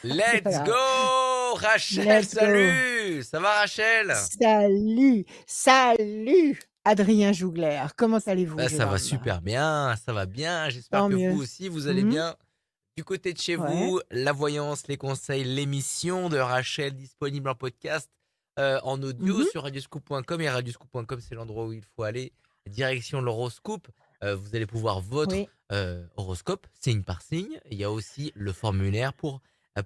C'est pas Let's go! grave. Rachel, Let's go. salut! Ça va Rachel? Salut, salut Adrien Jougler. Comment allez-vous, Bah, jeune ça va homme? super bien, ça va bien. J'espère Tant que mieux. vous aussi, vous allez Mmh. bien. Du côté de chez Ouais. vous, la voyance, les conseils, l'émission de Rachel disponible en podcast, en audio Mmh. sur radioscoop.com et radioscoop.com, c'est l'endroit où il faut aller. Direction l'horoscope, vous allez pouvoir votre, Oui. horoscope signe par signe. Il y a aussi le formulaire pour,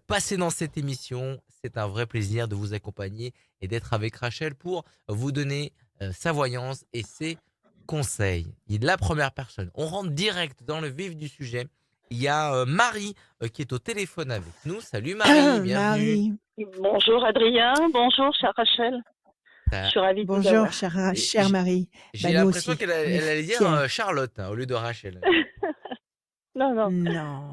passer dans cette émission. C'est un vrai plaisir de vous accompagner et d'être avec Rachel pour vous donner, sa voyance et ses conseils. Et la première personne, on rentre direct dans le vif du sujet. Il y a Marie qui est au téléphone avec nous. Salut Marie, bienvenue. Marie. Bonjour Adrien, bonjour chère Rachel. Je T'as- suis ravie de vous Bonjour, avoir. chère J'ai Marie. j'ai Bah, nous l'impression aussi, qu'elle on est elle allait dire fiers. Charlotte au lieu de Rachel. Non, non, Non.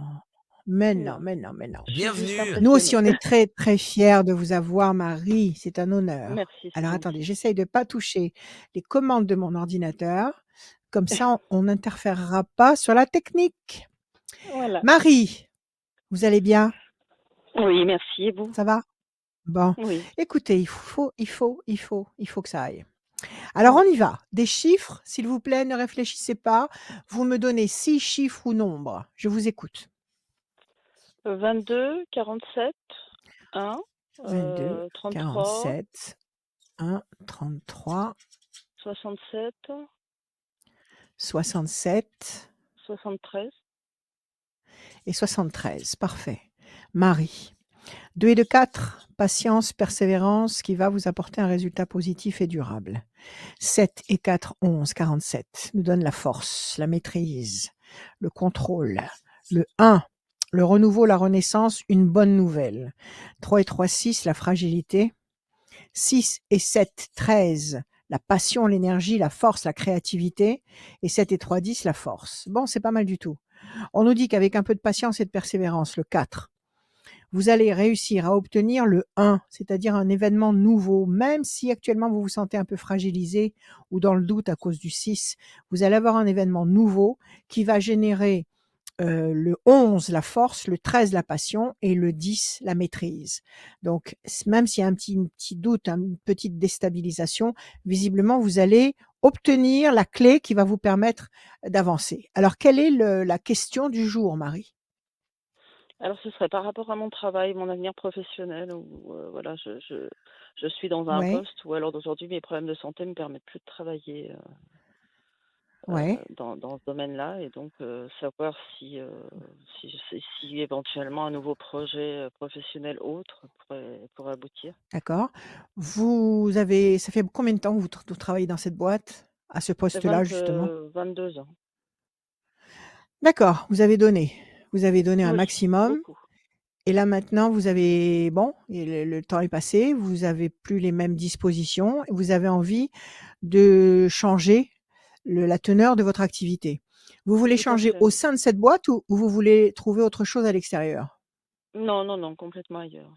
Mais non, non, mais non, mais non. je suis juste Bienvenue. Nous aussi, impressionnée. on est très, très fiers de vous avoir, Marie. C'est un honneur. Merci, c'est Alors, attendez, gentil. j'essaye de ne pas toucher les commandes de mon ordinateur. Comme ça, on n'interférera pas sur la technique. Voilà. Marie, vous allez bien? Oui, merci, et vous? Ça va? Bon. Oui, Écoutez, il faut que ça aille. Alors, on oui. y va. Des chiffres, s'il vous plaît, ne réfléchissez pas. Vous me donnez 6 chiffres ou nombres. Je vous écoute. 22, 47, 1, 22, 33, 47, 1, 33, 67, 67 73. et 73. Parfait. Marie. 2 et 2, 4. Patience, persévérance qui va vous apporter un résultat positif et durable. 7 et 4, 11, 47. Nous donne la force, la maîtrise, le contrôle. Le 1, le renouveau, la renaissance, une bonne nouvelle. 3 et 3, 6, la fragilité. 6 et 7, 13, la passion, l'énergie, la force, la créativité. Et 7 et 3, 10, la force. Bon, c'est pas mal du tout. On nous dit qu'avec un peu de patience et de persévérance, le 4, vous allez réussir à obtenir le 1, c'est-à-dire un événement nouveau, même si actuellement vous vous sentez un peu fragilisé ou dans le doute à cause du 6, vous allez avoir un événement nouveau qui va générer le 11, la force, le 13, la passion et le 10, la maîtrise. Donc, même s'il y a un petit doute, une petite déstabilisation, visiblement, vous allez obtenir la clé qui va vous permettre d'avancer. Alors, quelle est la question du jour, Marie? Alors, ce serait par rapport à mon travail, mon avenir professionnel, où voilà, je suis dans un Ouais, poste où, alors d'aujourd'hui, mes problèmes de santé me permettent plus de travailler. ouais. Dans ce domaine-là, et donc savoir si éventuellement un nouveau projet, professionnel autre pourrait aboutir. D'accord. Ça fait combien de temps que vous travaillez dans cette boîte? À ce poste-là, justement? 22 ans. D'accord, vous avez donné. Vous avez donné un Oui, maximum beaucoup. et là, maintenant, vous avez bon et le temps est passé, vous avez plus les mêmes dispositions et vous avez envie de changer la teneur de votre activité. Vous voulez Tout à changer fait. au sein de cette boîte ou vous voulez trouver autre chose à l'extérieur? Non, non, non, complètement ailleurs.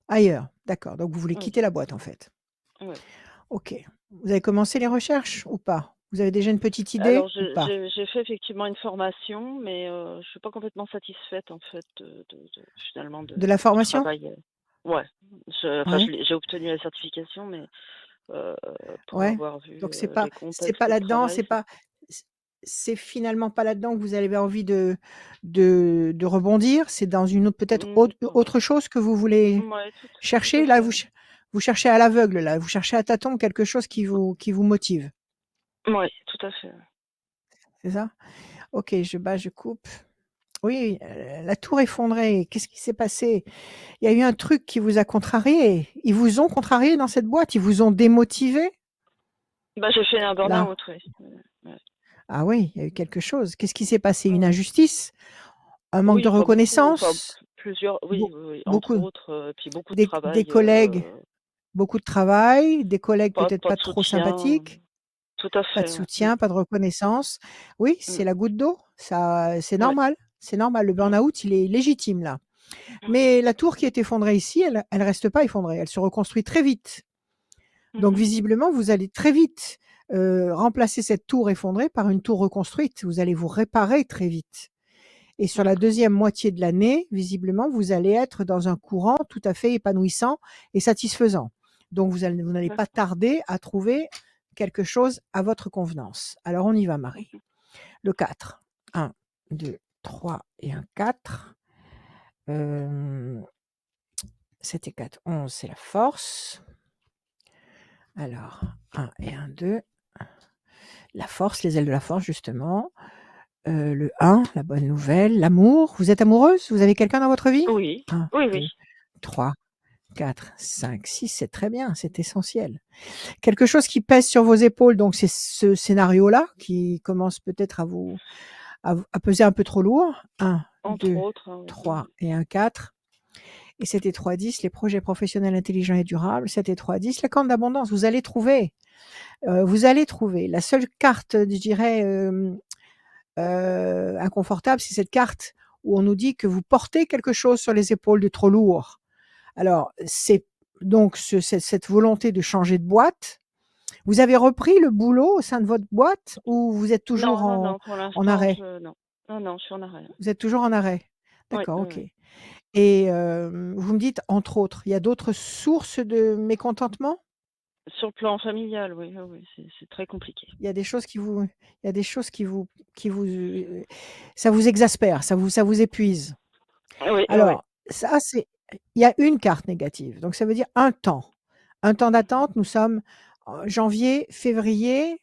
Ailleurs, d'accord, donc vous voulez Oui, quitter la boîte, en fait. oui. OK. Vous avez commencé les recherches ou pas? Vous avez déjà une petite idée Alors ou pas? j'ai fait effectivement une formation, mais je suis pas complètement satisfaite en fait finalement De la du formation? travail. Ouais, enfin Ouais, j'ai obtenu la certification, mais heu, pour ouais. avoir vu, Donc c'est les pas contextes de là-dedans, travail, c'est c'est finalement pas là-dedans que vous avez envie de rebondir? C'est dans une autre peut-être autre chose que vous voulez ouais, tout à chercher? Là, fait. vous cherchez à l'aveugle, là, vous cherchez à tâtons quelque chose qui vous motive, Ouais, tout à fait. c'est ça? OK, je coupe. Oui, la tour effondrée, qu'est-ce qui s'est passé? Il y a eu un truc qui vous a contrarié? Ils vous ont contrarié dans cette boîte? Ils vous ont démotivé? Bah, j'ai fait un Là? burn-out, oui. Ouais. Ah oui, il y a eu quelque chose. Qu'est-ce qui s'est passé? Une Ouais. injustice? Un manque de Oui, enfin beaucoup, enfin reconnaissance? plusieurs, oui, Beau oui, oui, entre beaucoup autres, puis beaucoup de des travail, collègues, beaucoup de travail, des collègues peut-être pas pas de trop soutien. sympathiques, Tout à pas de fait, ouais. soutien, pas de reconnaissance. Oui, Mmh. c'est la goutte d'eau, ça c'est Ouais. normal, c'est normal. Le Mmh. burn-out, il est légitime là. Mmh. Mais la tour qui est effondrée ici, elle reste pas effondrée, elle se reconstruit très vite. Mmh Donc mh. visiblement, vous allez très vite, remplacer cette tour effondrée par une tour reconstruite. Vous allez vous réparer très vite Et sur la D'accord. deuxième moitié de l'année, visiblement, vous allez être dans un courant tout à fait épanouissant et satisfaisant. Donc, vous n'allez pas D'accord. tarder à trouver quelque chose à votre convenance. Alors, on y va, Marie. Mhm. Le 4. 1, 2, 3 et un 4. 7 et 4, 11, c'est la force. Alors, 1 et 1, 2. La force, les ailes de la force, justement. Le 1, la bonne nouvelle. L'amour. Vous êtes amoureuse? Vous avez quelqu'un dans votre vie? Oui, 1, oui, 2, oui. 3, 4, 5, 6. C'est très bien, c'est essentiel. Quelque chose qui pèse sur vos épaules, donc c'est ce scénario-là qui commence peut-être à peser un peu trop lourd. 1, Entre 2, autres, hein, oui. 3 et un 4. Et 7 et 3, 10, les projets professionnels intelligents et durables. 7 et 3, 10, la corne d'abondance. Vous allez trouver. Vous allez trouver. La seule carte, je dirais, inconfortable, c'est cette carte où on nous dit que vous portez quelque chose sur les épaules de trop lourd. Alors, c'est donc cette volonté de changer de boîte. Vous avez repris le boulot au sein de votre boîte ou vous êtes toujours Non, non, non, pour en l'instant, arrêt? non. Non, non, je suis en arrêt. Vous êtes toujours en arrêt? Oui, D'accord, oui, OK. oui. Et vous me dites entre autres, il y a d'autres sources de mécontentement? Sur le plan familial, oui, oui, oui, c'est très compliqué. Il y a des choses qui vous, ça vous exaspère, ça vous épuise. Oui, oui, Alors, ça, il y a une carte négative. Donc, ça veut dire un temps. Un temps d'attente. Nous sommes en janvier, février.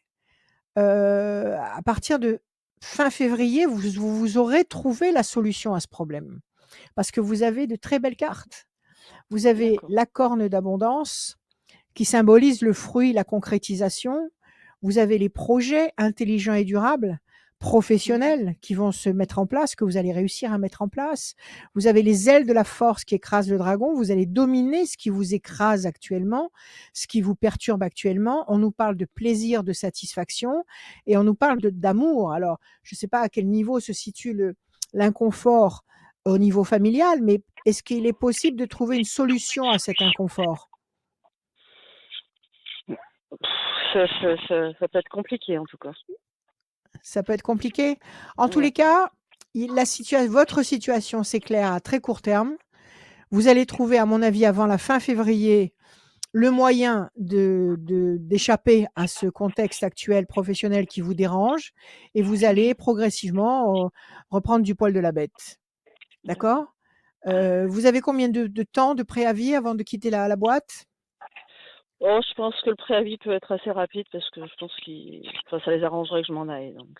À partir de fin février, vous aurez trouvé la solution à ce problème. Parce que vous avez de très belles cartes. Vous avez d'accord. la corne d'abondance qui symbolise le fruit, la concrétisation. Vous avez les projets intelligents et durables, Mhm. professionnels, qui vont se mettre en place, que vous allez réussir à mettre en place. Vous avez les ailes de la force qui écrasent le dragon. Vous allez dominer ce qui vous écrase actuellement, ce qui vous perturbe actuellement. On nous parle de plaisir, de satisfaction, et on nous parle d'amour. Alors, je ne sais pas à quel niveau se situe l'inconfort au niveau familial, mais est-ce qu'il est possible de trouver une solution à cet inconfort? Ça peut être compliqué, en tout cas. Ça peut être compliqué. En tous Ouais. les cas, votre situation s'éclaire à très court terme. Vous allez trouver, à mon avis, avant la fin février, le moyen d'échapper à ce contexte actuel professionnel qui vous dérange et vous allez progressivement reprendre du poil de la bête. D'accord. D'accord? Vous avez combien de temps de préavis avant de quitter la boîte? Oh, je pense que le préavis peut être assez rapide parce que je pense ça les arrangerait que je m'en aille. Donc,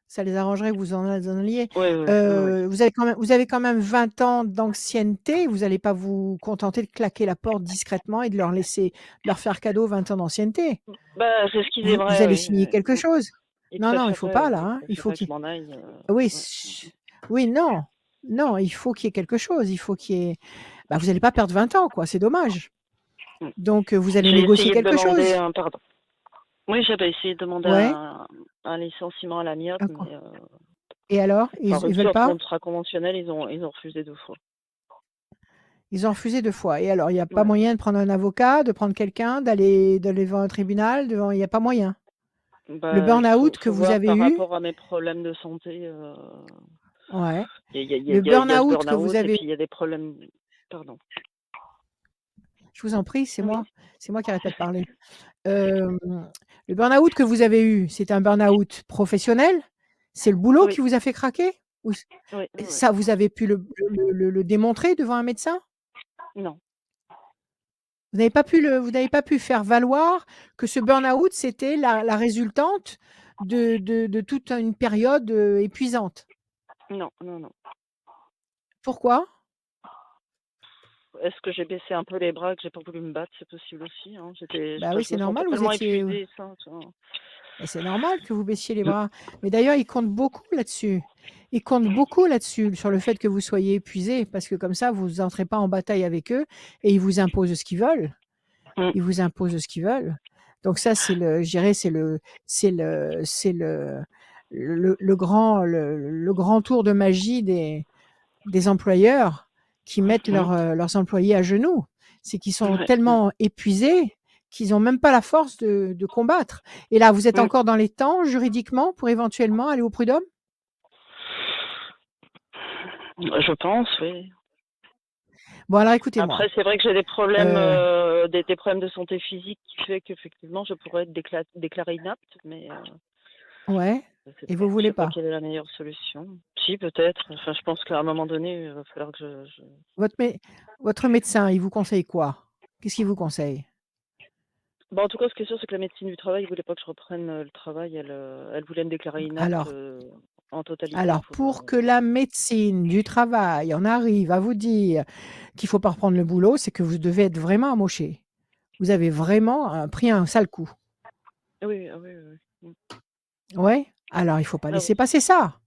Ça les arrangerait que vous en alliez. oui, oui, oui, oui. Vous avez quand même 20 ans d'ancienneté. Vous n'allez pas vous contenter de claquer la porte discrètement et de leur faire cadeau 20 ans d'ancienneté. Bah, c'est ce qu'ils Vous aimeraient, allez oui. signer quelque chose. Ils Non, non, il faut pas là, ils hein. Il faut préféreraient que qu'il je m'en aille. oui, Ouais. oui, non, non, il faut qu'il y ait quelque chose. Il faut qu'il y ait bah, vous allez pas perdre 20 ans, quoi, c'est dommage. Mm. Donc vous allez J'ai négocier essayé de quelque demander chose. un pardon. Oui, j'avais essayé de demander Ouais, un licenciement à l'amiable, d'accord. mais Et alors, enfin ils veulent rupture de pas? contrat conventionnel, ils ont refusé 2 fois. Ils ont refusé 2 fois et alors il y a pas Ouais. moyen de prendre un avocat, de prendre quelqu'un, d'aller devant un tribunal, il y a pas moyen? Le Bah, burn-out que faut vous voir avez par eu rapport à mes problèmes de santé. ouais. Il Le y a ce burn-out que vous burn-out et avez puis il y a des problèmes. Pardon. je vous en prie, Oui, c'est moi qui arrête pas de parler. Hem, le burn-out que vous avez eu, c'est un burn-out professionnel? C'est le boulot oui, qui vous a fait craquer? Ou oui, oui, oui. ça, vous avez pu le démontrer devant un médecin? Non, Vous n'avez pas pu faire valoir que ce burn-out, c'était la résultante de toute une période, épuisante? non, non, non. Pourquoi? Est-ce que j'ai baissé un peu les bras, que j'ai pas voulu me battre? C'est possible aussi, hein. Bah Enfin, oui, je c'est me sentais normal, vous tellement étiez épuisée, ça. bah, c'est normal que vous baissiez les bras. Mais d'ailleurs, ils comptent beaucoup là-dessus. Ils comptent beaucoup là-dessus, sur le fait que vous soyez épuisé, parce que comme ça, vous entrez pas en bataille avec eux et ils vous imposent ce qu'ils veulent. Mm. Ils vous imposent ce qu'ils veulent. Donc ça, je dirais, le grand tour de magie des employeurs qui mettent Mm. leurs employés à genoux. C'est qu'ils sont Ouais, mm. tellement épuisés qu'ils n'ont même pas la force de combattre. Et là, vous êtes Mm. encore dans les temps juridiquement pour éventuellement aller au prud'homme? Je pense, oui. Bon, alors écoutez-moi. Après, c'est vrai que j'ai des problèmes, Euh, des problèmes de santé physique qui fait qu'effectivement, je pourrais être déclarée inapte, mais ouais, et vous je voulez sais pas pas. quelle est la meilleure solution. Si, peut-être. Enfin, je pense qu'à un moment donné, il va falloir que Votre, votre médecin, il vous conseille quoi? Qu'est-ce qu'il vous conseille? Bah, en tout cas, ce qui est sûr, c'est que la médecine du travail ne voulait pas que je reprenne le travail. Elle voulait me déclarer inapte Alors, en totalité alors, pour que la médecine du travail en arrive à vous dire qu'il faut pas reprendre le boulot, c'est que vous devez être vraiment amoché. Vous avez vraiment pris un sale coup. Oui, ah oui, oui, oui. Ouais. Alors, il faut pas Ah laisser oui. passer ça.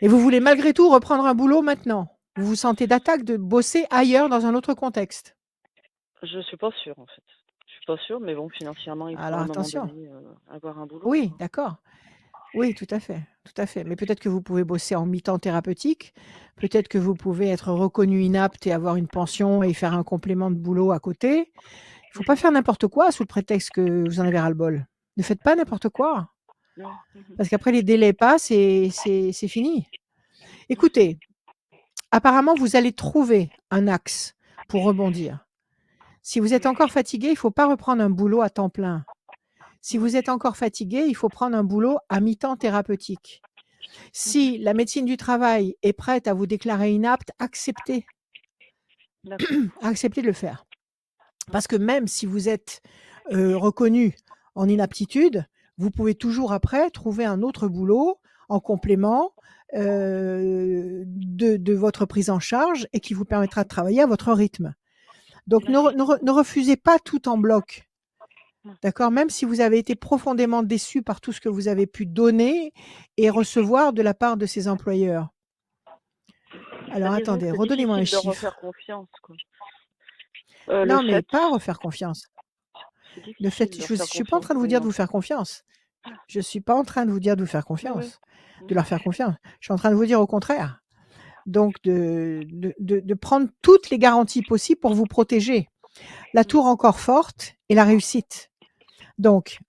Et vous voulez malgré tout reprendre un boulot maintenant. Vous vous sentez d'attaque de bosser ailleurs dans un autre contexte. Je suis pas sûre, en fait. Je suis pas sûre, mais bon, financièrement, il faut Alors à un moment attention. donné avoir un boulot, Oui, quoi. d'accord. Oui, tout à fait, tout à fait. Mais peut-être que vous pouvez bosser en mi-temps thérapeutique. Peut-être que vous pouvez être reconnu inapte et avoir une pension et faire un complément de boulot à côté. Il faut pas faire n'importe quoi sous le prétexte que vous en avez ras-le-bol. Ne faites pas n'importe quoi. Ouais. Mhm. Parce qu'après les délais passent et c'est fini. Écoutez, apparemment, vous allez trouver un axe pour rebondir. Si vous êtes encore fatigué, il ne faut pas reprendre un boulot à temps plein. Si Ouais. vous êtes encore fatigué, il faut prendre un boulot à mi-temps thérapeutique. Mhm. Si la médecine du travail est prête à vous déclarer inapte, acceptez. D'accord. Acceptez de le faire. Parce que même si vous êtes reconnu en inaptitude, vous pouvez toujours après trouver un autre boulot en complément de votre prise en charge et qui vous permettra de travailler à votre rythme. Donc D'accord. ne refusez pas tout en bloc. Ouais. D'accord? Même si vous avez été profondément déçu par tout ce que vous avez pu donner et recevoir de la part de ces employeurs. Bah, Alors disons que attendez, c'est redonnez-moi un difficile de refaire chiffre. confiance, quoi. Le Non, mais 7, pas refaire confiance. c'est Le fait, difficile de je ne refaire suis pas en confiance train de à vous une dire de vous faire entreprise. confiance. Je ne suis pas en train de vous dire de vous faire Oui, oui. confiance, de leur faire confiance. Je suis en train de vous dire au contraire. Donc, de prendre toutes les garanties possibles pour vous protéger. La tour encore forte et la réussite. Donc,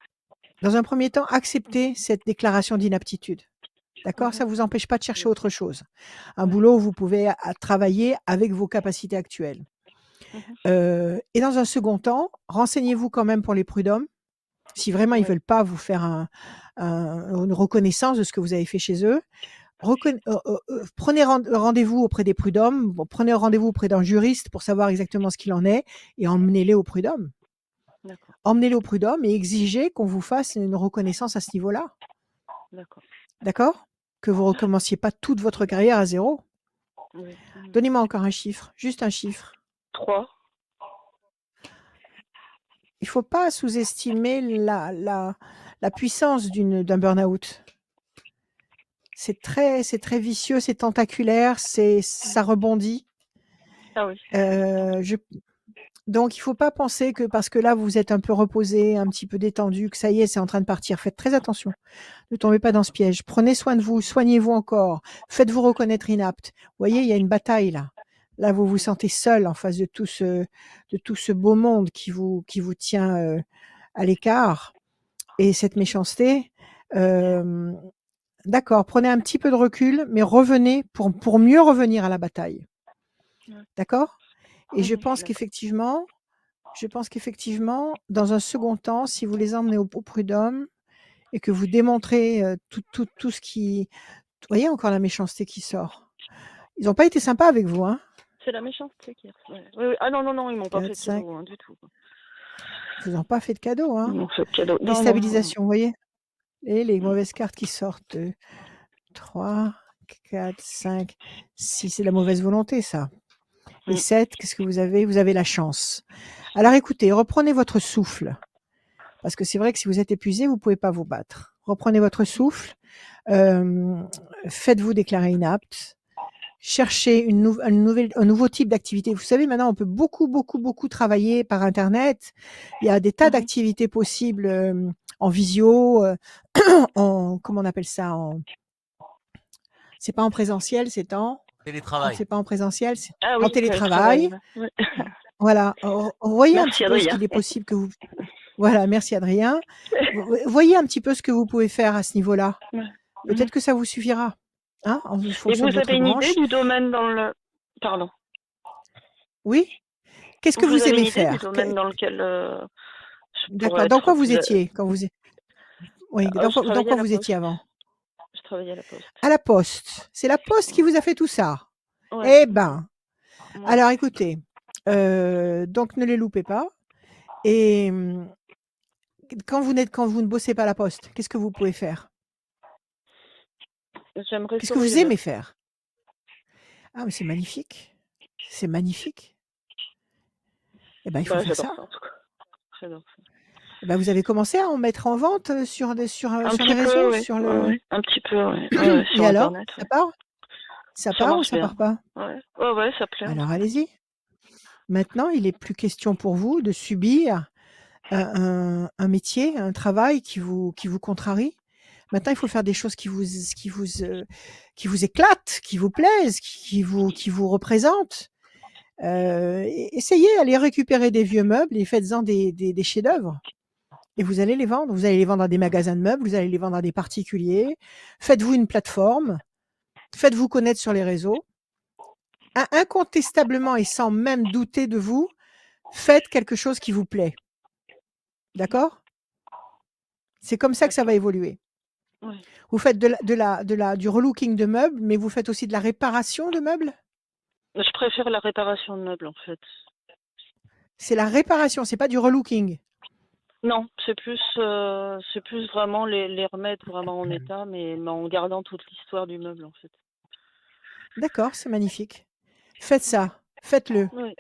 dans un premier temps, acceptez cette déclaration d'inaptitude. D'accord? Ça Mhm. ne vous empêche pas de chercher Ouais. autre chose. Un Ouais. boulot où vous pouvez travailler avec vos capacités actuelles. Mhm. Et dans un second temps, renseignez-vous quand même pour les prud'hommes. Si vraiment ils Ouais. veulent pas vous faire une reconnaissance de ce que vous avez fait chez eux, prenez rendez-vous auprès des prud'hommes, prenez rendez-vous auprès d'un juriste pour savoir exactement ce qu'il en est et emmenez-les au prud'homme. D'accord. Emmenez-les au prud'homme et exigez qu'on vous fasse une reconnaissance à ce niveau-là. D'accord. D'accord? Que vous recommenciez pas toute votre carrière à zéro. Oui. Mhm. Donnez-moi encore un chiffre, juste un chiffre. 3. Il faut pas sous-estimer la puissance d'un burn-out. C'est très vicieux, c'est tentaculaire, ça rebondit. Ah oui. Je donc il faut pas penser que parce que là, vous êtes un peu reposé, un petit peu détendu, que ça y est, c'est en train de partir. Faites très attention. Ne tombez pas dans ce piège. Prenez soin de vous, soignez-vous encore. Faites-vous reconnaître inapte. Vous voyez, il y a une bataille là. Là, vous vous sentez seul en face de tout ce beau monde qui vous tient à l'écart. Et cette méchanceté, d'accord, prenez un petit peu de recul, mais revenez pour mieux revenir à la bataille. Ouais. D'accord? Et Mhm. D'accord. je pense qu'effectivement, dans un second temps, si vous les emmenez au prud'homme et que vous démontrez tout ce qui... Vous voyez encore la méchanceté qui sort. Ils n'ont pas été sympas avec vous, hein? C'est la méchanceté qui ouais. Oui, oui. Ah non, non, non, ils m'ont pas fait 4, de 5. cadeau, hein, du tout. Ils vous ont pas fait de cadeau, Ils hein? m'ont fait de cadeau. Non, non, non. Déstabilisation, vous voyez? Et les mauvaises cartes qui sortent. 3, 4, 5, 6. C'est de la mauvaise volonté, ça. Et 7, qu'est-ce que vous avez? Vous avez la chance. Alors écoutez, reprenez votre souffle. Parce que c'est vrai que si vous êtes épuisé, vous ne pouvez pas vous battre. Reprenez votre souffle. Faites-vous déclarer inapte. Cherchez un nouveau type d'activité. Vous savez, maintenant, on peut beaucoup travailler par Internet. Il y a des tas d'activités possibles en visio, en, comment on appelle ça, c'est pas en présentiel, c'est en, quand Télétravail. c'est pas en présentiel, c'est Ah en oui, télétravail. télétravail. Ouais. Voilà. Voyez un petit Merci peu ce Adrien. qu'il est possible que vous, voilà, merci Adrien. Voyez un petit peu ce que vous pouvez faire à ce niveau-là. Ouais. Peut-être que ça vous suffira. hein, en Et fonction de vous votre avez une idée branche. du domaine dans le... Pardon. Oui? Qu'est-ce que Vous vous avez aimez une idée du faire? domaine dans lequel je pourrais D'accord. Dans être quoi vous plus... étiez quand vous... Oui, Je dans travaillais à quoi la vous poste. étiez avant? Je travaillais à la poste. À la poste. C'est la poste qui Ouais. vous a fait tout ça? Ouais. Eh ben, Ouais. alors écoutez, donc ne les loupez pas et quand vous ne bossez pas à la poste, qu'est-ce que vous pouvez faire? J'aime Qu'est-ce que restaurer vous les aimez meubles. faire? Ah mais c'est magnifique. C'est magnifique. Eh ben, il faut faire J'adore ça. ça en tout cas. J'adore ça. Eh ben, vous avez commencé à en mettre en vente, sur Un sur les petit peu, réseaux? oui. Sur Ouais, le ouais. Un petit peu, ouais. Ouais, et sur alors? Internet, Ça ouais. part? Ça Ça part ou marche ça bien. part pas? Ouais. Ouais, ouais, ça plaît en tout Alors cas. allez-y. Maintenant, il est plus question pour vous de subir un métier, un travail qui vous contrarie. Maintenant, il faut faire des choses qui vous éclatent, qui vous plaisent, qui vous représentent. Essayez, allez récupérer des vieux meubles et faites-en des chefs-d'œuvre. Et vous allez les vendre. Vous allez les vendre à des magasins de meubles, vous allez les vendre à des particuliers. Faites-vous une plateforme, faites-vous connaître sur les réseaux. Incontestablement et sans même douter de vous, faites quelque chose qui vous plaît. D'accord? C'est comme ça que ça va D'accord. évoluer. Ouais. Vous faites du relooking de meubles, mais vous faites aussi de la réparation de meubles? Je préfère la réparation de meubles en fait. C'est la réparation, c'est pas du relooking. Non, c'est plus vraiment les remettre vraiment en état, mais en gardant toute l'histoire du meuble en fait. D'accord, c'est magnifique. Faites ça, faites-le. Oui.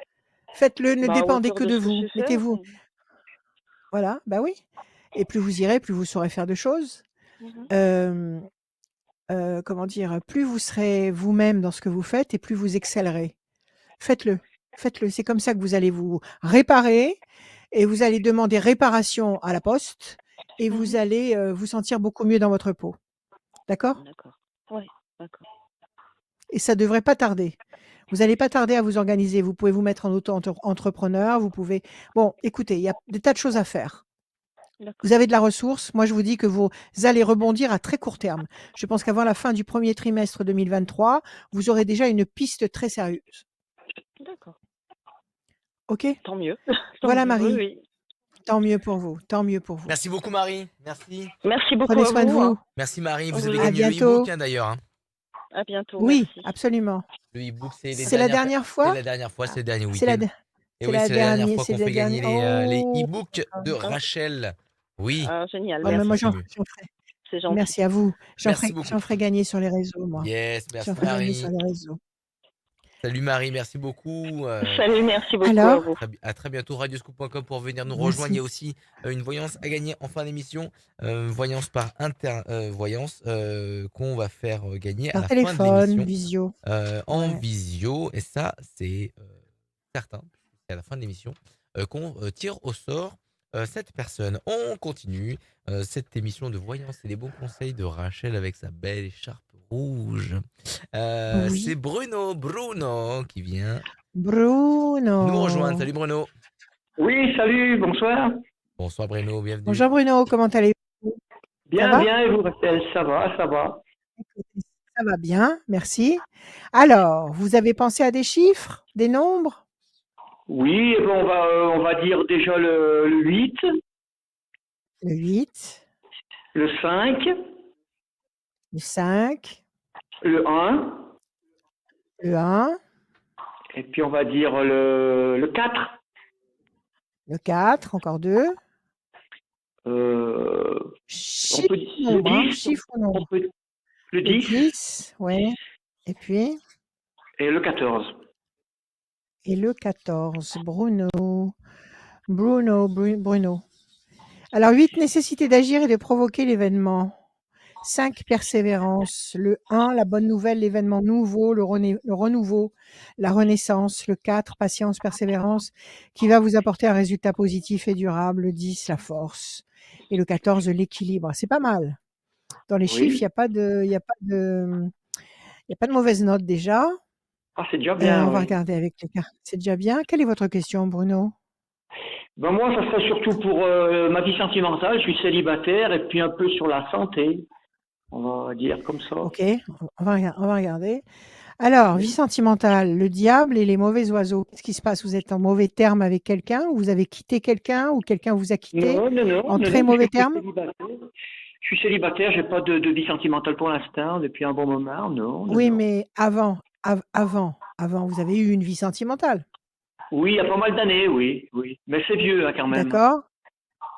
Faites-le, ne À dépendez hauteur que de de ce que je vous. sais faire. Mettez-vous voilà, bah oui et plus vous irez, plus vous saurez faire de choses. Mhm. Hem, comment dire? Plus vous serez vous-même dans ce que vous faites et plus vous excellerez. Faites-le, faites-le. C'est comme ça que vous allez vous réparer et vous allez demander réparation à la poste et vous Mhm. allez, vous sentir beaucoup mieux dans votre peau. D'accord? D'accord. Oui, d'accord. Et ça devrait pas tarder. Vous allez pas tarder à vous organiser. Vous pouvez vous mettre en auto-entrepreneur, vous pouvez bon, écoutez, il y a des tas de choses à faire. D'accord. Vous avez de la ressource. Moi, je vous dis que vous allez rebondir à très court terme. Je pense qu'avant la fin du 1er trimestre 2023, vous aurez déjà une piste très sérieuse. D'accord. OK? Tant mieux. Tant Voilà mieux. Oui, Marie, oui. tant mieux pour vous, tant mieux pour vous. Merci beaucoup, Marie. Merci. Merci beaucoup Prenez à soin de vous. vous. Merci, Marie. On Vous vous avez À gagné le e-book, bientôt. d'ailleurs, hein. À bientôt. Oui, Merci. absolument. Le e-book, c'est les C'est la dernières, dernière c'est fois? la dernière fois, Ah, c'est le dernier c'est la week-end. de Et oui, c'est la dernière fois c'est qu'on la fait gagner dernière les oh! e-books de Ah, Rachel. Oui, génial. Oh, mais moi merci, c'est Merci. mieux. j'en ferai C'est gentil. merci à vous. Merci beaucoup. J'en ferai gagner sur les réseaux, moi. Yes, J'en merci ferai gagner sur Marie. les réseaux. Salut Marie, merci beaucoup. Salut, merci beaucoup à Alors? vous. À très bientôt, radioscoop.com pour venir nous rejoindre. Il y Merci. a aussi une voyance à gagner en fin d'émission. Voyance par voyance qu'on va faire gagner à Par la fin de téléphone, l'émission visio. en Ouais. visio. Et ça, c'est certain. C'est à la fin de l'émission qu'on tire au sort cette personne. On continue cette émission de voyance et les bons conseils de Rachel avec sa belle écharpe rouge. C'est Oui. Bruno qui vient nous rejoindre. Bruno. Salut Bruno. Oui, salut, bonsoir. Bonsoir Bruno, bienvenue. Bonjour Bruno, comment allez-vous? Ça Bien, va? bien, et vous, Rachel, ça va, ça va. Écoutez, ça va bien, merci. Alors, vous avez pensé à des chiffres, des nombres? Oui, eh ben, on va dire déjà le 8, Le 8, le 5, le 5, le 1, le 1, et puis on va dire le 4, le 4, encore 2. on Chiffre peut ou le nombre, hein? 10, Chiffre ou on nombre? peut le Le 10 10, ouais. Et puis? et le 14. Et le 14, Bruno. Bruno. Alors 8, nécessité d'agir et de provoquer l'événement. 5, persévérance. Le 1, la bonne nouvelle, l'événement nouveau, le renouveau, la renaissance. Le 4, patience, persévérance, qui va vous apporter un résultat positif et durable. Le 10, la force. Et le 14, l'équilibre. C'est pas mal. Dans les chiffres, il Oui. n'y a pas de, il y a pas de, il y a pas de mauvaise note déjà. Ah, c'est déjà bien, On va oui. regarder avec les cartes. C'est déjà bien. Quelle est votre question, Bruno? Ben moi, ça serait surtout pour ma vie sentimentale. Je suis célibataire et puis un peu sur la santé. On va dire comme ça. Ok, on va regarder. Alors, vie sentimentale, le diable et les mauvais oiseaux. Qu'est-ce qui se passe? Vous êtes en mauvais terme avec quelqu'un ou vous avez quitté quelqu'un ou quelqu'un vous a quitté Non, non, non, en non, très non, parce que mauvais je suis termes? célibataire. Je suis célibataire, j'ai pas de vie sentimentale pour l'instant, depuis un bon moment. Non, non, Oui, non. mais avant, vous avez eu une vie sentimentale. Oui, il y a pas mal d'années, oui, oui. Mais c'est vieux, hein, quand même. D'accord?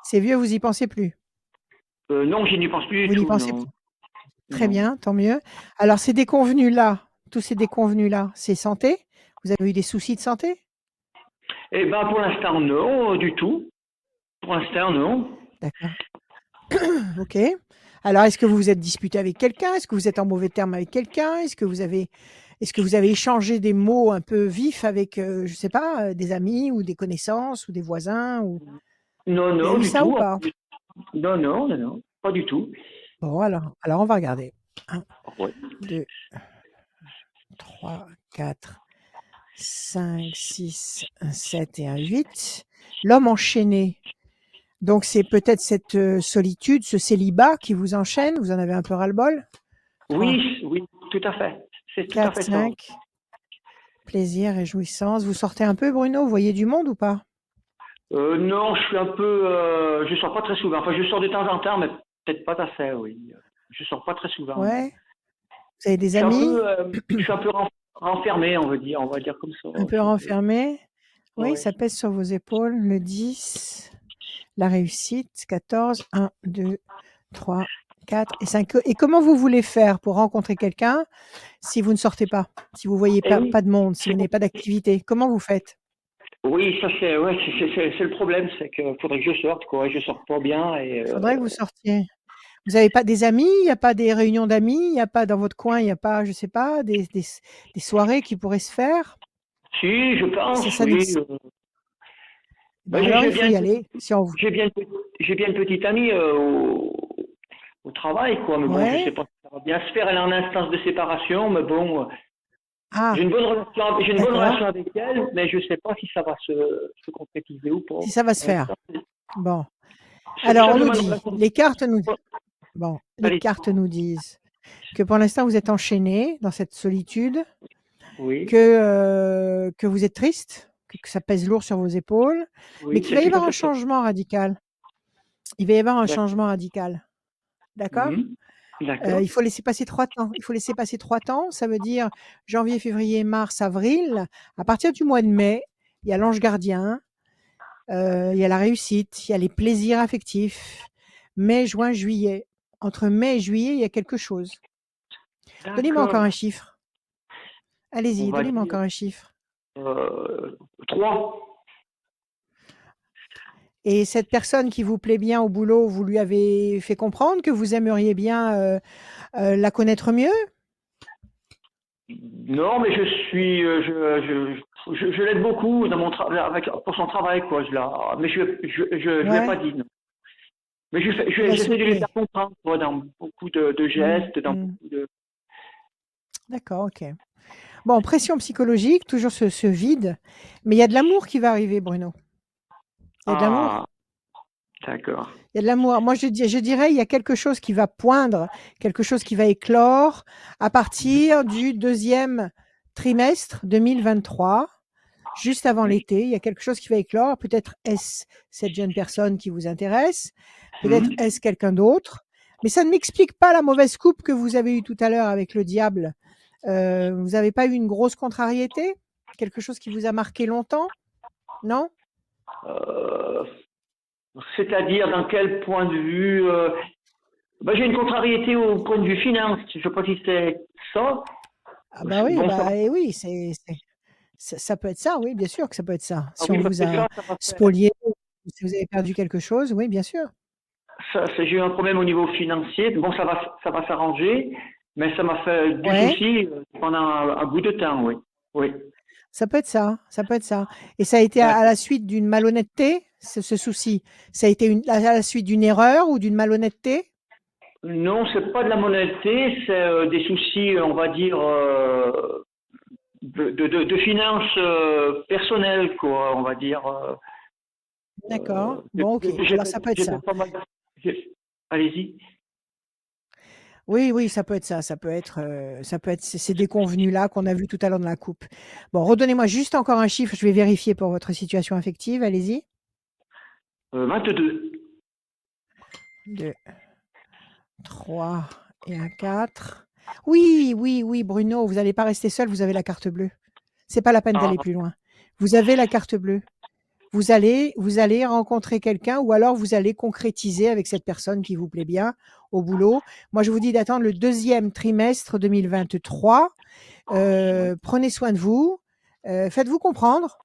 C'est vieux, vous y pensez plus. Non, je n'y pense plus du Vous n'y tout, pensez non. plus. Très Non. bien, tant mieux. Alors, ces déconvenus-là, tous ces déconvenus-là, c'est santé? Vous avez eu des soucis de santé? Eh ben, pour l'instant, non, du tout. Pour l'instant, non. D'accord. Ok. Alors, est-ce que vous vous êtes disputé avec quelqu'un? Est-ce que vous êtes en mauvais terme avec quelqu'un? Est-ce que vous avez échangé des mots un peu vifs avec, je sais pas, des amis ou des connaissances ou des voisins ou Non, il y a non, eu du ça ou tout. pas? Non, non, non, non, pas du tout. Bon, alors on va regarder. 1, Ouais. 2, 3, 4, 5, 6, un 7 et un 8. L'homme enchaîné. Donc, c'est peut-être cette solitude, ce célibat qui vous enchaîne. Vous en avez un peu ras-le-bol. 3, Oui, oui, tout à fait. C'est tout à 4, fait ça. 5. Plaisir et jouissance. Vous sortez un peu, Bruno? Vous voyez du monde ou pas? Non, je suis un peu, je sors pas très souvent. Enfin, je sors de temps en temps, mais peut-être pas assez, oui. Je sors pas très souvent, non. Ouais. Vous avez des amis? Je suis un peu renfermé, on va dire comme ça. Un Je peu suis un peu, renfermé? Oui, ouais. ça pèse sur vos épaules. Le 10, la réussite. 14, 1, 2, 3, 4 et 5. Et comment vous voulez faire pour rencontrer quelqu'un si vous ne sortez pas? Si vous voyez Eh pas, oui, pas de monde, si vous c'est, n'avez pas d'activité? Comment vous faites? oui, ça c'est, ouais, c'est le problème, c'est que faudrait que je sorte, quoi. Je sors pas bien et, Il faudrait que vous sortiez. Vous n'avez pas des amis? Il n'y a pas des réunions d'amis? Il n'y a pas dans votre coin, il n'y a pas, je sais pas, des soirées qui pourraient se faire? si, je pense, Ça oui. n'existe. Ben Ben, alors, il faut y aller. Si on vous... j'ai bien, j'ai bien une petite amie au travail, quoi. Mais bon, je sais Ouais. pas si ça va bien se faire. Elle est en instance de séparation, mais bon, Ah, j'ai une bonne d'accord. relation avec elle, mais je sais pas si ça va se concrétiser ou pas. Si ça va se Pour faire. l'instant, Bon. c'est pour Alors, ça on que je nous demande dit, relation. les Allez, cartes nous disent que pour l'instant, vous êtes enchaîné dans cette solitude, oui, que vous êtes triste, que ça pèse lourd sur vos épaules, mais oui, qu'il c'est va y tout à avoir un fait ça. changement radical. Il va y avoir un D'accord. changement radical. D'accord? Mhm. D'accord. Il faut laisser passer 3 temps. Il faut laisser passer 3 temps. Ça veut dire janvier, février, mars, avril. À partir du mois de mai, il y a l'ange gardien, il y a la réussite, il y a les plaisirs affectifs. Mai, juin, juillet. Entre mai et juillet, il y a quelque chose. Donnez-moi encore un D'accord. chiffre. On Allez-y, va donnez-moi dire encore un chiffre. 3. Et cette personne qui vous plaît bien au boulot, vous lui avez fait comprendre que vous aimeriez bien la connaître mieux? Non, mais je suis, je l'aide beaucoup dans mon travail, pour son travail, quoi. Mais je lui ai Ouais, pas dit, non. Mais vous la j'essaie de lui faire soutenez. comprendre, quoi, dans beaucoup de Mmh, gestes, dans mmh. beaucoup de. D'accord, ok. Bon, pression psychologique, toujours ce vide, mais il y a de l'amour qui va arriver, Bruno. Il y a de l'amour. Ah, d'accord. Il y a de l'amour. Moi, je dirais, il y a quelque chose qui va poindre, quelque chose qui va éclore à partir du deuxième trimestre 2023, juste avant Oui. l'été. Il y a quelque chose qui va éclore. Peut-être est-ce cette jeune personne qui vous intéresse, peut-être Mhm. est-ce quelqu'un d'autre. Mais ça ne m'explique pas la mauvaise coupe que vous avez eue tout à l'heure avec le diable. Vous n'avez pas eu une grosse contrariété? Quelque chose qui vous a marqué longtemps? Non? Euh, C'est-à-dire dans quel point de vue ben, j'ai une contrariété au point de vue finance. Je sais pas si c'est ça. Ah bah oui, Bon, ça va. bah et oui, ça peut être ça, oui, bien sûr que ça peut être ça. Ah Si oui, on parce vous que a ça m'a fait. spolié, si vous avez perdu quelque chose, oui, bien sûr. J'ai eu un problème au niveau financier. Bon, ça va s'arranger, mais ça m'a fait du Ouais, souci pendant un bout de temps, oui. Oui. ça peut être ça, ça peut être ça. Et ça a été à D'accord. la suite d'une malhonnêteté, ce souci? Ça a été à la suite d'une erreur ou d'une malhonnêteté? Non, c'est pas de la monnaie, c'est des soucis, on va dire, de finances personnelles, quoi, on va dire. D'accord. Bon, OK. Alors ça peut être J'ai fait ça. pas mal. Allez-y. Oui, oui, ça peut être ça. Ça peut être ces déconvenus-là qu'on a vus tout à l'heure dans la coupe. Bon, redonnez-moi juste encore un chiffre, je vais vérifier pour votre situation affective. Allez-y. 22. 2, 3 et un 4. Oui, oui, oui, Bruno, vous n'allez pas rester seul, vous avez la carte bleue. C'est pas la peine Ah, d'aller plus loin. Vous avez la carte bleue. Vous allez rencontrer quelqu'un ou alors vous allez concrétiser avec cette personne qui vous plaît bien au boulot. Moi, je vous dis d'attendre le 2e trimestre 2023. Prenez soin de vous. Faites-vous comprendre.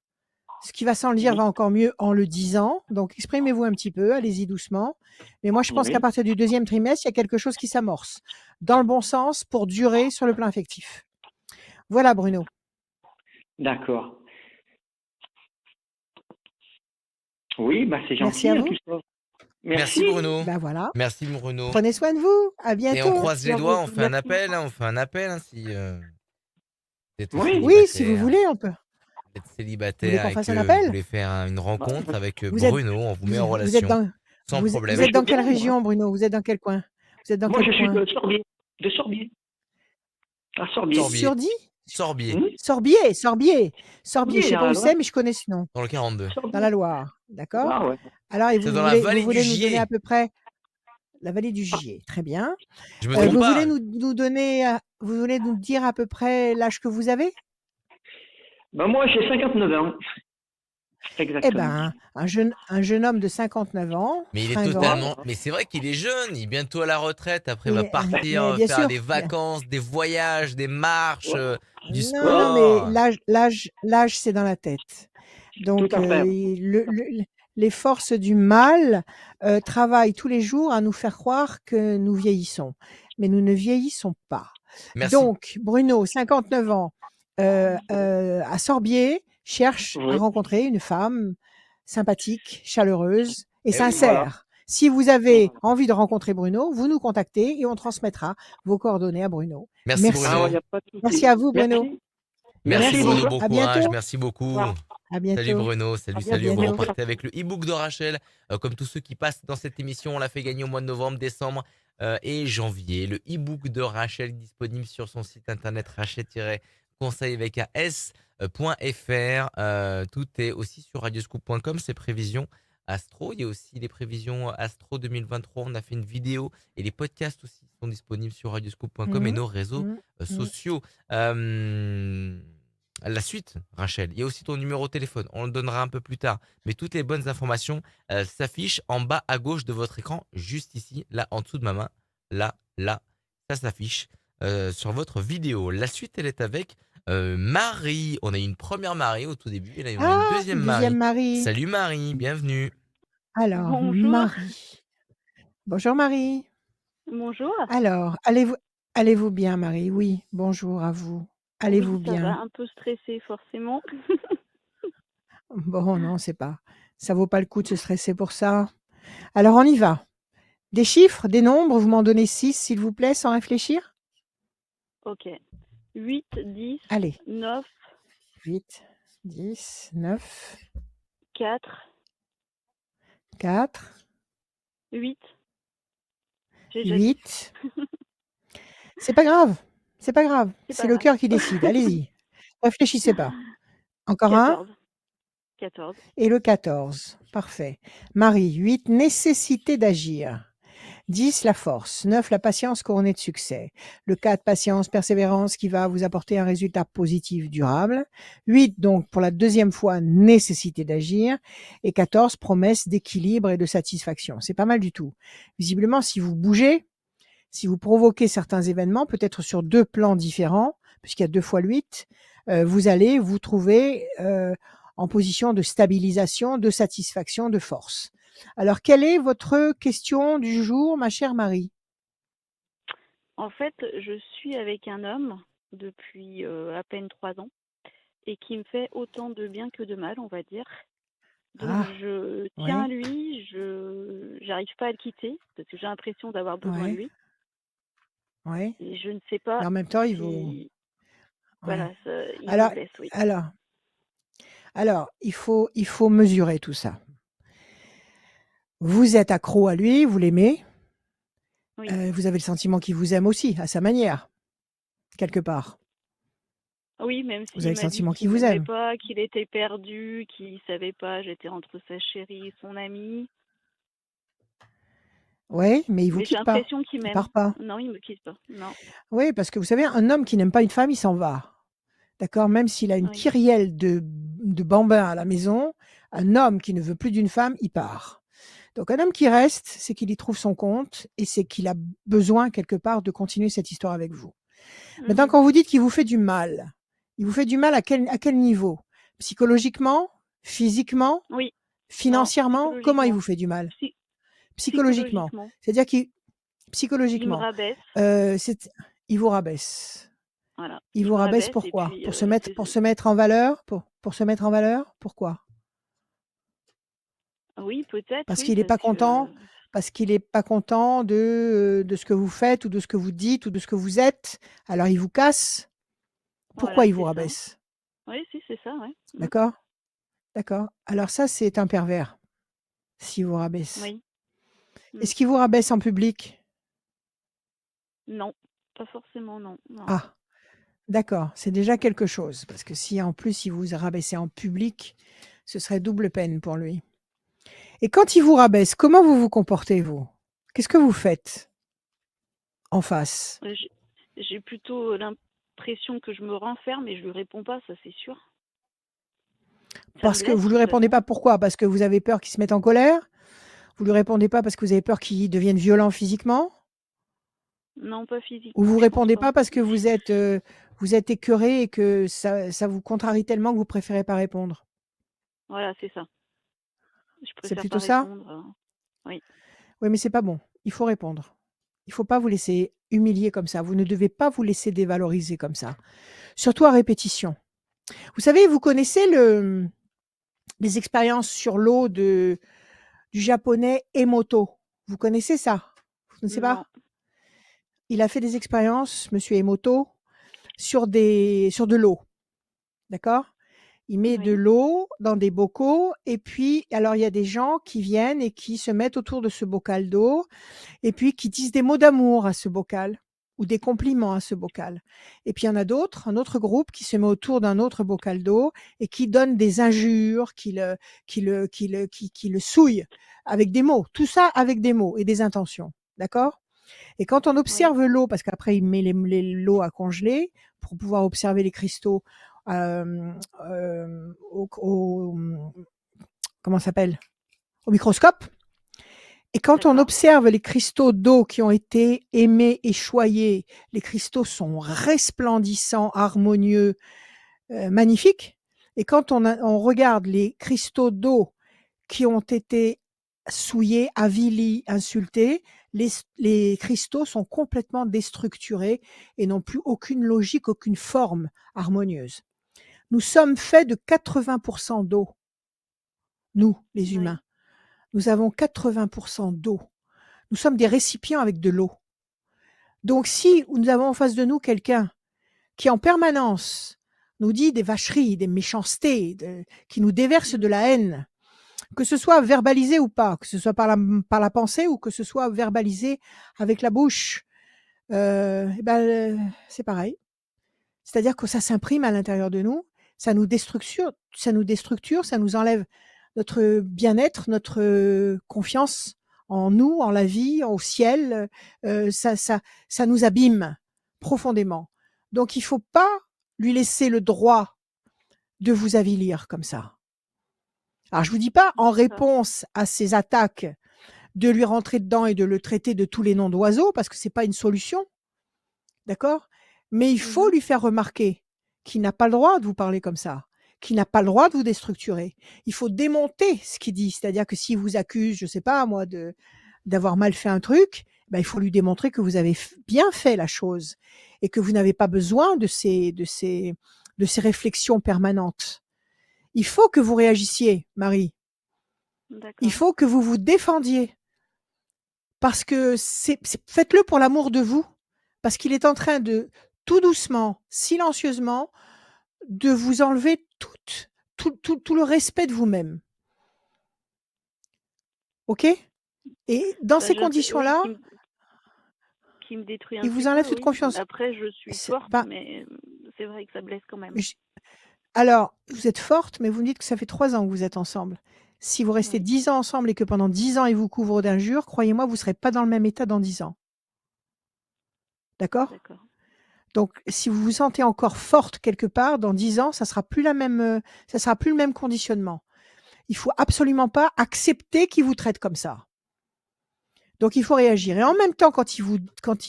Ce qui va sans le dire oui, va encore mieux en le disant. Donc, exprimez-vous un petit peu, allez-y doucement. Mais moi, je pense qu'à oui, partir du 2e trimestre, il y a quelque chose qui s'amorce dans le bon sens pour durer sur le plan affectif. Voilà, Bruno. d'accord. Oui, bah c'est Merci gentil à hein, vous. tout ça. Merci Merci. Bruno. Ben voilà. Merci Bruno. Prenez soin de vous. À Et on bientôt. croise Merci les à doigts, vous. on fait un Merci. appel, hein, on fait un appel hein, si vous êtes Oui, Oui, si vous célibataire. voulez, on peut. Vous êtes Vous voulez célibataire qu'on et fasse un que vous appel? voulez faire une bah, rencontre avec Vous êtes, Bruno, on vous met en vous êtes relation dans, sans vous mais problème. êtes je veux dans quelle bien, moi. région, Bruno? Vous êtes dans quel coin? Vous êtes dans Moi, quel je suis coin? de Sorbier. De Sorbier. À Sorbier. Sorbier. Surdi? Sorbier, Hmm. Sorbier, Sorbier. Sorbier, je Sorbier, sais dans pas la où Loire. c'est, mais je connais ce nom. dans le 42. Dans Sorbier. la Loire. D'accord? Ah ouais. Alors, et C'est dans la vous vallée du voulez nous donner à Gier. peu près la vallée du Ah, Gier. Très bien. Je me trompe Vous pas. voulez nous donner, vous voulez nous dire à peu près l'âge que vous avez? bah moi, j'ai 59 ans. Eh Exactement. ben, un jeune homme de 59 ans, Mais il est fringant, totalement. Mais c'est vrai qu'il est jeune, il est bientôt à la retraite. Après, il va il est, partir mais bien faire sûr, des vacances, des voyages, des marches, Ouais, du non, non, mais sport. l'âge, c'est dans la tête. tout Donc, à fait. les forces du mal travaillent tous les jours à nous faire croire que nous vieillissons. Mais nous ne vieillissons pas. Merci. Donc, Bruno, 59 ans, à Sorbier, cherche à Oui, rencontrer une femme sympathique, chaleureuse et Eh oui. voilà. sincère. Si vous Voilà. avez envie de rencontrer Bruno, vous nous contactez et on transmettra vos coordonnées à Bruno. Merci Ah ouais, Merci. il Bruno. n'y a pas de Merci souci. à vous, Bruno. Merci. Merci Merci, Merci. Bruno, bonsoir. bon À courage, bientôt. merci beaucoup. Au revoir. À Salut bientôt. Bruno, À salut, À salut. Vous bientôt. bientôt. repartez avec le e-book de Rachel. Comme tous ceux qui passent dans cette émission, on l'a fait gagner au mois de novembre, décembre et janvier. Le e-book de Rachel est disponible sur son site internet rachel-conseil avec un s.fr. Tout est aussi sur radioscoop.com, ses prévisions astro. Il y a aussi les prévisions astro 2023. On a fait une vidéo et les podcasts aussi sont disponibles sur radioscoop.com et Mmh, nos réseaux mmh, mmh. sociaux. La suite, Rachel. Il y a aussi ton numéro de téléphone. On le donnera un peu plus tard. Mais toutes les bonnes informations s'affichent en bas à gauche de votre écran, juste ici, là, en dessous de ma main. Là, ça s'affiche sur votre vidéo. La suite, elle est avec Marie. On a eu une première Marie au tout début. Et là, on a une Ah, deuxième une deuxième Marie. Marie. Salut Marie, bienvenue. Alors, Bonjour. Marie. Bonjour Marie. Bonjour. Alors, allez-vous bien Marie? Oui, bonjour à vous. Allez-vous Oui, ça va, bien? un peu stressée forcément. Bon, non, ça vaut pas le coup de se stresser pour ça. Alors, on y va. Des chiffres, des nombres, vous m'en donnez 6 s'il vous plaît, sans réfléchir? Ok. 8, 10, Allez, 9, 8, 10, 9, 4, 4, 8. J'ai déjà dit. 8. C'est pas grave, c'est pas grave, C'est c'est pas le grave. cœur qui décide. Allez-y, réfléchissez pas. Encore un 14. 14. et le 14. Parfait. Marie, 8, nécessité d'agir. 10, la force. 9, la patience couronnée de succès. Le 4, patience, persévérance qui va vous apporter un résultat positif durable. 8, donc, pour la deuxième fois, nécessité d'agir. Et 14, promesse d'équilibre et de satisfaction. C'est pas mal du tout. Visiblement, si vous bougez, si vous provoquez certains événements, peut-être sur 2 plans différents, puisqu'il y a 2 fois le 8, vous allez vous trouver en position de stabilisation, de satisfaction, de force. Alors, quelle est votre question du jour, ma chère Marie? En fait, je suis avec un homme depuis à peine 3 ans et qui me fait autant de bien que de mal, on va dire. Donc Ah, je tiens à oui, lui, j'arrive pas à le quitter parce que j'ai l'impression d'avoir besoin de ouais, lui ouais. et je ne sais pas Mais en même temps, il vaut... si Ouais. voilà, il me Alors, blesse, oui. alors, alors, il faut mesurer tout ça. Vous êtes accro à lui, vous l'aimez, Oui. Vous avez le sentiment qu'il vous aime aussi, à sa manière, quelque part. Oui, même Vous s'il avez le m'a dit sentiment qu'il qu'il vous m'aimait aime. pas, qu'il était perdu, qu'il savait pas, j'étais entre sa chérie et son ami. Ouais, mais il vous Mais j'ai quitte pas. l'impression qu'il Il m'aime. part pas. Non, il me quitte pas. Non. Oui, parce que vous savez, un homme qui n'aime pas une femme, il s'en va. D'accord? Même s'il a une Oui. kyrielle de bambins à la maison, un homme qui ne veut plus d'une femme, il part. Donc un homme qui reste, c'est qu'il y trouve son compte et c'est qu'il a besoin quelque part de continuer cette histoire avec vous. Maintenant, Mhm. quand vous dites qu'il vous fait du mal, il vous fait du mal à quel niveau? Psychologiquement? Physiquement? Oui. Non, Financièrement? Comment il psychologiquement. vous fait du mal? Psy- Psychologiquement. psychologiquement. C'est-à-dire qu'il Il me psychologiquement, rabaisse. c'est il vous rabaisse. Voilà. Il Il vous me rabaisse rabaisse et pourquoi? puis Pour se mettre en valeur? Pour se mettre en valeur? Pourquoi? oui, peut-être, Parce oui, qu'il est parce pas que content? Parce qu'il est pas content de ce que vous faites ou de ce que vous dites ou de ce que vous êtes, alors il vous casse? Pourquoi voilà, il vous c'est ça. rabaisse? Oui, si, c'est ça, ouais. D'accord? D'accord. Alors ça, c'est un pervers, s'il vous rabaisse. Oui. Mm. Est-ce qu'il vous rabaisse en public? Non, pas forcément, non. Non. Ah, d'accord, c'est déjà quelque chose, parce que si en plus il vous rabaissait en public, ce serait double peine pour lui. Et quand il vous rabaisse, comment vous vous comportez, vous? Qu'est-ce que vous faites en face? J'ai plutôt l'impression que je me renferme et je lui réponds pas, ça c'est sûr. Ça me Parce que blesse, de vous lui toute répondez façon. pas pourquoi? Parce que vous avez peur qu'il se mette en colère? Vous lui répondez pas parce que vous avez peur qu'il devienne violent physiquement? Non, pas Ou physiquement, vous je pense répondez pas. pas parce que vous êtes écœuré et que ça vous contrarie tellement que vous préférez pas répondre? Voilà, c'est ça. Je C'est préfère pas plutôt ça? répondre. Oui. Oui, mais c'est pas bon. Il faut répondre. Il faut pas vous laisser humilier comme ça. Vous ne devez pas vous laisser dévaloriser comme ça, surtout à répétition. Vous savez, vous connaissez les expériences sur l'eau du japonais Emoto? Vous connaissez ça? Vous connaissez Non. pas? Il a fait des expériences, monsieur Emoto, sur de l'eau, d'accord? Il met de Oui. l'eau dans des bocaux et puis alors il y a des gens qui viennent et qui se mettent autour de ce bocal d'eau et puis qui disent des mots d'amour à ce bocal ou des compliments à ce bocal. Et puis il y en a d'autres, un autre groupe qui se met autour d'un autre bocal d'eau et qui donne des injures, qui le souille avec des mots. Tout ça avec des mots et des intentions, d'accord? Et quand on Oui. observe l'eau, parce qu'après il met l'eau à congeler pour pouvoir observer les cristaux euh, comment ça s'appelle? Au microscope. Et quand on D'accord. observe les cristaux d'eau qui ont été aimés et choyés, les cristaux sont resplendissants, harmonieux, magnifiques. Et quand on regarde les cristaux d'eau qui ont été souillés, avilis, insultés, les cristaux sont complètement déstructurés et n'ont plus aucune logique, aucune forme harmonieuse. Nous sommes faits de 80% d'eau, nous, les Oui. humains. Nous avons 80% d'eau. Nous sommes des récipients avec de l'eau. Donc si nous avons en face de nous quelqu'un qui en permanence nous dit des vacheries, des méchancetés, qui nous déverse de la haine, que ce soit verbalisé ou pas, que ce soit par la pensée ou que ce soit verbalisé avec la bouche, c'est pareil. C'est-à-dire que ça s'imprime à l'intérieur de nous, ça nous enlève notre bien-être, notre confiance en nous, en la vie, au ciel, ça nous abîme profondément. Donc il faut pas lui laisser le droit de vous avilir comme ça. Alors je vous dis pas en D'accord. réponse à ces attaques de lui rentrer dedans et de le traiter de tous les noms d'oiseaux parce que c'est pas une solution, d'accord? Mais il faut Mhm. lui faire remarquer qu'il n'a pas le droit de vous parler comme ça, qu'il n'a pas le droit de vous déstructurer. Il faut démonter ce qu'il dit, c'est-à-dire que s'il vous accuse, je sais pas moi, d'avoir mal fait un truc, ben, il faut lui démontrer que vous avez bien fait la chose et que vous n'avez pas besoin de ces réflexions permanentes. Il faut que vous réagissiez, Marie. Il D'accord. faut que vous vous défendiez. Parce que faites-le pour l'amour de vous. Parce qu'il est en train de, tout doucement, silencieusement, de vous enlever tout le respect de vous-même. OK? Et dans Bah, ces oui, conditions-là, qui me détruit un Il petit vous enlève peu, toute oui. confiance. Après, je suis C'est forte, pas mais c'est vrai que ça blesse quand même. j alors, vous êtes forte, mais vous me dites que ça fait 3 ans que vous êtes ensemble. Si vous restez Oui, 10 ans ensemble et que pendant 10 ans, il vous couvre d'injures, croyez-moi, vous ne serez pas dans le même état dans 10 ans. D'accord? d'accord. Donc si vous vous sentez encore forte quelque part, dans 10 ans, ça sera plus la même, ça sera plus le même conditionnement. Il faut absolument pas accepter qu'il vous traite comme ça. Donc il faut réagir et en D'accord. même temps quand il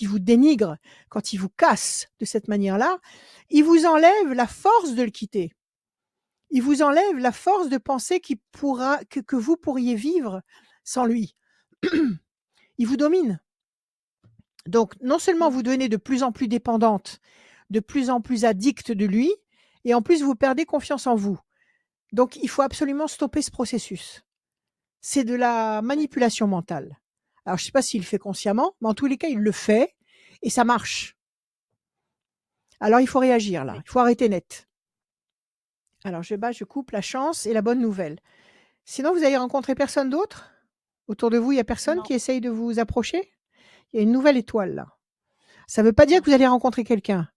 vous dénigre, quand il vous casse de cette manière-là, il vous enlève la force de le quitter. Il vous enlève la force de penser que vous pourriez vivre sans lui. Il vous domine. Donc non seulement vous Mhm. devenez de plus en plus dépendante, de plus en plus addicte de lui et en plus vous perdez confiance en vous. Donc il faut absolument stopper ce processus. C'est de la D'accord. manipulation mentale. Alors je ne sais pas s'il le fait consciemment, mais en tous les cas, il le fait et ça marche. Alors il faut réagir là, Oui. il faut arrêter net. Alors je coupe la chance et la bonne nouvelle. Sinon, vous avez rencontré personne d'autre? Autour de vous, il y a personne Non. qui essaye de vous approcher? Il y a une nouvelle étoile là. Ça ne veut pas dire Ah, que vous allez rencontrer quelqu'un.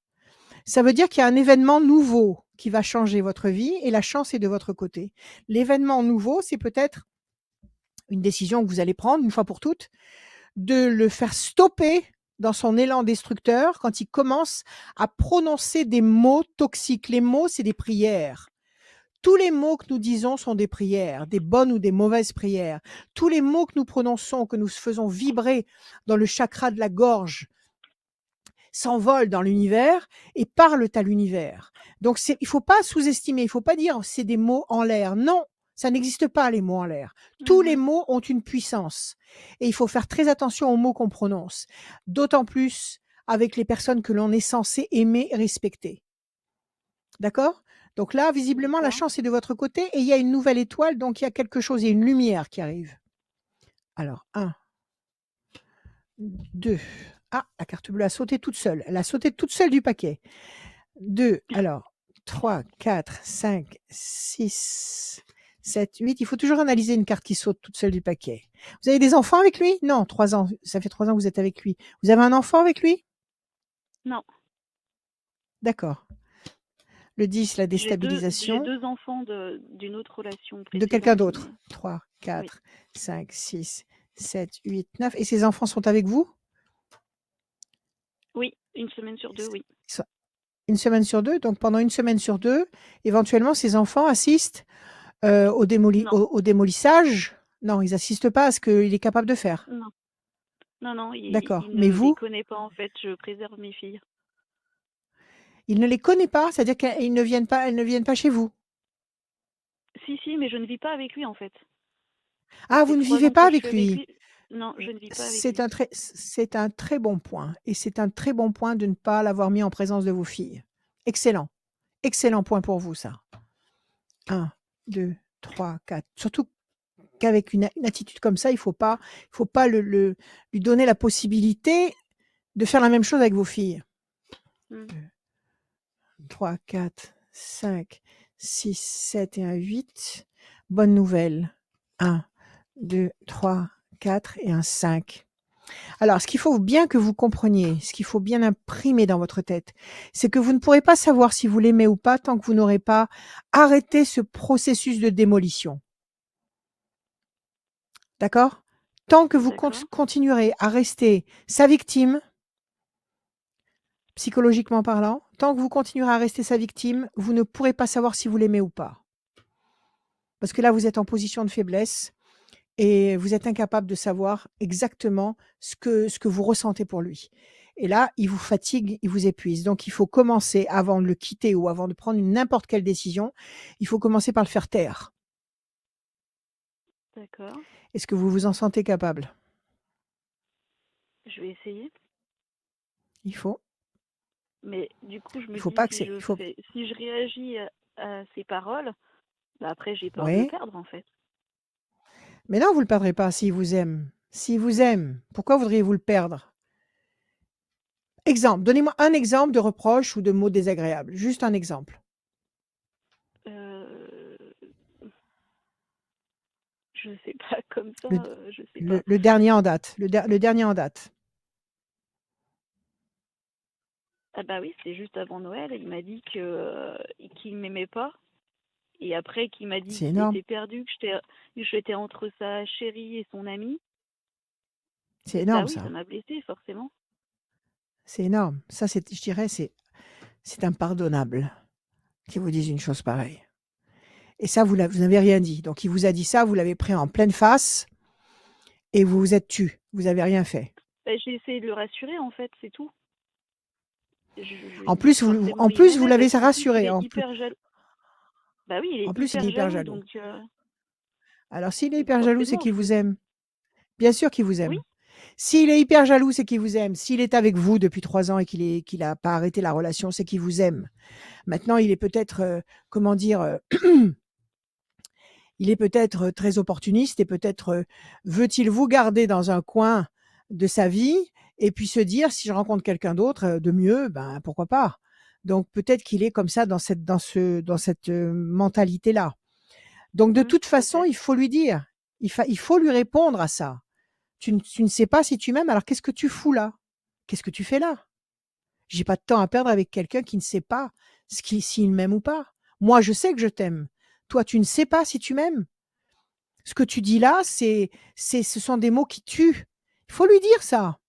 Ça veut dire qu'il y a un événement nouveau qui va changer votre vie et la chance est de votre côté. L'événement nouveau, c'est peut-être une décision que vous allez prendre une fois pour toutes, de le faire stopper dans son élan destructeur quand il commence à prononcer des mots toxiques. Les mots, c'est des prières. Tous les mots que nous disons sont des prières, des bonnes ou des mauvaises prières. Tous les mots que nous prononçons, que nous faisons vibrer dans le chakra de la gorge, s'envolent dans l'univers et parlent à l'univers. Donc il faut pas sous-estimer, il faut pas dire c'est des mots en l'air. Non, ça n'existe pas les mots en l'air. Tous les mhm. mots ont une puissance et il faut faire très attention aux mots qu'on prononce. D'autant plus avec les personnes que l'on est censé aimer et respecter. D'accord? Donc là, visiblement, la D'accord. chance est de votre côté et il y a une nouvelle étoile, donc il y a quelque chose, il y a une lumière qui arrive. Alors, 1, 2. Ah, la carte bleue a sauté toute seule. Elle a sauté toute seule du paquet. 2, alors 3, 4, 5, 6, 7, 8. Il faut toujours analyser une carte qui saute toute seule du paquet. Vous avez des enfants avec lui? Non, 3 ans. Ça fait 3 ans que vous êtes avec lui. Vous avez un enfant avec lui? Non. D'accord. Le 10, la J'ai déstabilisation deux enfants d'une autre relation de quelqu'un précédente, d'autre. mais 3, oui. 4, 5, 6, 7, 8, 9. Et ces enfants sont avec vous? Oui, une semaine sur deux, oui. Ils sont- Une semaine sur deux. Donc pendant une semaine sur deux, éventuellement, ces enfants assistent Non, au démolissage. Non, ils assistent pas à ce qu'il est capable de faire. non, non, non, D'accord. il Mais ne les vous, connaît pas en fait. Je préserve mes filles. il ne les connaît pas, c'est-à-dire qu'elles ne viennent pas, elles ne viennent pas chez vous. Si, mais je ne vis pas avec lui en fait. Ça Ah, fait vous ne 3 vivez ans pas que je suis avec avec lui. lui. Non, je ne vis pas avec C'est lui. un très bon point. Et c'est un très bon point de ne pas l'avoir mis en présence de vos filles. Excellent. Excellent point pour vous, ça. 1, 2, 3, 4. Surtout qu'avec une attitude comme ça, il faut pas lui donner la possibilité de faire la même chose avec vos filles. Mm. 2, 3, 4, 5, 6, 7 et un 8. Bonne nouvelle. 1, 2, 3, 4 et un 5. Alors, ce qu'il faut bien que vous compreniez, ce qu'il faut bien imprimer dans votre tête, c'est que vous ne pourrez pas savoir si vous l'aimez ou pas tant que vous n'aurez pas arrêté ce processus de démolition. D'accord? Tant que vous D'accord, continuerez à rester sa victime, psychologiquement parlant, tant que vous continuerez à rester sa victime, vous ne pourrez pas savoir si vous l'aimez ou pas. Parce que là, vous êtes en position de faiblesse et vous êtes incapable de savoir exactement ce que vous ressentez pour lui. Et là, il vous fatigue, il vous épuise. Donc, il faut commencer, avant de le quitter ou avant de prendre n'importe quelle décision, il faut commencer par le faire taire. d'accord. Est-ce que vous vous en sentez capable? Je vais essayer. Il faut. Mais du coup, je Il me faut dis pas que c'est. Il faut. si je réagis à ses paroles, bah après j'ai peur de le Oui. perdre en fait. Mais non, vous le perdrez pas s'il vous aime. S'il vous aime, pourquoi voudriez-vous le perdre? Exemple, donnez-moi un exemple de reproche ou de mot désagréable. Juste un exemple. Euh, je sais pas comme ça, Le, je sais pas. le dernier en date. Le dernier en date. Ah bah oui, c'est juste avant Noël. Il m'a dit qu'il m'aimait pas. Et après, qu'il m'a dit C'est qu'il énorme. était perdu, que j'étais entre sa chérie et son ami. C'est Bah énorme, oui, ça ça. m'a blessée, forcément. C'est énorme. Ça, je dirais, c'est impardonnable qu'il vous dise une chose pareille. Et ça, vous n'avez rien dit. Donc, il vous a dit ça, vous l'avez pris en pleine face et vous vous êtes tu. Vous n'avez rien fait. Bah, j'ai essayé de le rassurer, en fait, c'est tout. Je lui ai En dit que plus, forcément, en il plus vous m'aimait l'avez parce qu'en plus, il rassuré. est hyper jaloux. Bah oui, il est En plus, il est hyper hyper jaloux, jaloux. donc Alors, s'il est hyper jaloux, c'est forcément, qu'il vous aime. Bien sûr qu'il vous Oui, aime. S'il est hyper jaloux, c'est qu'il vous aime. S'il est avec vous depuis 3 ans et qu'il n'a pas arrêté la relation, c'est qu'il vous aime. Maintenant, il est peut-être, comment dire, il est peut-être très opportuniste et peut-être veut-il vous garder dans un coin de sa vie et puis se dire si je rencontre quelqu'un d'autre de mieux, ben pourquoi pas. Donc peut-être qu'il est comme ça dans cette mentalité-là. Donc de toute façon, peut-être. il faut lui dire, il faut lui répondre à ça. Tu ne sais pas si tu m'aimes, alors qu'est-ce que tu fous là? Qu'est-ce que tu fais là? J'ai pas de temps à perdre avec quelqu'un qui ne sait pas s'il m'aime ou pas. Moi, je sais que je t'aime. Toi, tu ne sais pas si tu m'aimes. Ce que tu dis là, ce sont des mots qui tuent. Il faut lui dire ça.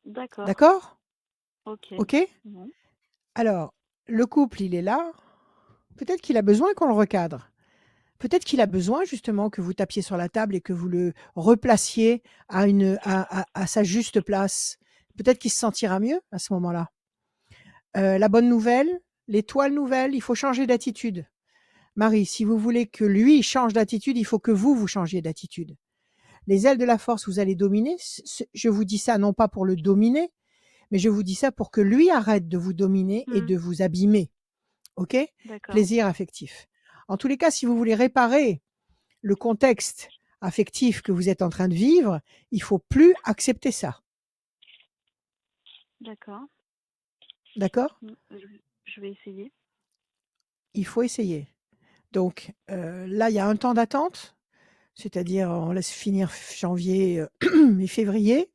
D'accord. D'accord? Ok. OK? Bon. Alors, le couple, il est là. Peut-être qu'il a besoin qu'on le recadre. Peut-être qu'il a besoin justement que vous tapiez sur la table et que vous le replaciez à sa juste place. Peut-être qu'il se sentira mieux à ce moment-là. La bonne nouvelle, l'étoile nouvelle, il faut changer d'attitude. Marie, si vous voulez que lui change d'attitude, il faut que vous changiez d'attitude. Les ailes de la force, vous allez dominer. Je vous dis ça non pas pour le dominer, mais je vous dis ça pour que lui arrête de vous dominer et de vous abîmer. OK? D'accord. Plaisir affectif. En tous les cas, si vous voulez réparer le contexte affectif que vous êtes en train de vivre, il faut plus accepter ça. D'accord. D'accord? Je vais essayer. Il faut essayer. Donc là, il y a un temps d'attente, c'est-à-dire on laisse finir janvier et février.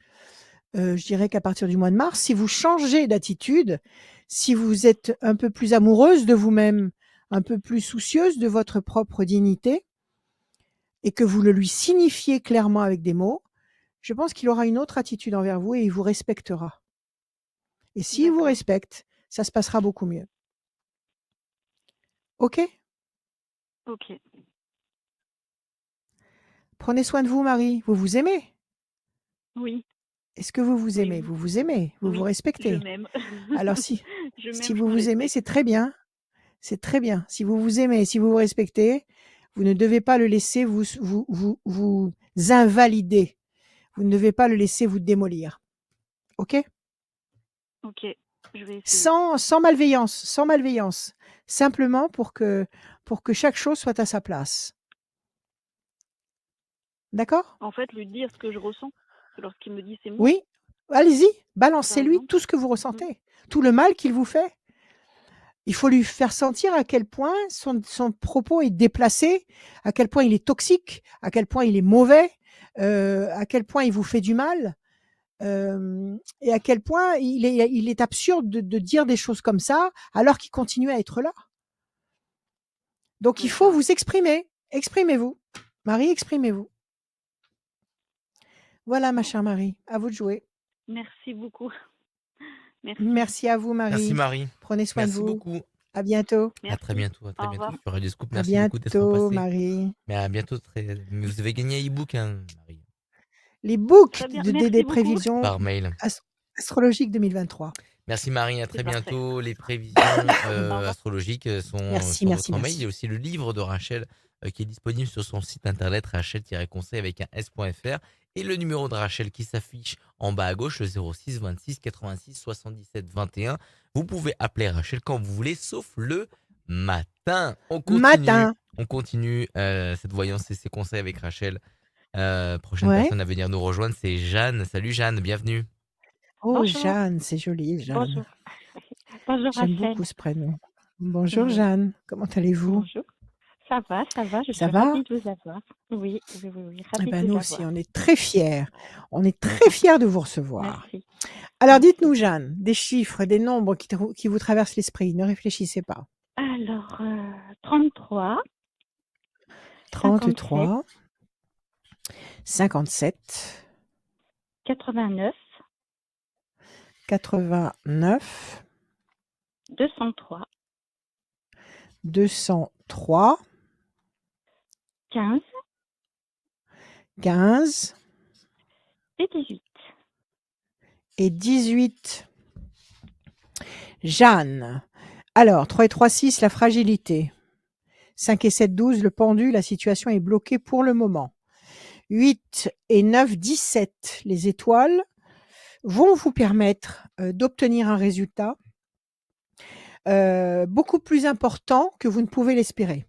Je dirais qu'à partir du mois de mars, si vous changez d'attitude, si vous êtes un peu plus amoureuse de vous-même, un peu plus soucieuse de votre propre dignité et que vous le lui signifiez clairement avec des mots, je pense qu'il aura une autre attitude envers vous et il vous respectera. Et s'il vous D'accord. respecte, ça se passera beaucoup mieux. OK? Ok. Prenez soin de vous, Marie. Vous vous aimez? Oui. Est-ce que vous vous Oui, aimez? oui. Vous vous aimez? Vous vous Oui, je respectez? m'aime. Alors si Je m'aime, je vous me vous aimez, respecte. c'est très bien. C'est très bien. Si vous vous aimez, si vous vous respectez, vous ne devez pas le laisser vous invalider. Vous ne devez pas le laisser vous démolir. OK? Ok, je vais essayer. Sans malveillance, sans malveillance. Simplement pour que chaque chose soit à sa place. D'accord? En fait, lui dire ce que je ressens lorsqu'il me dit ces mots, Oui? Allez-y, par balancez-lui exemple. tout ce que vous ressentez, tout le mal qu'il vous fait. Il faut lui faire sentir à quel point son propos est déplacé, à quel point il est toxique, à quel point il est mauvais, à quel point il vous fait du mal, et à quel point il est absurde de dire des choses comme ça, alors qu'il continue à être là. Donc il faut D'accord. vous exprimer. Exprimez-vous. Marie, exprimez-vous. Voilà, ma Bon. chère Marie, à vous de jouer. Merci beaucoup. Merci. Merci à vous, Merci Marie. Marie. Prenez soin de Merci vous. beaucoup. À bientôt. À très Merci. bientôt. À Au très bientôt revoir. sur Radio Scoop. À Merci beaucoup d'être bientôt, passé. Marie. Mais à bientôt. Mais vous avez gagné un e-book, hein, Marie. Les books Très bien. des Merci beaucoup. prévisions Par mail. astrologiques 2023. Merci Marie, à C'est très parfait. bientôt. Les prévisions revoir. astrologiques sont Merci, sur merci, votre mail. Il y merci. a aussi le livre de Rachel qui est disponible sur son site internet rachel-conseil avec un s.fr et le numéro de Rachel qui s'affiche en bas à gauche, le 06 26 86 77 21. Vous pouvez appeler Rachel quand vous voulez, sauf le matin. On continue cette voyance et ses conseils avec Rachel. Prochaine Ouais. personne à venir nous rejoindre, c'est Jeanne. Salut Jeanne, bienvenue. Oh, Bonjour. Jeanne, c'est joli, Jeanne. Bonjour. Bonjour J'aime Rachel. beaucoup ce prénom. Bonjour, Jeanne. Comment allez-vous? Bonjour. Ça va, je Ça suis va? ravie de vous avoir. Oui, oui, oui, oui, Eh ravie ben, de nous vous aussi, avoir. on est très fiers. On est très fiers de vous recevoir. Merci, Alors, merci. dites-nous, Jeanne, des chiffres, des nombres qui vous traversent l'esprit. Ne réfléchissez pas. Alors, 33, 57, 33, 57, 89, 89, 203, 203, 15 15 et 18. et 18. Jeanne. Alors, 3 et 3, 6, la fragilité. 5 et 7, 12, le pendu, la situation est bloquée pour le moment. 8 et 9, 17, les étoiles vont vous permettre d'obtenir un résultat beaucoup plus important que vous ne pouvez l'espérer,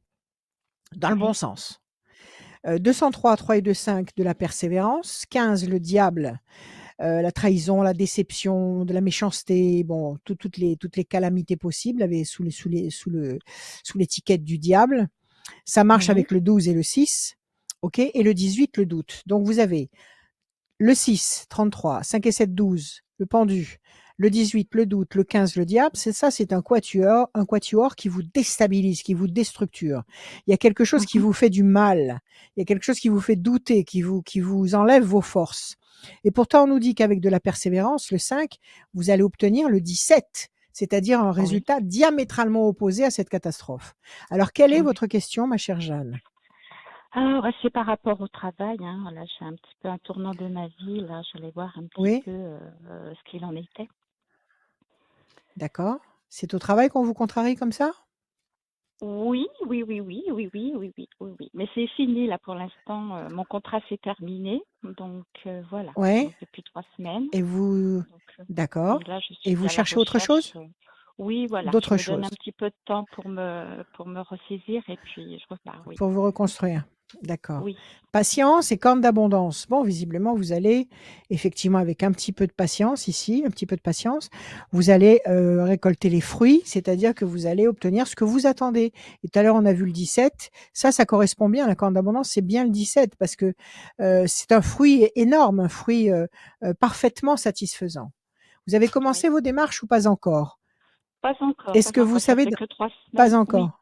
dans le bon Oui, sens. 203, 3 et 2, 5, de la persévérance. 15, le diable, la trahison, la déception, de la méchanceté, bon, toutes les calamités possibles sous l'étiquette du diable. Ça marche oui, avec le 12 et le 6, OK, et le 18, le doute. Donc vous avez le 6, 33, 5 et 7, 12, le pendu, le 18, le doute, le 15, le diable. C'est un quatuor qui vous déstabilise, qui vous déstructure. Il y a quelque chose qui mhm, vous fait du mal. Il y a quelque chose qui vous fait douter, qui vous enlève vos forces. Et pourtant, on nous dit qu'avec de la persévérance, le 5, vous allez obtenir le 17, c'est-à-dire un oui, résultat diamétralement opposé à cette catastrophe. Alors, quelle est oui. votre question, ma chère Jeanne? Alors, c'est par rapport au travail, hein. Là, j'ai un petit peu un tournant de ma vie. Là, je voulais voir un petit Oui, peu ce qu'il en était. d'accord. C'est au travail qu'on vous contrarie comme ça? Oui, oui, oui, oui, oui, oui, oui, oui, oui, oui. Mais c'est fini là pour l'instant. Mon contrat s'est terminé, donc voilà. Ouais. Donc depuis 3 semaines. Et vous Donc d'accord. et là, je Et suis vous à la cherchez autre recherche. chose? Oui, voilà. Je D'autres me donne un choses petit peu de temps pour me ressaisir et puis je repars. Oui, pour vous reconstruire? D'accord. oui, Patience et corne d'abondance. Bon, visiblement, vous allez effectivement avec un petit peu de patience ici, un petit peu de patience, vous allez, récolter les fruits, c'est-à-dire que vous allez obtenir ce que vous attendez. Et tout à l'heure, on a vu le 17, ça correspond bien, la corne d'abondance, c'est bien le 17 parce que, c'est un fruit énorme, un fruit, parfaitement satisfaisant. Vous avez oui. commencé vos démarches ou pas encore? Pas encore, Est-ce pas que vous encore. Ça savez fait d que 3 semaines. pas Oui, encore?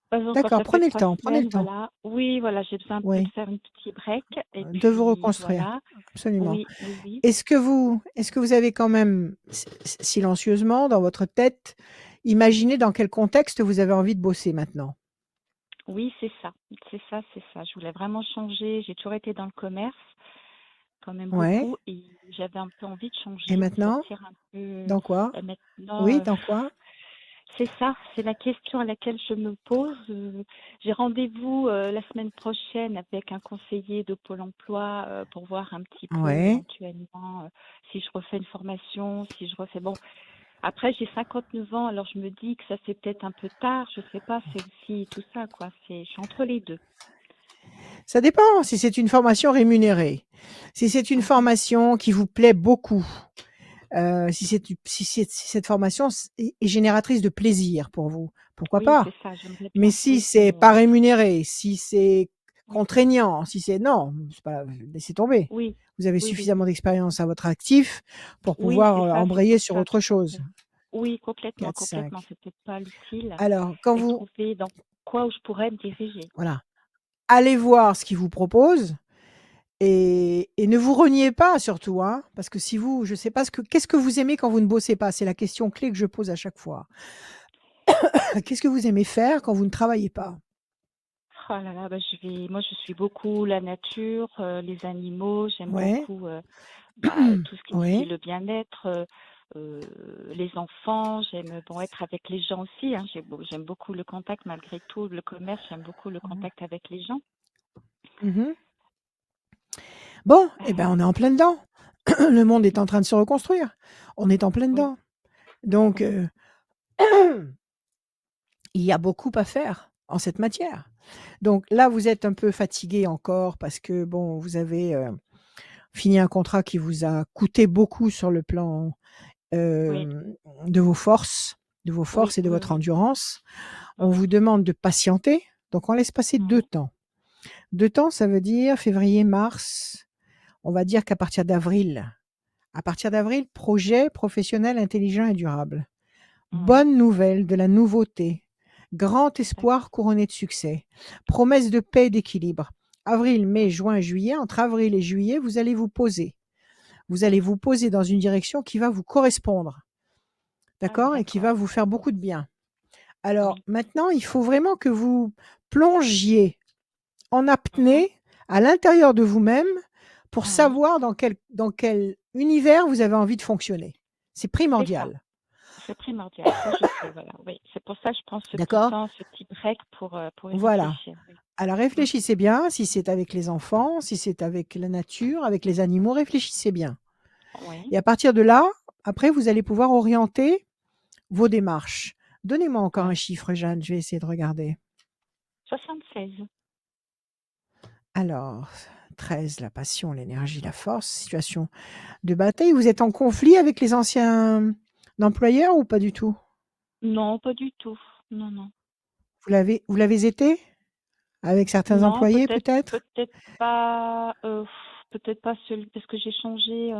pas encore. D'accord, Ça fait prenez le trois temps, prenez le semaines. temps. Voilà. Oui, voilà. J'ai besoin un peu de Oui, faire une petite break et de vous puis reconstruire, voilà. absolument. Oui, oui, oui. Est-ce que vous avez quand même silencieusement dans votre tête imaginé dans quel contexte vous avez envie de bosser maintenant? Oui, c'est ça. C'est ça, c'est ça. Je voulais vraiment changer. J'ai toujours été dans le commerce, quand même Ouais, beaucoup, et j'avais un peu envie de et changer, de maintenant? sortir un peu. Dans quoi? Maintenant, Oui, dans quoi? c'est ça, c'est la question à laquelle je me pose. J'ai rendez-vous la semaine prochaine avec un conseiller de Pôle emploi pour voir un petit peu Ouais. éventuellement si je refais une formation, si je refais. Bon, après j'ai 59 ans, alors je me dis que ça c'est peut-être un peu tard, je sais pas, c'est aussi tout ça, quoi. Je suis entre les deux. Ça dépend si c'est une formation rémunérée. Si c'est une Mhm. formation qui vous plaît beaucoup, si cette formation est génératrice de plaisir pour vous, pourquoi Oui, c'est pas? ça, j'aimerais Mais bien. si Oui, c'est pas rémunéré, si c'est oui, contraignant, si c'est non, c'est pas laissez tomber. oui, Vous avez oui, oui, suffisamment d'expérience à votre actif pour oui, pouvoir, c'est ça, c'est embrayer pour sur ça, autre tout à chose. fait. Oui, complètement, 4, complètement. 5. C'est peut-être pas l'utile Alors quand et vous trouver dans quoi où je pourrais me diriger. voilà, allez voir ce qu'ils vous proposent et ne vous reniez pas surtout, hein, parce que si vous je sais pas qu'est-ce que vous aimez quand vous ne bossez pas? C'est la question clé que je pose à chaque fois. Qu'est-ce que vous aimez faire quand vous ne travaillez pas? Oh là là, bah, moi je suis beaucoup la nature, les animaux, j'aime Ouais. beaucoup tout ce qui me fait Ouais. le bien-être, les enfants, j'aime bon être avec les gens aussi, hein, j'aime beaucoup le contact malgré tout, le commerce, j'aime beaucoup le Mmh. contact avec les gens. Mmh. Bon, eh ben, on est Euh, en plein dedans. Le monde est en train de se reconstruire. On est en plein oui, dedans. Donc, oui, il y a beaucoup à faire en cette matière. Donc là, vous êtes un peu fatigué encore parce que bon, vous avez, fini un contrat qui vous a coûté beaucoup sur le plan, oui, de vos forces oui, et de oui, votre oui, endurance. On oui, vous demande de patienter Donc on laisse passer 2 temps. 2 temps, ça veut dire février, mars. On va dire qu'à partir d'avril, projet professionnel intelligent et durable. Bonne nouvelle, de la nouveauté. Grand espoir couronné de succès. Promesse de paix et d'équilibre. Avril, mai, juin, juillet. Entre avril et juillet, vous allez vous poser. Vous allez vous poser dans une direction qui va vous correspondre. D'accord? Et qui va vous faire beaucoup de bien. Alors maintenant, il faut vraiment que vous plongiez en apnée à l'intérieur de vous-même pour savoir dans quel univers vous avez envie de fonctionner. C'est primordial. C'est primordial, ça je sais, voilà. Oui, c'est pour ça que je prends ce petit D'accord? temps, ce petit break pour y Voilà. réfléchir. Oui. Alors réfléchissez bien, si c'est avec les enfants, si c'est avec la nature, avec les animaux, réfléchissez bien. Oui. Et à partir de là, après, vous allez pouvoir orienter vos démarches. Donnez-moi encore un chiffre, Jeanne, je vais essayer de regarder. 76. Alors, 13, la passion, l'énergie, la force, situation de bataille. Vous êtes en conflit avec les anciens employeurs ou pas du tout? Non, pas du tout. Non, non. Vous l'avez été? Avec certains Non, employés peut-être? peut-être pas celui, parce que j'ai changé,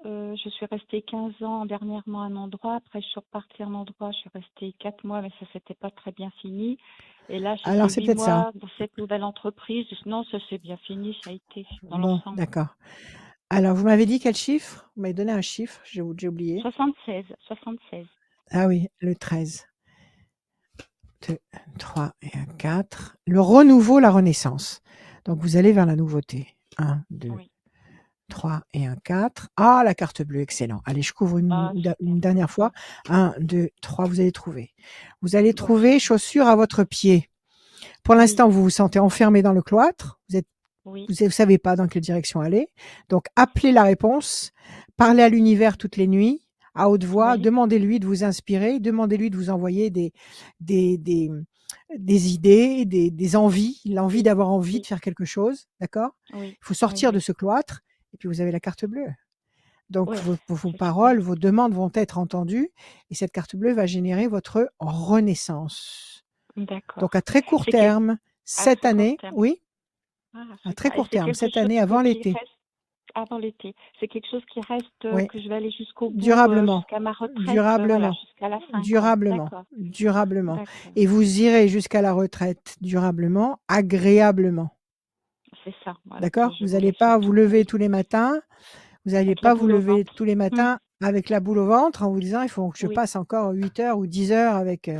je suis restée 15 ans dernièrement à un endroit, après je suis repartie à un endroit, je suis restée 4 mois, mais ça s'était pas très bien fini. Et là, j'ai Alors fait c'est 8 peut-être ça. mois dans cette nouvelle entreprise. Non, ça s'est bien fini, ça a été dans Bon, l'ensemble. d'accord. Alors vous m'avez dit quel chiffre? Vous m'avez donné un chiffre, j'ai oublié. 76, 76. Ah oui, le 13. 2, 3 et un 4. Le renouveau, la renaissance. Donc vous allez vers la nouveauté. 1, 2, Oui. 3 et un 4. Ah, la carte bleue, excellent. Allez, je couvre une dernière fois. 1, 2, 3, vous allez trouver. Vous allez trouver chaussures à votre pied. Pour l'instant, vous vous sentez enfermé dans le cloître. Vous ne savez pas dans quelle direction aller. Donc, appelez la réponse. Parlez à l'univers toutes les nuits, à haute voix. Demandez-lui de vous inspirer. Demandez-lui de vous envoyer des idées, des envies, l'envie d'avoir envie de faire quelque chose. D'accord? Il faut sortir de ce cloître. Et puis, vous avez la carte bleue. Donc, vos paroles, vos demandes vont être entendues. Et cette carte bleue va générer votre renaissance. D'accord. Donc, à très court terme, cette année, oui, à très court terme, cette année, avant l'été. Avant l'été. C'est quelque chose qui reste, Oui. que je vais aller jusqu'au bout, Durablement. jusqu'à ma retraite, Durablement. voilà, jusqu'à la fin. Durablement. D'accord. Durablement. D'accord. Et vous irez jusqu'à la retraite durablement, agréablement. C'est ça. Voilà, D'accord? je Vous voulais n'allez pas surtout, vous lever tous les matins. Vous n'allez avec la pas vous boule au lever ventre. tous les matins avec la boule au ventre en vous disant il faut que je Oui. passe encore 8 heures ou 10 heures avec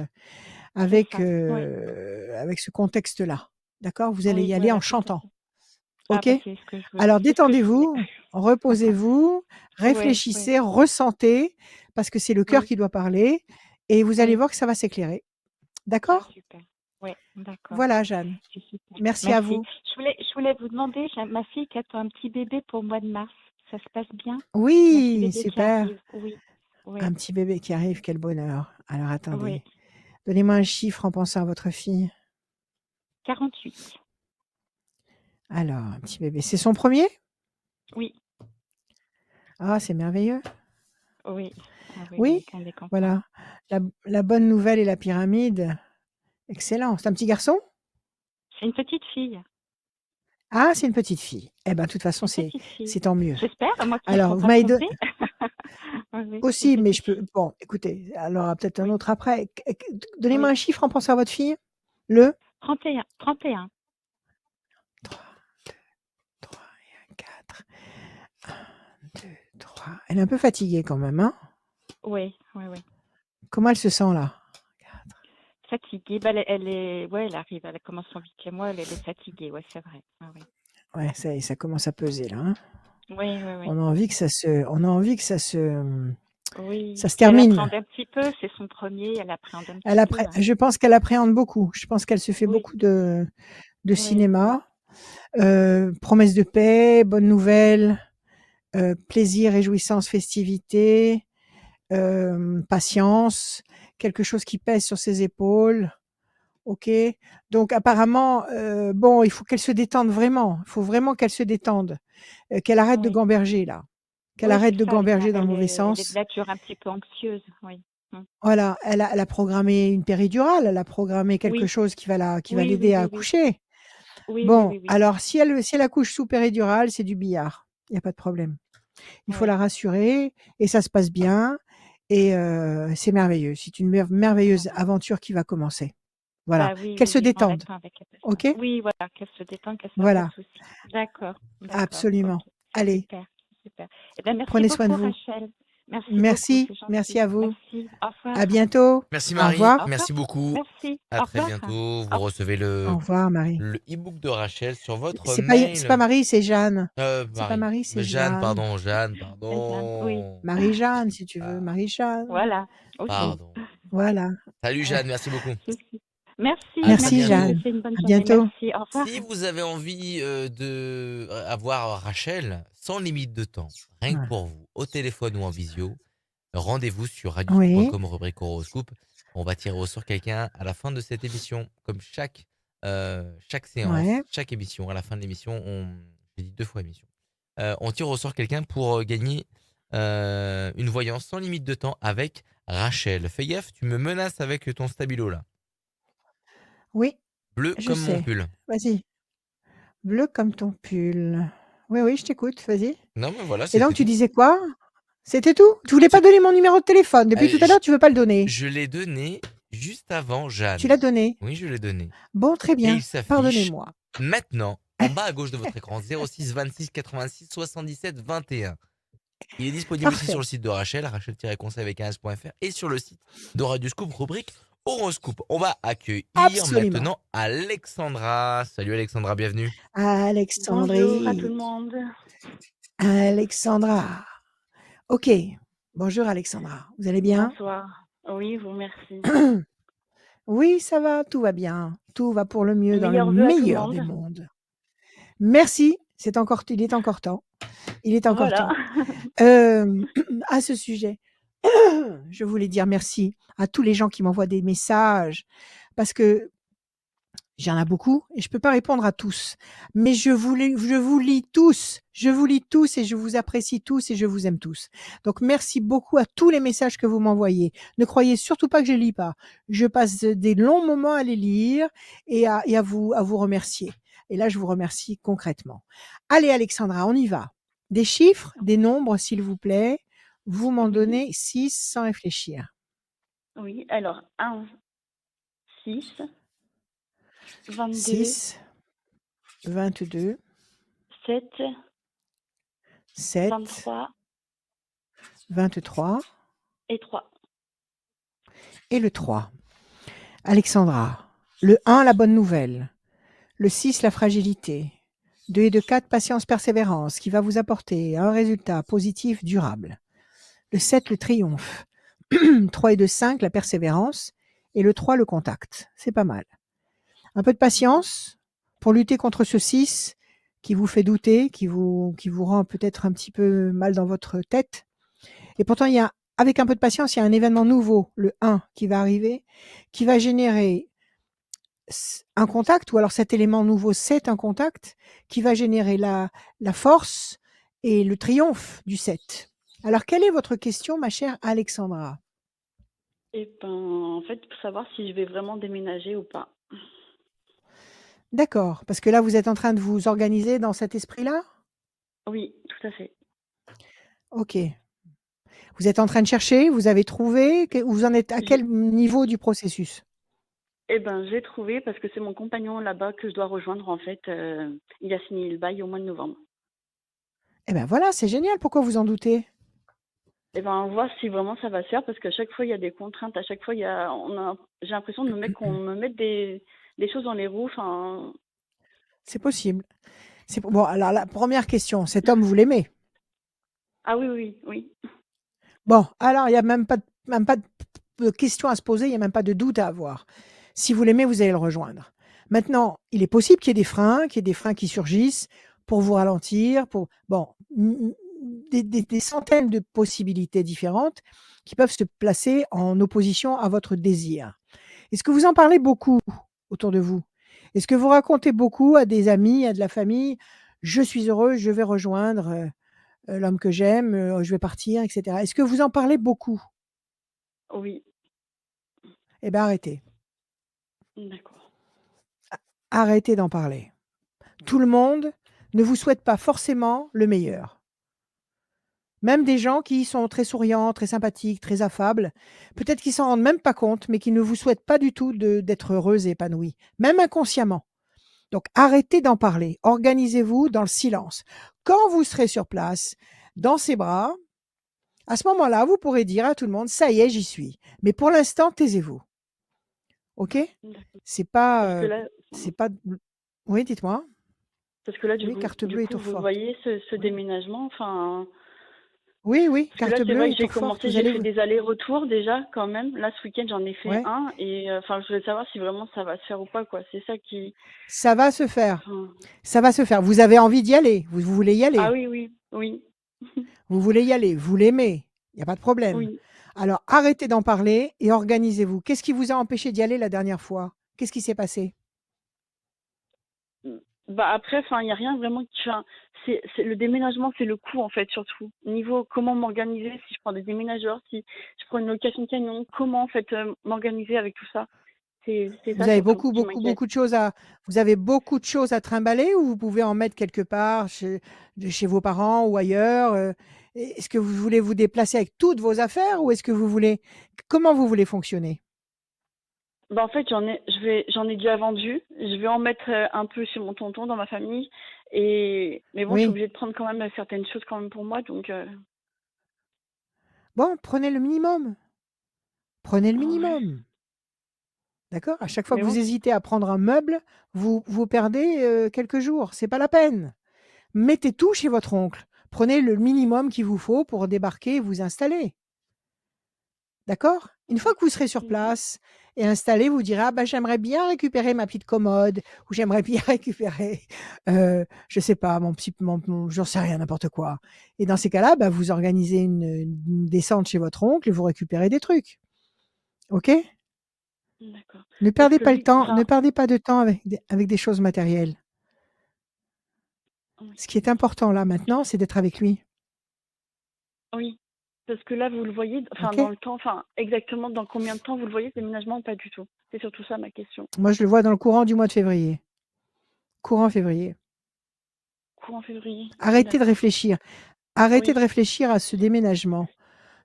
ce contexte-là. D'accord? Vous allez y aller voilà, en tout à chantant. fait. OK? Ah, bah, c'est ce que je veux. Alors C'est ce que je voulais. détendez-vous, reposez-vous, réfléchissez, ressentez, parce que c'est le cœur qui doit parler et vous allez voir que ça va s'éclairer. Ah, D'accord? super. Oui, d'accord. Voilà, Jeanne. C'est super. Merci à vous. Je voulais vous demander, j'ai ma fille qui attend un petit bébé pour le mois de mars. Ça se passe bien? Mon petit Oui, bébé qui super. arrive. Oui. Oui. Un petit bébé qui arrive, quel bonheur. Alors Oui. attendez, donnez-moi un chiffre en pensant à votre fille. 48. Alors, un petit bébé, c'est son premier? Oui. Ah, c'est merveilleux. Oui. Ah oui, Oui, on est content. voilà. La bonne nouvelle et la pyramide. Excellent. C'est un petit garçon? C'est une petite fille. Ah, c'est une petite fille. Eh ben, de toute façon, Une petite fille. c'est tant mieux. J'espère, moi qui ne Alors, sont vous pas m'avez trompée. Oui, aussi, une mais petite fille. bon, écoutez, alors peut-être un Oui. autre après. Donnez-moi Oui. un chiffre en pensant à votre fille. Le 31. 31. 3, 2, 3 et un 4. 1, 2, 3. Elle est un peu fatiguée quand même, hein? Oui, oui, oui. Comment elle se sent là? 4. Fatiguée. Bah, elle arrive, elle commence son 8e mois, elle est fatiguée, ouais, c'est vrai. Ah, oui. Ouais, ça y est, ça commence à peser là, hein? Oui, oui, oui. On a envie que ça se Oui. ça se Puis elle termine. appréhende un petit peu, c'est son premier, elle appréhende un petit peu. Hein. Je pense qu'elle appréhende beaucoup. Je pense qu'elle se fait Oui. beaucoup de Oui, cinéma. Promesse de paix, bonne nouvelle, plaisir, réjouissance, festivité, patience, quelque chose qui pèse sur ses épaules. OK? Donc apparemment, bon, il faut qu'elle se détende vraiment. Il faut vraiment qu'elle se détende, qu'elle arrête de Oui. gamberger là, qu'elle Oui, arrête c'est de ça, gamberger dans le elle mauvais est de sens. nature un petit peu anxieuse, oui. Mmh. Voilà, elle a programmé une péridurale, elle a programmé quelque Oui, chose qui va oui, l'aider oui, à oui, oui. accoucher. Oui, oui, Bon, oui, oui. alors si elle accouche sous péridurale, c'est du billard, il y a pas de problème. Il faut Ouais. la rassurer et ça se passe bien et c'est merveilleux. C'est une merveilleuse Voilà. aventure qui va commencer. Voilà, Bah oui, qu'elle oui, se oui, en détende, l'accord avec la personne. OK? Oui, voilà, qu'elle se détende, qu'elle se fasse pas de Voilà, soucis. D'accord, d'accord, OK. absolument. Allez, Super, super. Eh ben, merci prenez soin de beaucoup, vous. Rachel. Merci beaucoup, Merci, c'est merci gentil. à vous. Merci. Au revoir. À bientôt. Merci Au Marie, revoir. Au revoir. merci beaucoup. Merci. À Au très revoir. bientôt. Au Vous recevez Au revoir Marie. le e-book de Rachel sur votre C'est pas mail. Marie, c'est Jeanne. C'est pas Marie. Marie, c'est Jeanne, Jeanne. pardon, Jeanne, Jeanne. Oui, pardon. Marie-Jeanne, si tu veux, Ah, Marie-Jeanne. voilà. OK. pardon. Voilà. Salut Jeanne, merci beaucoup. Souci. Merci, À très Merci merci. bientôt. Jeanne. Passez une bonne À journée. bientôt. Merci. Au revoir. Si vous avez envie de avoir Rachel sans limite de temps, rien que Ouais. pour vous, au téléphone ou en visio, rendez-vous sur Oui, radioscoop.com rubrique horoscope. On va tirer au sort quelqu'un à la fin de cette émission, comme chaque séance, ouais. chaque émission. À la fin de l'émission, j'ai dit 2 fois émission. On tire au sort quelqu'un pour gagner une voyance sans limite de temps avec Rachel. Fais gaffe, tu me menaces avec ton stabilo là. Oui, Bleu je comme mon sais. pull. Vas-y. Bleu comme ton pull. Oui, oui, je t'écoute, vas-y. Non mais voilà, Et donc c'était tu tout. disais quoi? C'était tout? Tu voulais pas C'est- donner mon numéro de téléphone. Depuis tout à je l'heure, tu veux pas le donner. je l'ai donné juste avant Tu l'as Jeanne. donné. Oui, je l'ai donné. Bon, très Et bien. il s'affiche Pardonnez-moi. maintenant en bas à gauche de votre écran 06 26 86 77 21. Il est disponible aussi sur Parfait. le site de Rachel, rachel-conseil avec un s.fr et sur le site de Radioscoop rubrique horoscope. On va accueillir Absolument. maintenant Alexandra. Salut Alexandra, bienvenue. Bonjour à tout Alexandrie. le monde. Alexandra. OK. Bonjour Alexandra. Vous allez bien? Bonsoir. Oui, vous merci. Oui, ça va, tout va bien. Tout va pour le mieux dans le Meilleurs vœux à tout le meilleur monde. des mondes. Merci, il est encore temps. Il est encore Voilà. temps. À ce sujet, je voulais dire merci à tous les gens qui m'envoient des messages parce que j'en ai beaucoup et je peux pas répondre à tous. Mais je vous lis tous. Je vous lis tous et je vous apprécie tous et je vous aime tous. Donc merci beaucoup à tous les messages que vous m'envoyez. Ne croyez surtout pas que je lis pas. Je passe des longs moments à les lire et à vous remercier. Et là, je vous remercie concrètement. Allez Alexandra, on y va. Des chiffres, des nombres, s'il vous plaît. Vous m'en Oui, donnez 6 sans réfléchir. oui. Alors, 1, 6, 22, 6, 22, 7, 7, 23 23 et 3. et le 3. Alexandra, le 1, la bonne nouvelle. Le 6, la fragilité. 2 et 2, 4, patience, persévérance, qui va vous apporter un résultat positif durable. Le 7, le triomphe. 3 et 2, 5, la persévérance. Et le 3, le contact. C'est pas mal. Un peu de patience pour lutter contre ce 6 qui vous fait douter, qui vous rend peut-être un petit peu mal dans votre tête. Et pourtant, avec un peu de patience, il y a un événement nouveau, le 1, qui va arriver, qui va générer un contact, ou alors cet élément nouveau, c'est un contact, qui va générer la force et le triomphe du 7. Alors, quelle est votre question, ma chère Alexandra? Et ben, en fait, pour savoir si je vais vraiment déménager ou pas. D'accord, parce que là, vous êtes en train de vous organiser dans cet esprit-là? Oui, tout à fait. OK. Vous êtes en train de chercher, vous avez trouvé, vous en êtes à quel niveau du processus? Eh ben, j'ai trouvé parce que c'est mon compagnon là-bas que je dois rejoindre en fait. Il a signé le bail au mois de novembre. Eh ben voilà, c'est génial, pourquoi vous en doutez? Eh ben, on voit si vraiment ça va se faire parce qu'à chaque fois il y a des contraintes, à chaque fois j'ai l'impression qu'on me mette des choses dans les roues. Enfin, C'est possible. Bon, alors la première question, cet homme, vous l'aimez? ah oui, oui, oui. Bon, alors il y a même pas de question à se poser, il y a même pas de doute à avoir. Si vous l'aimez, vous allez le rejoindre. Maintenant, il est possible qu'il y ait des freins qui surgissent pour vous ralentir, des centaines de possibilités différentes qui peuvent se placer en opposition à votre désir. Est-ce que vous en parlez beaucoup autour de vous? Est-ce que vous racontez beaucoup à des amis, à de la famille: «Je suis heureux, je vais rejoindre, l'homme que j'aime, je vais partir», et cetera? Est-ce que vous en parlez beaucoup? Oui, Eh bien, arrêtez. d'accord. Arrêtez d'en parler. Tout le monde ne vous souhaite pas forcément le meilleur. Même des gens qui sont très souriants, très sympathiques, très affables, peut-être qu'ils s'en rendent même pas compte, mais qui ne vous souhaitent pas du tout d'être heureuse et épanouie, même inconsciemment. Donc arrêtez d'en parler. Organisez-vous dans le silence. Quand vous serez sur place, dans ses bras, à ce moment-là, vous pourrez dire à tout le monde, ça y est, j'y suis. Mais pour l'instant, taisez-vous. OK? D'accord. C'est pas, Parce que là, c'est pas. Oui, dites-moi. du Oui, coup, carte bleue est tour vous forte. voyez ce Oui. déménagement, enfin, Oui, oui, parce que là, carte c'est bleue vrai et que j'ai tour forte. commencé, Vous j'ai allez fait vous. des allers-retours déjà quand même. Là, ce week-end, j'en ai fait Ouais. un et enfin, je voulais savoir si vraiment ça va se faire ou pas, quoi. C'est ça qui, Ça va se faire. enfin, Ça va se faire. Vous avez envie d'y aller. Vous voulez y ah aller. oui, oui, oui, Vous voulez y aller. Vous l'aimez. Il n'y a pas de problème. oui. Alors, arrêtez d'en parler et organisez-vous. Qu'est-ce qui vous a empêché d'y aller la dernière fois? Qu'est-ce qui s'est passé? Bah après, enfin, il y a rien vraiment qui, enfin, c'est le déménagement, c'est le coût en fait surtout. Niveau comment m'organiser, si je prends des déménageurs, si je prends une location de camion, comment en fait m'organiser avec tout ça. C'est Vous ça avez surtout beaucoup, qui beaucoup, m'inquiète. beaucoup de choses à, vous avez beaucoup de choses à trimballer ou vous pouvez en mettre quelque part chez vos parents ou ailleurs? Est-ce que vous voulez vous déplacer avec toutes vos affaires ou est-ce que vous voulez, comment vous voulez fonctionner? Bah en fait, j'en ai déjà vendu. Je vais en mettre un peu chez mon tonton dans ma famille. Et mais bon, je suis Oui. obligée de prendre quand même certaines choses quand même pour moi. Donc Bon, prenez le minimum. Prenez le ah ouais. minimum. D'accord? À chaque fois Mais que vous bon, hésitez à prendre un meuble, vous perdez quelques jours. C'est pas la peine. Mettez tout chez votre oncle. Prenez le minimum qu'il vous faut pour débarquer et vous installer. D'accord? Une fois que vous serez sur mhm, place et installé, vous direz: «Ah bah, j'aimerais bien récupérer ma petite commode» ou «J'aimerais bien récupérer, je sais pas, mon j'en sais rien, n'importe quoi» et dans ces cas-là, bah, vous organisez une descente chez votre oncle et vous récupérez des trucs. OK? d'accord. Ne Parce perdez que pas le lui, temps, ne enfin, perdez pas de temps avec des choses matérielles. oui. Ce qui est important là, maintenant, c'est d'être avec lui. Oui, parce que là, vous le voyez, enfin, dans OK? le temps, enfin, exactement dans combien de temps vous le voyez, ce déménagement, ou pas du tout? C'est surtout ça ma question. Moi, je le vois dans le courant du mois de février. Courant février. Courant février. Arrêtez de D'accord. réfléchir. Arrêtez Oui. de réfléchir à ce déménagement.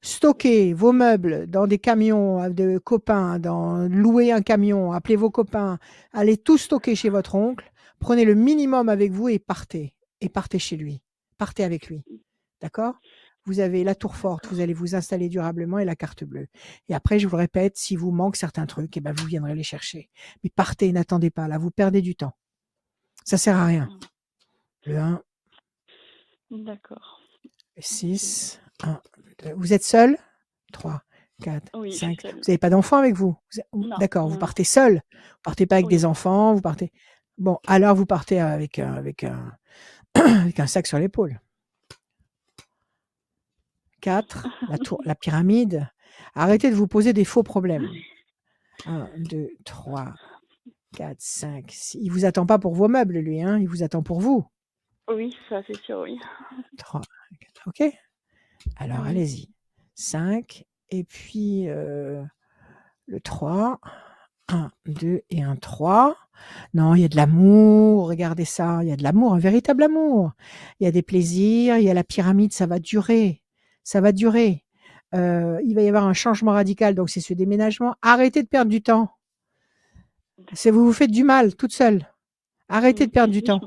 Stockez vos meubles dans des camions de copains, louez un camion, appelez vos copains, allez tout stocker chez votre oncle, prenez le minimum avec vous et partez chez lui. Partez avec lui. D'accord? Vous avez la tour forte, vous D'accord. allez vous installer durablement et la carte bleue. Et après, je vous le répète, si vous manque certains trucs, eh ben, vous viendrez les chercher. Mais partez, n'attendez pas, là, vous perdez du temps. Ça sert à rien. Le 1, D'accord. le Ok. 6, 1, 2. Vous êtes seul? 3, 4, Oui, je suis 5. seule. Vous n'avez pas d'enfants avec vous? Non, D'accord, vous non, non. partez seul. Vous partez pas avec des Oui. enfants, vous partez. Bon, alors vous partez avec un sac sur l'épaule. 4, la pyramide. Arrêtez de vous poser des faux problèmes. 1, 2, 3, 4, 5, 6. Il vous attend pas pour vos meubles, lui, hein, il vous attend pour vous. Oui, ça, c'est sûr, oui. 3, 4, OK? Alors Oui. allez-y. 5 et puis le 3. 1, 2 et un 3. Non, il y a de l'amour, regardez ça, il y a de l'amour, un véritable amour. Il y a des plaisirs, il y a la pyramide, ça va durer, ça va durer. Il va y avoir un changement radical, donc c'est ce déménagement. Arrêtez de perdre du temps. C'est vous vous faites du mal toute seule. Arrêtez de Oui, perdre du oui, temps.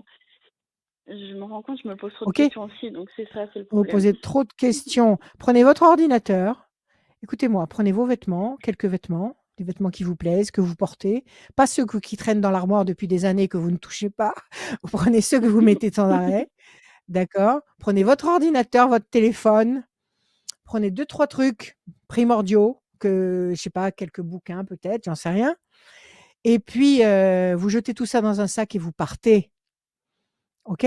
je me rends compte, je me pose trop de OK? questions aussi, donc c'est ça, c'est le Vous problème. posez trop de questions. Prenez votre ordinateur. Écoutez-moi, prenez vos vêtements, quelques vêtements, des vêtements qui vous plaisent, que vous portez, pas ceux qui traînent dans l'armoire depuis des années que vous ne touchez pas. Vous prenez ceux que vous mettez sans arrêt, d'accord? Prenez votre ordinateur, votre téléphone, prenez 2-3 trucs primordiaux que je sais pas, quelques bouquins peut-être, j'en sais rien et puis vous jetez tout ça dans un sac et vous partez. OK?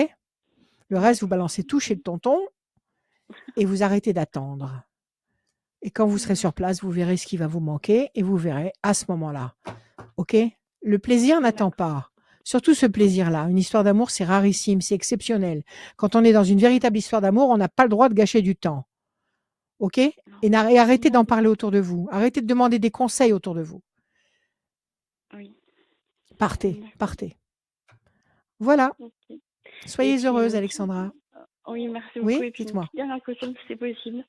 Le reste, vous D'accord. balancez tout chez le tonton et vous arrêtez d'attendre. Et quand vous serez sur place, vous verrez ce qui va vous manquer et vous verrez à ce moment-là. OK? Le plaisir n'attend D'accord. pas. Surtout ce plaisir-là. Une histoire d'amour, c'est rarissime, c'est exceptionnel. Quand on est dans une véritable histoire d'amour, on n'a pas le droit de gâcher du temps. OK? Et arrêtez d'en parler autour de vous. Arrêtez de demander des conseils autour de vous. Oui. Partez, D'accord. partez. Voilà. OK. Et Soyez puis heureuse, aussi Alexandra. oui, merci beaucoup. Oui, Et puis une dites-moi. petite dernière question, si c'est possible.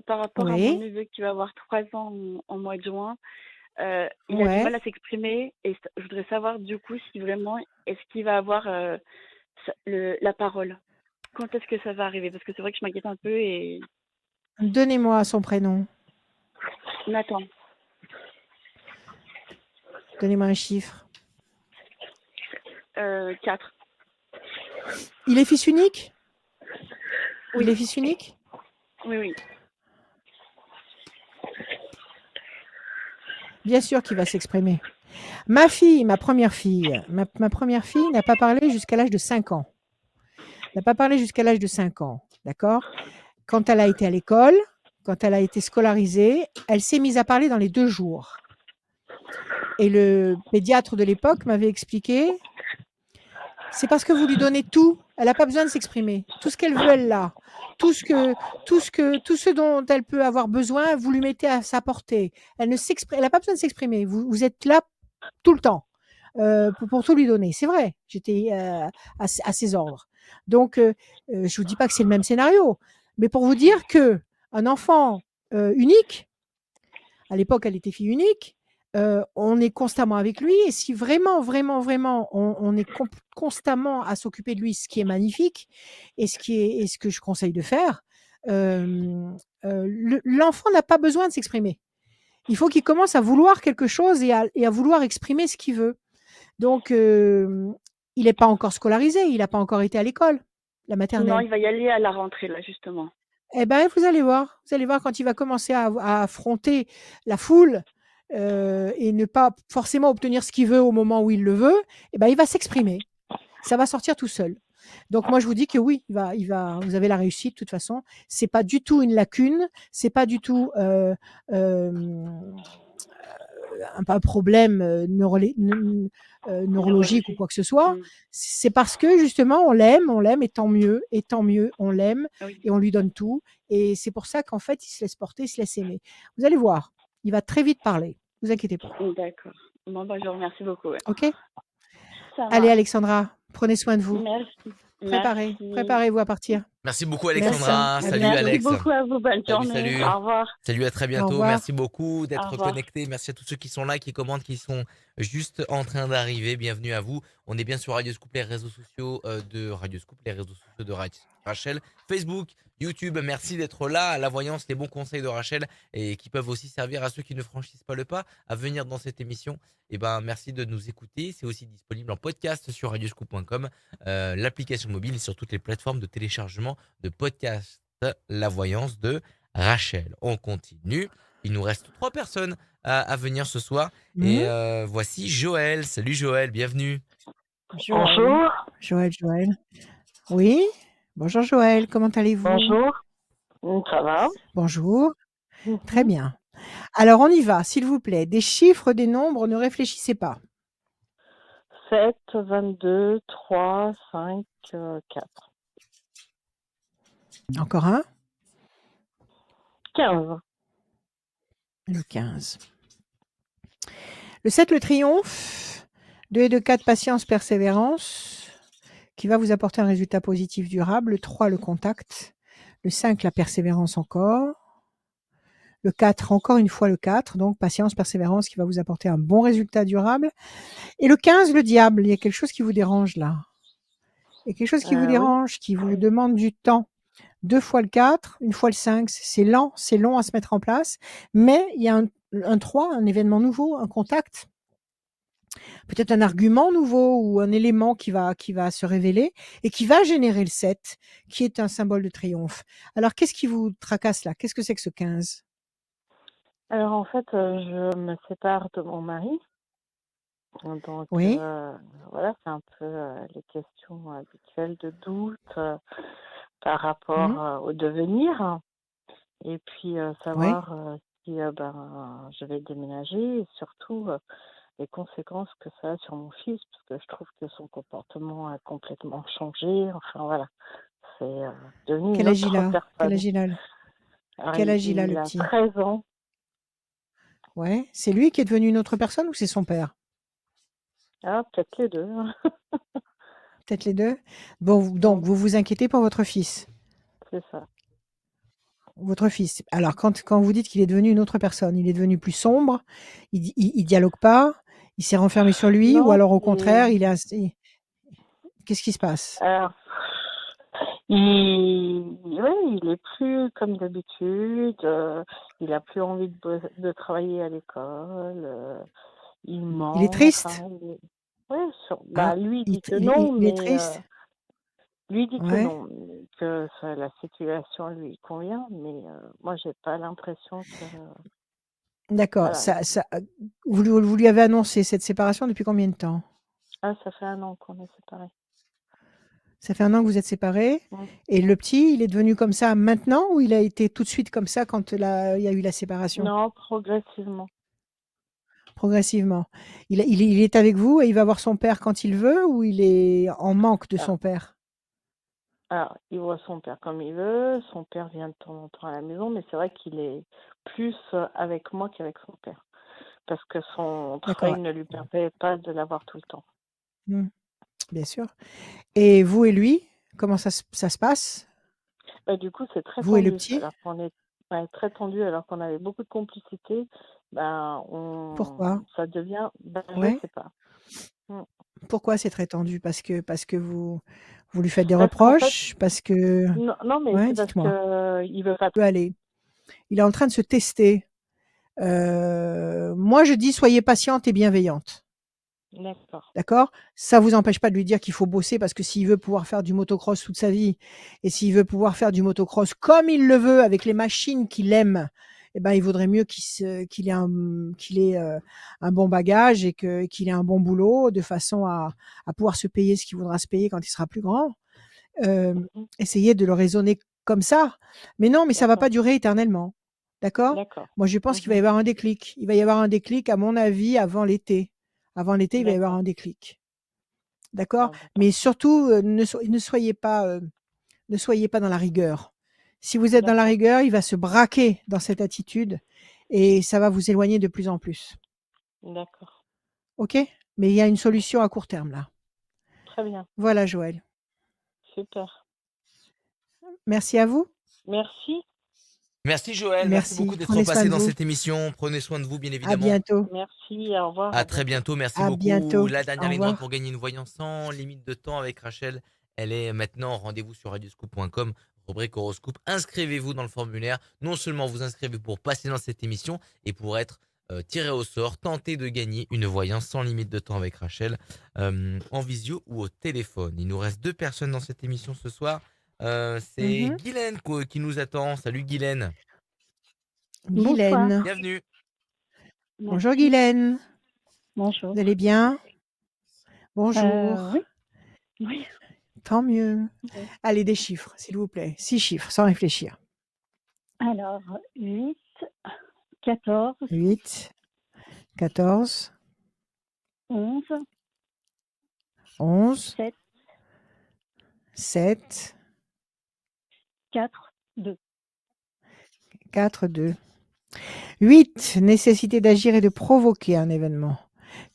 Par rapport à mon Oui, neveu qui va avoir 3 ans en mois de juin, il a du ouais. mal à s'exprimer et je voudrais savoir du coup si vraiment est-ce qu'il va avoir, la parole? Quand est-ce que ça va arriver? Parce que c'est vrai que je m'inquiète un peu et Donnez-moi son prénom. Nathan. Donnez-moi un chiffre. 4. Il est fils unique? Oui. Il est fils unique? Oui, oui. Bien sûr qu'il va s'exprimer. Ma fille, ma première fille n'a pas parlé jusqu'à l'âge de 5 ans. N'a pas parlé jusqu'à l'âge de 5 ans, d'accord? Quand elle a été à l'école, quand elle a été scolarisée, elle s'est mise à parler dans les 2 jours. Et le pédiatre de l'époque m'avait expliqué: «C'est parce que vous lui donnez tout, elle a pas besoin de s'exprimer. Tout ce qu'elle veut, elle l'a. Tout ce dont elle peut avoir besoin, vous lui mettez à sa portée. Elle a pas besoin de s'exprimer. Vous êtes là tout le temps, pour tout lui donner». C'est vrai, j'étais, à ses ordres. Donc je vous dis pas que c'est le même scénario, mais pour vous dire qu'un enfant, unique, à l'époque, elle était fille unique, on est constamment avec lui et si vraiment, vraiment, vraiment on est constamment à s'occuper de lui, ce qui est magnifique et ce que je conseille de faire, l'enfant n'a pas besoin de s'exprimer. Il faut qu'il commence à vouloir quelque chose et à vouloir exprimer ce qu'il veut. Donc, il n'est pas encore scolarisé, il n'a pas encore été à l'école, la Non, maternelle. il va y aller à la rentrée là, justement. Eh ben, vous allez voir quand il va commencer à affronter la foule, et ne pas forcément obtenir ce qu'il veut au moment où il le veut, eh ben, il va s'exprimer. Ça va sortir tout seul. Donc moi, je vous dis que oui, vous avez la réussite de toute façon. C'est pas du tout une lacune, c'est pas du tout, un problème, neurologique ou Neurologique. quoi que ce soit. Mmh. C'est parce que justement on l'aime et tant mieux, on l'aime Oui. et on lui donne tout et c'est pour ça qu'en fait, il se laisse porter, il se laisse aimer. Vous allez voir, il va très vite parler, vous inquiétez pas. D'accord. Bon, bah, je vous remercie beaucoup, ouais. OK? Ça Allez marche. Alexandra, prenez soin de vous. Merci. Merci. Préparez-vous à partir. Merci beaucoup Merci, Alexandra. à Salut bientôt. Merci Alex. beaucoup à vous. Bonne Salut, journée. salut. Au revoir. Salut, à très Au bientôt. revoir. Merci beaucoup Au d'être revoir. connectés. Merci à tous ceux qui sont là, qui commentent, qui sont juste en train d'arriver. Bienvenue à vous. On est bien sur Radio Scoop, les réseaux sociaux de Radio Scoop, les réseaux sociaux de Rachel, Facebook, YouTube. Merci d'être là. La voyance, les bons conseils de Rachel et qui peuvent aussi servir à ceux qui ne franchissent pas le pas à venir dans cette émission. Et ben, merci de nous écouter. C'est aussi disponible en podcast sur radioscoop.com, l'application mobile et sur toutes les plateformes de téléchargement de podcasts. La voyance de Rachel. On continue. Il nous reste 3 personnes à venir ce soir. Et voici Joël. Salut Joël, bienvenue. Joël. Bonjour. Joël. Oui? Bonjour Joël, comment allez-vous? Bonjour. Ça va? Bonjour. Très bien. Alors on y va, s'il vous plaît. Des chiffres, des nombres, ne réfléchissez pas. 7, 22, 3, 5, 4. Encore un? 15. Le 15. Le 7, le triomphe. 2 et 2, 4, patience, persévérance, qui va vous apporter un résultat positif durable. Le 3, le contact. Le 5, la persévérance encore. Le 4, encore une fois le 4, donc patience, persévérance, qui va vous apporter un bon résultat durable. Et le 15, le diable. Il y a quelque chose qui vous dérange là. Il y a quelque chose qui vous Oui. dérange, qui vous demande du temps. 2 fois le 4, 1 fois le 5, c'est lent à se mettre en place, mais il y a un 3, un événement nouveau, un contact, peut-être un argument nouveau ou un élément qui va se révéler et qui va générer le 7, qui est un symbole de triomphe. Alors qu'est-ce qui vous tracasse là? Qu'est-ce que c'est que ce 15? Alors en fait, je me sépare de mon mari. Donc Oui, voilà, c'est un peu les questions habituelles de doute par mmh, rapport au devenir. Et puis oui, savoir si je vais déménager et surtout les conséquences que ça a sur mon fils, parce que je trouve que son comportement a complètement changé. Enfin voilà, c'est devenu une quel âge il autre a? Quel personne. âge il a? Alors, Quel âge il a, il le a petit? 13 ans. Ouais. C'est lui qui est devenu une autre personne ou c'est son père? Ah, peut-être les deux. Peut-être les 2. Bon, donc Mm, vous vous inquiétez pour votre fils? c'est ça. Votre fils. Alors quand vous dites qu'il est devenu une autre personne, il est devenu plus sombre, il dialogue pas, il s'est renfermé sur lui ou Non, alors au contraire, il est assez qu'est-ce qui se passe? alors, il est plus comme d'habitude. Il a plus envie de travailler à l'école. Il Il est ment. triste? Enfin, ouais, Hein? lui il Il dit t que non, il est mais triste? lui dit que Ouais. non, que la situation lui convient. Mais moi, j'ai pas l'impression que D'accord. voilà. Vous lui avez annoncé cette séparation depuis combien de temps? Ah, ça fait 1 an qu'on est séparés. Ça fait 1 an que vous êtes séparés Mm, et mm. le petit, il est devenu comme ça maintenant ou il a été tout de suite comme ça quand il y a eu la séparation? Non, progressivement. Progressivement. Il est avec vous et il va voir son père quand il veut ou il est en manque de Alors, son père? alors, il voit son père comme il veut. Son père vient de temps en temps à la maison, mais c'est vrai qu'il est plus avec moi qu'avec son père. Parce que son D'accord. travail ne lui permet pas de l'avoir tout le temps. Mmh. Bien sûr. Et vous et lui, comment ça se passe? Du coup, c'est très Vous et le tendu. petit? Alors qu'on est très tendu, alors qu'on avait beaucoup de complicité, Pourquoi? ça devient, je Ouais. sais pas. Mm. Pourquoi c'est très tendu? Parce que vous lui faites des Parce qu'en fait, reproches? Parce que non, non, mais ouais, c'est parce dites-moi. que il veut pas. Peut aller. Il est en train de se tester. Moi, je dis: «Soyez patiente et bienveillante». D'accord. D'accord? Ça vous empêche pas de lui dire qu'il faut bosser parce que s'il veut pouvoir faire du motocross toute sa vie et s'il veut pouvoir faire du motocross comme il le veut avec les machines qu'il aime, eh ben, il vaudrait mieux qu'il ait, un bon bagage et qu'il ait un bon boulot de façon à pouvoir se payer ce qu'il voudra se payer quand il sera plus grand. Mhm. Essayez de le raisonner comme ça. Mais non, mais ça va D'accord. pas durer éternellement. D'accord? D'accord. Moi, je pense qu'il va y Mhm. avoir un déclic. Il va y avoir un déclic, à mon avis, avant l'été. Avant l'été, il va y avoir D'accord. un déclic. D'accord? Bon, bah, Mais parfait. surtout, ne soyez pas dans la rigueur. Si vous êtes dans la D'accord. rigueur, il va se braquer dans cette attitude et ça va vous éloigner de plus en plus. D'accord. OK? Mais il y a une solution à court terme là. Très bien. Voilà, Joël. Super. Merci à vous. Merci. Merci Joël, merci beaucoup Merci. d'être Prenez soin passé de dans vous. cette émission. Prenez soin de vous, bien À évidemment. bientôt. Merci. Au revoir. À À très bientôt. bientôt, merci À beaucoup. bientôt. La Au dernière ligne droite pour revoir. gagner une voyance sans limite de temps avec Rachel, elle est maintenant. Rendez-vous sur radioscoop.com, rubrique horoscope. Inscrivez-vous dans le formulaire. Non seulement vous inscrivez pour passer dans cette émission et pour être tiré au sort, tenter de gagner une voyance sans limite de temps avec Rachel en visio ou au téléphone. Il nous reste 2 personnes dans cette émission ce soir. C'est Mmh. Guylaine qui nous attend. Salut Guylaine, Bonsoir. Guylaine. bienvenue. Bonjour Merci. Guylaine. Bonjour. Vous allez bien? Bonjour. Oui. Oui. Tant mieux. Oui. Allez, des chiffres, s'il vous plaît. 6 chiffres, sans réfléchir. Alors, 8, 14, 8, 14, 11, 11, 7, 7, 4, 2. 4, 2. 8, nécessité d'agir et de provoquer un événement.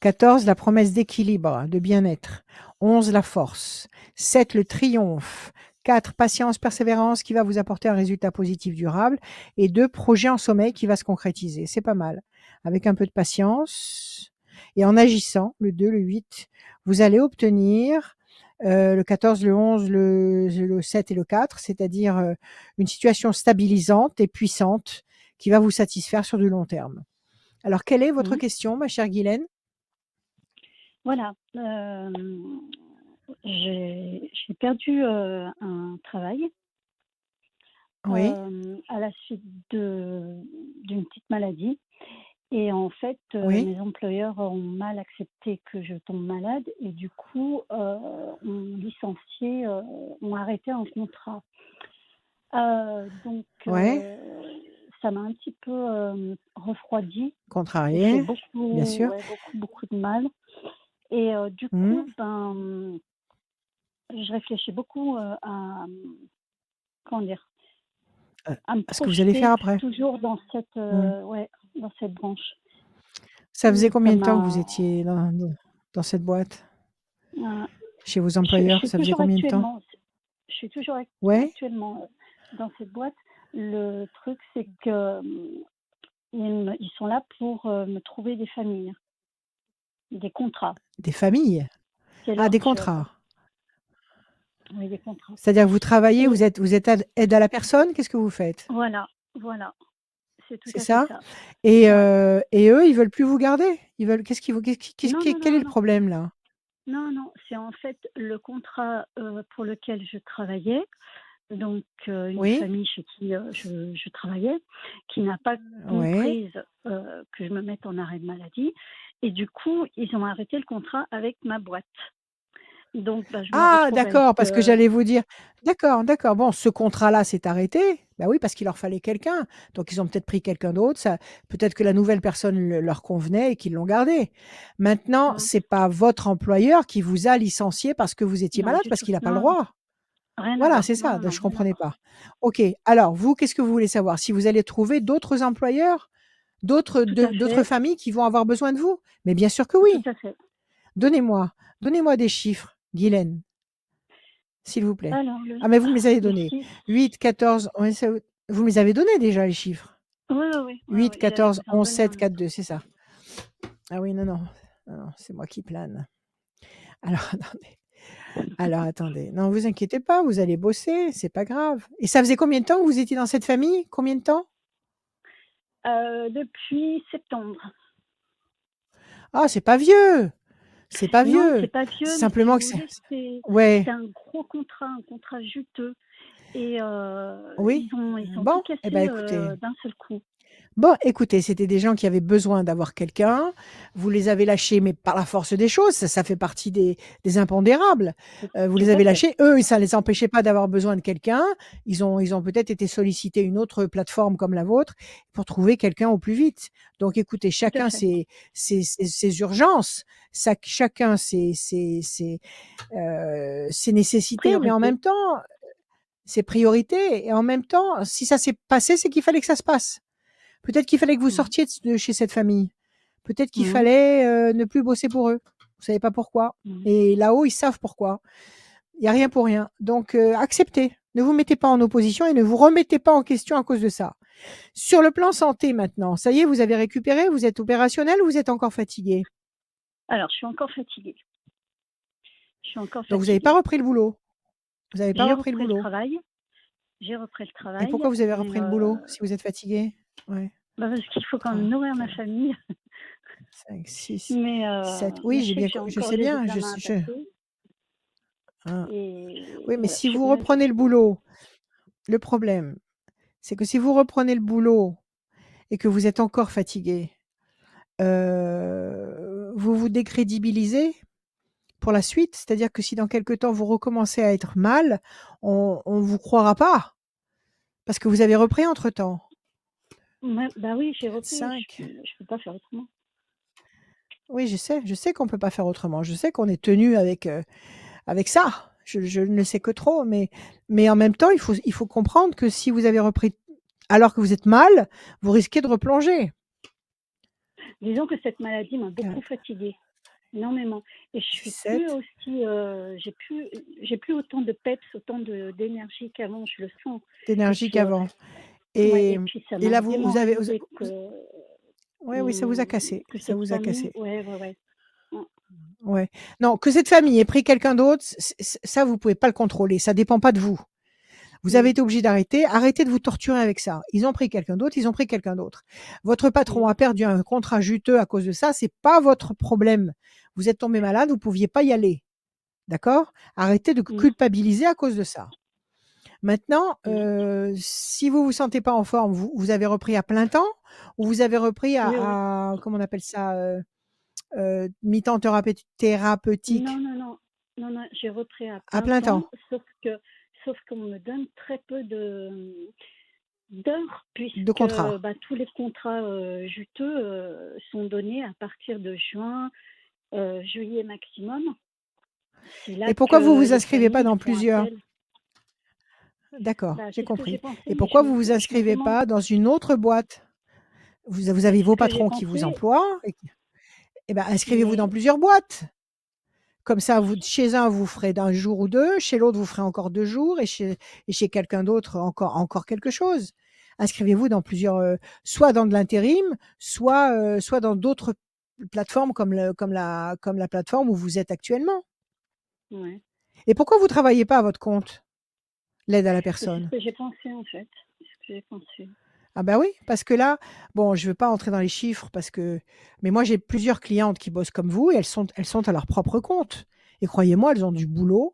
14, la promesse d'équilibre, de bien-être. 11, la force. 7, le triomphe. 4, patience, persévérance qui va vous apporter un résultat positif durable. Et 2, projet en sommeil qui va se concrétiser. C'est pas mal. Avec un peu de patience et en agissant, le 2, le 8, vous allez obtenir le 14, le 11, le 7 et le 4, c'est-à-dire une situation stabilisante et puissante qui va vous satisfaire sur du long terme. Alors, quelle est votre Mhm. question, ma chère Guylaine? Voilà. J'ai perdu un travail Oui, à la suite d'une petite maladie. Et en fait, oui, mes employeurs ont mal accepté que je tombe malade et du coup, ont licencié, ont arrêté un contrat. Donc, ouais, ça m'a un petit peu refroidie. J'ai fait contrarié, bien sûr. beaucoup de mal. Et du Mmh. coup, je réfléchis beaucoup à, comment dire, à me ce que vous allez faire projeter après. toujours dans cette, Mmh. ouais, dans cette branche. Ça faisait Ça combien de temps que vous m'a étiez dans cette boîte? euh, Chez vos je employeurs? suis Ça faisait toujours combien de temps? actuellement je suis toujours Ouais? actuellement, dans cette boîte. Le truc, c'est que, ils sont là pour, me trouver des familles, des contrats. Des familles? C'est Ah, leur des job. contrats. Oui, des contrats. C'est-à-dire que vous travaillez, Et vous êtes aide à la personne? Qu'est-ce que vous faites? voilà, c'est tout C'est à fait ça? ça. Ouais. Et eux, ils veulent plus vous garder? Ils veulent qu'est-ce qu'ils vou qu'est-ce Non, non, quel non, est non, le non. problème là? Non, non, c'est en fait le contrat, pour lequel je travaillais, donc une Oui? famille chez qui, je travaillais, qui n'a pas Ouais. comprise, que je me mette en arrêt de maladie et du coup, ils ont arrêté le contrat avec ma boîte. Donc bah, je me Ah retrouve avec, d'accord, parce que j'allais vous dire d'accord, d'accord. Bon, ce contrat-là s'est arrêté. Bah oui, parce qu'il leur fallait quelqu'un. Donc ils ont peut-être pris quelqu'un d'autre. Ça peut-être que la nouvelle personne leur convenait et qu'ils l'ont gardé. Maintenant, mmh, c'est pas votre employeur qui vous a licencié parce que vous étiez non malade, du parce tout. qu'il a pas le Non, non, droit. rien à Voilà, voir. c'est Non, ça, non, de non, je rien à comprenais voir. pas. OK. Alors vous, qu'est-ce que vous voulez savoir? Si vous allez trouver d'autres employeurs? Tout à D'autres fait, familles qui vont avoir besoin de vous? Mais bien sûr que tout oui. à fait. Donnez-moi donnez-moi des chiffres, Guylaine, s'il vous plaît. Alors Ah mais vous me les avez les donnés. 6 8, 14, ouais, ça vous me les avez donnés déjà les chiffres. oui, oui, oui, ouais, 8, ouais, j'allais vous 14, en 11, donner 7, un 4, autre. 2, c'est ça. Ah oui, non, non. Non, non, c'est moi qui plane. Alors attendez alors attendez. Non, vous inquiétez pas, vous allez bosser, c'est pas grave. Et ça faisait combien de temps que vous étiez dans cette famille? Combien de temps? Depuis septembre. Ah, c'est pas vieux! C'est pas Non, vieux. c'est pas C'est vieux, mais si simplement vous que voulez, c'est ouais, un gros contrat, un contrat juteux et oui. ils ont tout Bon, eh ben, cassé, écoutez d'un seul coup. bon, écoutez, c'était des gens qui avaient besoin d'avoir quelqu'un. Vous les avez lâchés, mais par la force des choses, ça fait partie des impondérables. Vous Tout les à avez fait, lâchés. Eux, ça les empêchait pas d'avoir besoin de quelqu'un. Ils ont peut-être été sollicités une autre plateforme comme la vôtre pour trouver quelqu'un au plus vite. Donc écoutez, tout à chacun fait. ses urgences, chacun ses nécessités, mais en Priorité. même temps, ses priorités et en même temps, si ça s'est passé, c'est qu'il fallait que ça se passe. Peut-être qu'il fallait que vous Mmh. sortiez de chez cette famille. Peut-être qu'il Mmh. fallait, ne plus bosser pour eux. Vous savez pas pourquoi Mmh. et là-haut, ils savent pourquoi. Il y a rien pour rien. Donc acceptez. Ne vous mettez pas en opposition et ne vous remettez pas en question à cause de ça. Sur le plan santé maintenant, ça y est, vous avez récupéré? Vous êtes opérationnel ou vous êtes encore fatigué? Alors je suis encore fatiguée. Je suis encore Donc vous n'avez pas fatiguée. repris le boulot? Vous n'avez pas J'ai repris le repris le boulot? travail, j'ai repris le Et travail, pourquoi vous avez mais repris le boulot si vous êtes fatigué? Ouais. bah, parce qu'il faut quand 3, même nourrir ma 4, famille. 5, 6, Mais 7. mais Oui, je sais que j'ai je encore sais des bien, examens à passer hein. Oui, et mais voilà, si je sais vous combien je reprenez le suis. boulot, le problème, c'est que si vous reprenez le boulot et que vous êtes encore fatigué, vous vous décrédibilisez pour la suite. C'est-à-dire que si dans quelque temps vous recommencez à être mal, on vous croira pas parce que vous avez repris entre-temps. Ouais, bah oui, j'ai repris, 5. je peux pas faire autrement. Oui, je sais qu'on peut pas faire autrement. Je sais qu'on est tenu avec ça. Je ne le sais que trop, mais en même temps, il faut comprendre que si vous avez repris alors que vous êtes mal, vous risquez de replonger. Disons que cette maladie m'a beaucoup 4, fatiguée, énormément et je suis plus 7. aussi, j'ai plus autant de peps, autant d'énergie qu'avant, je le sens et D'énergie puis, qu'avant ouais et et puis ça et m'a là vraiment vous avez arrivé ouais, oui, que ça cette vous a famille cassé. ouais, ouais, ouais. Mmh. Ouais. Non, que cette famille ait pris quelqu'un d'autre, ça vous pouvez pas le contrôler, ça dépend pas de vous. Vous avez Mmh. été obligé d'arrêter, arrêtez de vous torturer avec ça. Ils ont pris quelqu'un d'autre, ils ont pris quelqu'un d'autre. Votre patron Mmh. a perdu un contrat juteux à cause de ça, c'est pas votre problème. Vous êtes tombé malade, vous pouviez pas y aller. D'accord? Arrêtez de Mmh. culpabiliser à cause de ça. Maintenant, D'accord. si vous vous sentez pas en forme, vous avez repris à plein temps ou vous avez repris Oui, oui. comment on appelle ça? Mi-temps thérapeutique? Non, non, non. Non, non, j'ai repris à À plein plein temps, temps? sauf qu'on me donne très peu d'heures De puisque, contrat? bah, tous les contrats, juteux, sont donnés à partir de juin, juillet maximum. C'est là Et pourquoi vous que vous les inscrivez pas familles dans font plusieurs? appel. D'accord, Bah, j'ai c'est ce que j'ai compris. pensé, Et mais pourquoi vous vous je me inscrivez demande, pas dans une autre boîte? Vous bah, avez c'est ce vos que j'ai patrons qui vous pensé, emploient et ben, inscrivez-vous dans mais plusieurs boîtes. Comme ça, chez un, vous ferez d'un jour ou 2, chez l'autre, vous ferez encore 2 jours et chez quelqu'un d'autre encore quelque chose. Inscrivez-vous dans plusieurs, soit dans de l'intérim, soit dans d'autres plateformes comme la plateforme où vous êtes actuellement. ouais. Et pourquoi vous travaillez pas à votre compte, l'aide à la Bah, c'est ce personne? que j'ai pensé en fait. C'est ce que j'ai pensé. Ah bah oui, parce que là, bon, je veux pas entrer dans les chiffres mais moi j'ai plusieurs clientes qui bossent comme vous et elles sont à leur propre compte. Et croyez-moi, elles ont du boulot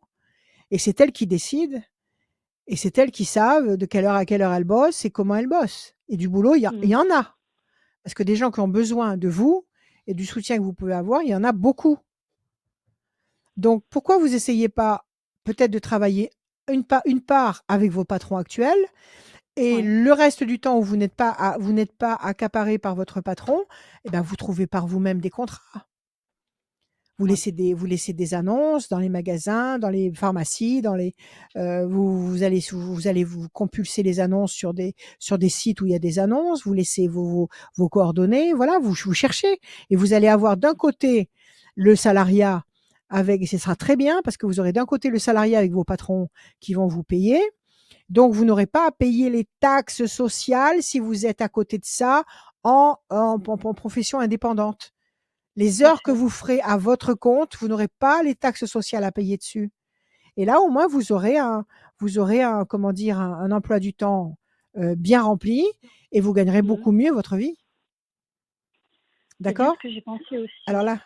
et c'est elles qui décident et c'est elles qui savent de quelle heure à quelle heure elles bossent et comment elles bossent. Et du boulot, il y Mmh. en a. Parce que des gens qui ont besoin de vous et du soutien que vous pouvez avoir, il y en a beaucoup. Donc pourquoi vous essayez pas peut-être de travailler une part avec vos patrons actuels et Ouais, le reste du temps où vous n'êtes pas accaparé par votre patron, eh ben, vous trouvez par vous-même des contrats. ouais. Vous laissez des annonces dans les magasins, dans les pharmacies, vous allez vous compulser les annonces sur des sites où il y a des annonces, vous laissez vos coordonnées, voilà, vous cherchez et vous allez avoir d'un côté le salariat avec et ce sera très bien parce que vous aurez d'un côté le salariat avec vos patrons qui vont vous payer, donc vous n'aurez pas à payer les taxes sociales si vous êtes à côté de ça en profession indépendante. Les Ouais, heures c'est que vrai. vous ferez à votre compte, vous n'aurez pas les taxes sociales à payer dessus. Et là, au moins, vous aurez un, comment dire, un emploi du temps bien rempli et vous gagnerez Mmh. beaucoup mieux votre vie. C'est bien ce D'accord? que j'ai pensé Alors aussi. là,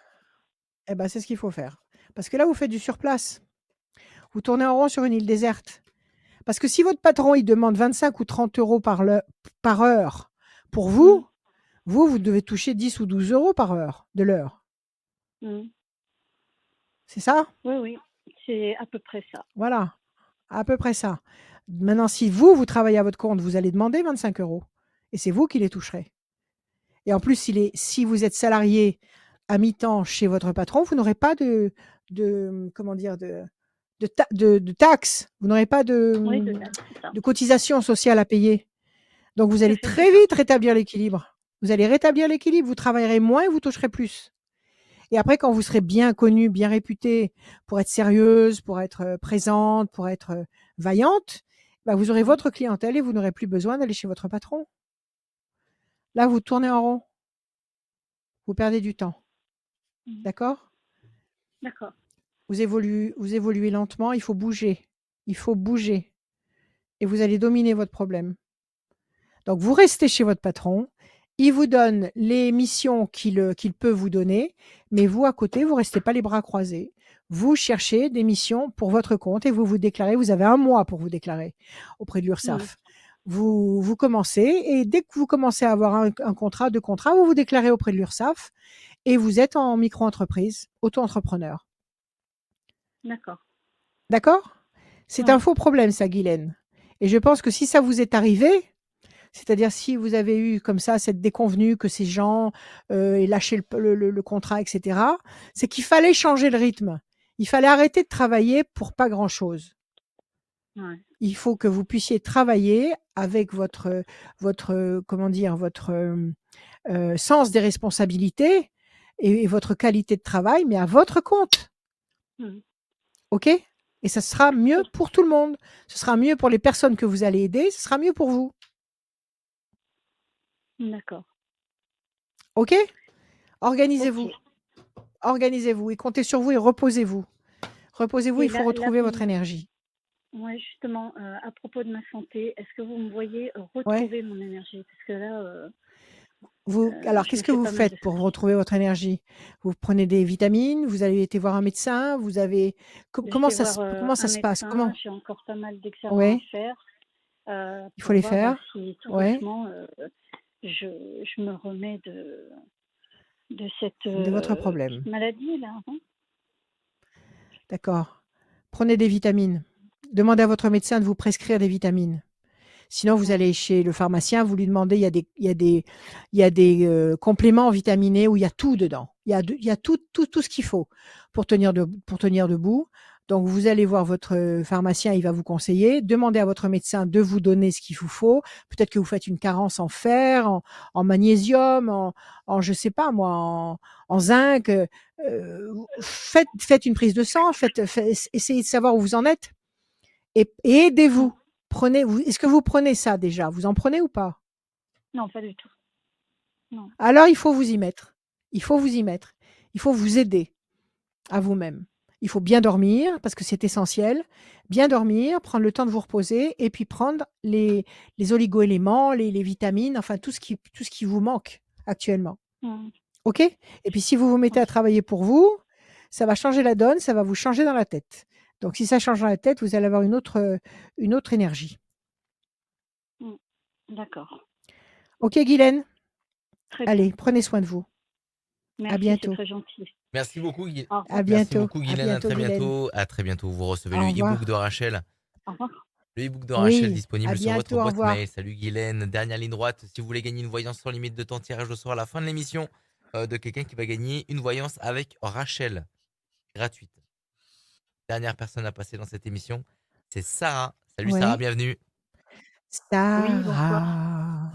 eh ben, c'est ce qu'il faut faire. Parce que là, vous faites du surplace. Vous tournez en rond sur une île déserte. Parce que si votre patron, il demande 25 ou 30 euros par heure pour Mmh. vous devez toucher 10 ou 12 euros par heure de l'heure. Mmh. C'est ça? Oui, oui, c'est à peu près ça. Voilà. À peu près ça. Maintenant, si vous travaillez à votre compte, vous allez demander 25 euros et c'est vous qui les toucherez. Et en plus, si vous êtes salarié à mi-temps chez votre patron, vous n'aurez pas comment dire, de taxes, vous n'aurez pas Oui, de date, c'est ça. de cotisations sociales à payer. Donc, vous Tout à allez fait, c'est très ça. vite rétablir l'équilibre. Vous allez rétablir l'équilibre, vous travaillerez moins et vous toucherez plus. Et après, quand vous serez bien connue, bien réputée pour être sérieuse, pour être présente, pour être vaillante, bah, vous aurez Mmh. votre clientèle et vous n'aurez plus besoin d'aller chez votre patron. Là, vous tournez en rond, vous perdez du temps. Mmh. D'accord? D'accord. Vous évoluez lentement, il faut bouger. Il faut bouger et vous allez dominer votre problème. Donc, vous restez chez votre patron, il vous donne les missions qu'il peut vous donner, mais vous, à côté, vous restez pas les bras croisés. Vous cherchez des missions pour votre compte et vous vous déclarez. Vous avez 1 mois pour vous déclarer auprès de Mmh. l'URSSAF. Vous commencez et dès que vous commencez à avoir un contrat, 2 contrats, vous vous déclarez auprès de l'URSSAF et vous êtes en micro-entreprise, auto-entrepreneur. D'accord. D'accord? C'est un Ouais. faux problème ça, Guylaine, et je pense que si ça vous est arrivé, c'est-à-dire si vous avez eu comme ça cette déconvenue que ces gens, aient lâché le contrat et cetera, c'est qu'il fallait changer le rythme. Il fallait arrêter de travailler pour pas grand-chose. Ouais. Il faut que vous puissiez travailler avec comment dire? Votre, sens des responsabilités et votre qualité de travail, mais à votre compte. Mmh. OK? Et ça sera mieux OK. pour tout le monde. Ce sera mieux pour les personnes que vous allez aider, ce sera mieux pour vous. D'accord. OK? Organisez-vous. OK. Organisez-vous et comptez sur vous et reposez-vous. Reposez-vous, Et il faut là retrouver vous votre me énergie. ouais, justement, à propos de ma santé, est-ce que vous me voyez, Ouais? retrouver mon énergie? Parce que là, Alors je me qu'est-ce que fais vous pas mal de faites pour soucis. retrouver votre énergie? Vous prenez des vitamines? Vous avez été voir un médecin? Vous avez Je vais voir, comment ça un se passe? médecin, Comment? j'ai encore pas mal d'examens à Ouais, faire, il faut pour les voir, faire. si tout Ouais, doucement, je me remets de cette, de votre problème. petite maladie-là, hein. D'accord. Prenez des vitamines. Demandez à votre médecin de vous prescrire des vitamines. Sinon, vous Mm. allez chez le pharmacien, vous lui demandez, il y a des compléments vitaminés où il y a tout dedans. Il y a tout ce qu'il faut pour tenir debout. Donc, vous allez voir votre pharmacien, il va vous conseiller. Demandez à votre médecin de vous donner ce qu'il vous faut. Peut-être que vous faites une carence en fer, en magnésium, je sais pas moi, en zinc. Faites une prise de sang, essayez de savoir où vous en êtes et aidez-vous. Mm. Est-ce que vous prenez ça déjà? Vous en prenez ou pas? Non, pas du tout. Non. Alors, il faut vous y mettre. Il faut vous y mettre. Il faut vous aider à vous-même. Il faut bien dormir parce que c'est essentiel. Bien dormir, prendre le temps de vous reposer et puis prendre les oligo-éléments, les vitamines, enfin tout ce qui vous manque actuellement. Mm. OK? Et puis si vous vous mettez à Ok. travailler pour vous, ça va changer la donne, ça va vous changer dans la tête. Donc si ça change dans la tête, vous allez avoir une autre énergie. Mm. D'accord. OK, Guylaine? Très bien. Allez, prenez soin de vous. À Merci, c'est bientôt. très gentil. Merci beaucoup, Guylaine. Au revoir. À Merci bientôt. beaucoup, À Guylaine. À bientôt, très Guylaine. bientôt. À très bientôt. Vous recevez Au le e-book revoir. de Rachel. Au revoir. Le e-book de Rachel Oui, disponible à sur votre bientôt. Au boîte revoir. mail. Salut Guylaine. Dernière ligne droite. Si vous voulez gagner une voyance sans limite de temps, tirage au sort à la fin de l'émission de quelqu'un qui va gagner une voyance avec Rachel. Gratuite. Dernière personne à passer dans cette émission, c'est Sarah. Salut Sarah, Ouais. bienvenue. Oui, bonsoir. Sarah,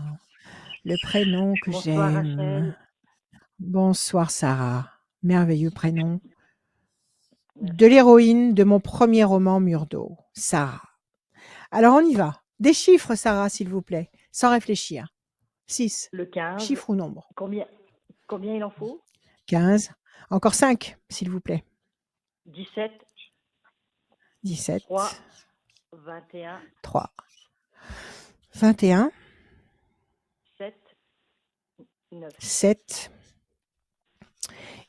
le prénom que Bonsoir, j'aime. Rachel. Bonsoir, Sarah. Merveilleux prénom. Merci. De l'héroïne de mon premier roman Mur d'eau, Sarah. Alors, on y va. Des chiffres, Sarah, s'il vous plaît, sans réfléchir. 6. Le 15. Chiffre ou nombre? Combien il en faut? 15. Encore 5, s'il vous plaît. 17. 17. 3. 21. 3. 21. 7. 9. 7.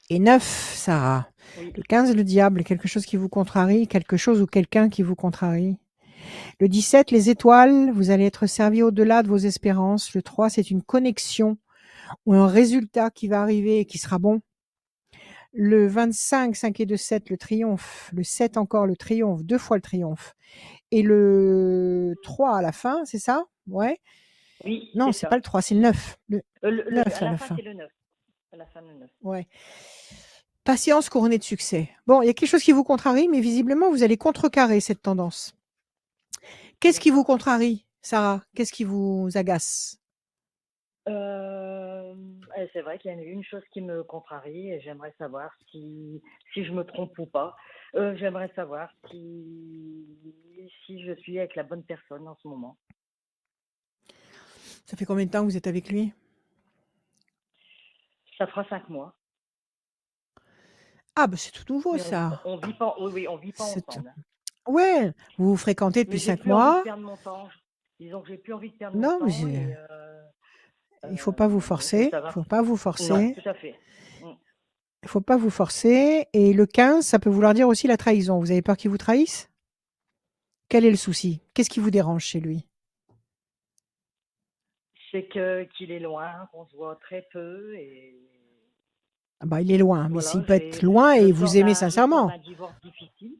Et 9, Sarah. Oui. Le 15, le diable, quelque chose qui vous contrarie, quelque chose ou quelqu'un qui vous contrarie. Le 17, les étoiles, vous allez être servi au-delà de vos espérances. Le 3, c'est une connexion ou un résultat qui va arriver et qui sera bon. Le 25, 5 et 2, 7, le triomphe. Le 7 encore, le triomphe, 2 fois le triomphe. Et le 3 à la fin, c'est ça? Ouais. Oui, Non, c'est c'est pas ça. le 3, c'est le 9. Le 9 À à la la fin, fin. c'est le 9. À la fin, le 9. Ouais. Patience couronnée de succès. Bon, il y a quelque chose qui vous contrarie, mais visiblement, vous allez contrecarrer cette tendance. Qu'est-ce qui vous D'accord. contrarie, Sarah? Qu'est-ce qui vous agace? C'est vrai qu'il y a une chose qui me contrarie et j'aimerais savoir si je me trompe ou pas. J'aimerais savoir si je suis avec la bonne personne en ce moment. Ça fait combien de temps que vous êtes avec lui? Ça fera 5 mois. Ah, bah, c'est tout nouveau, Mais ça. on vit pas, oui, on vit pas C'est ensemble. Hein. Ouais, vous vous fréquentez depuis Mais j'ai 5 plus envie de mois. perdre mon temps. Disons que j'ai plus envie de perdre mon Non, mais temps et il faut pas vous je veux forcer. Il savoir. faut pas vous Non, forcer. tout à fait. Il faut pas vous forcer. Et le 15, ça peut vouloir dire aussi la trahison. Vous avez peur qu'il vous trahisse? Quel est le souci? Qu'est-ce qui vous dérange chez lui? C'est qu'il est loin, qu'on se voit très peu et Ah bah, il est loin, mais voilà, s'il peut être loin et vous aimez je sors sincèrement. d'un divorce difficile.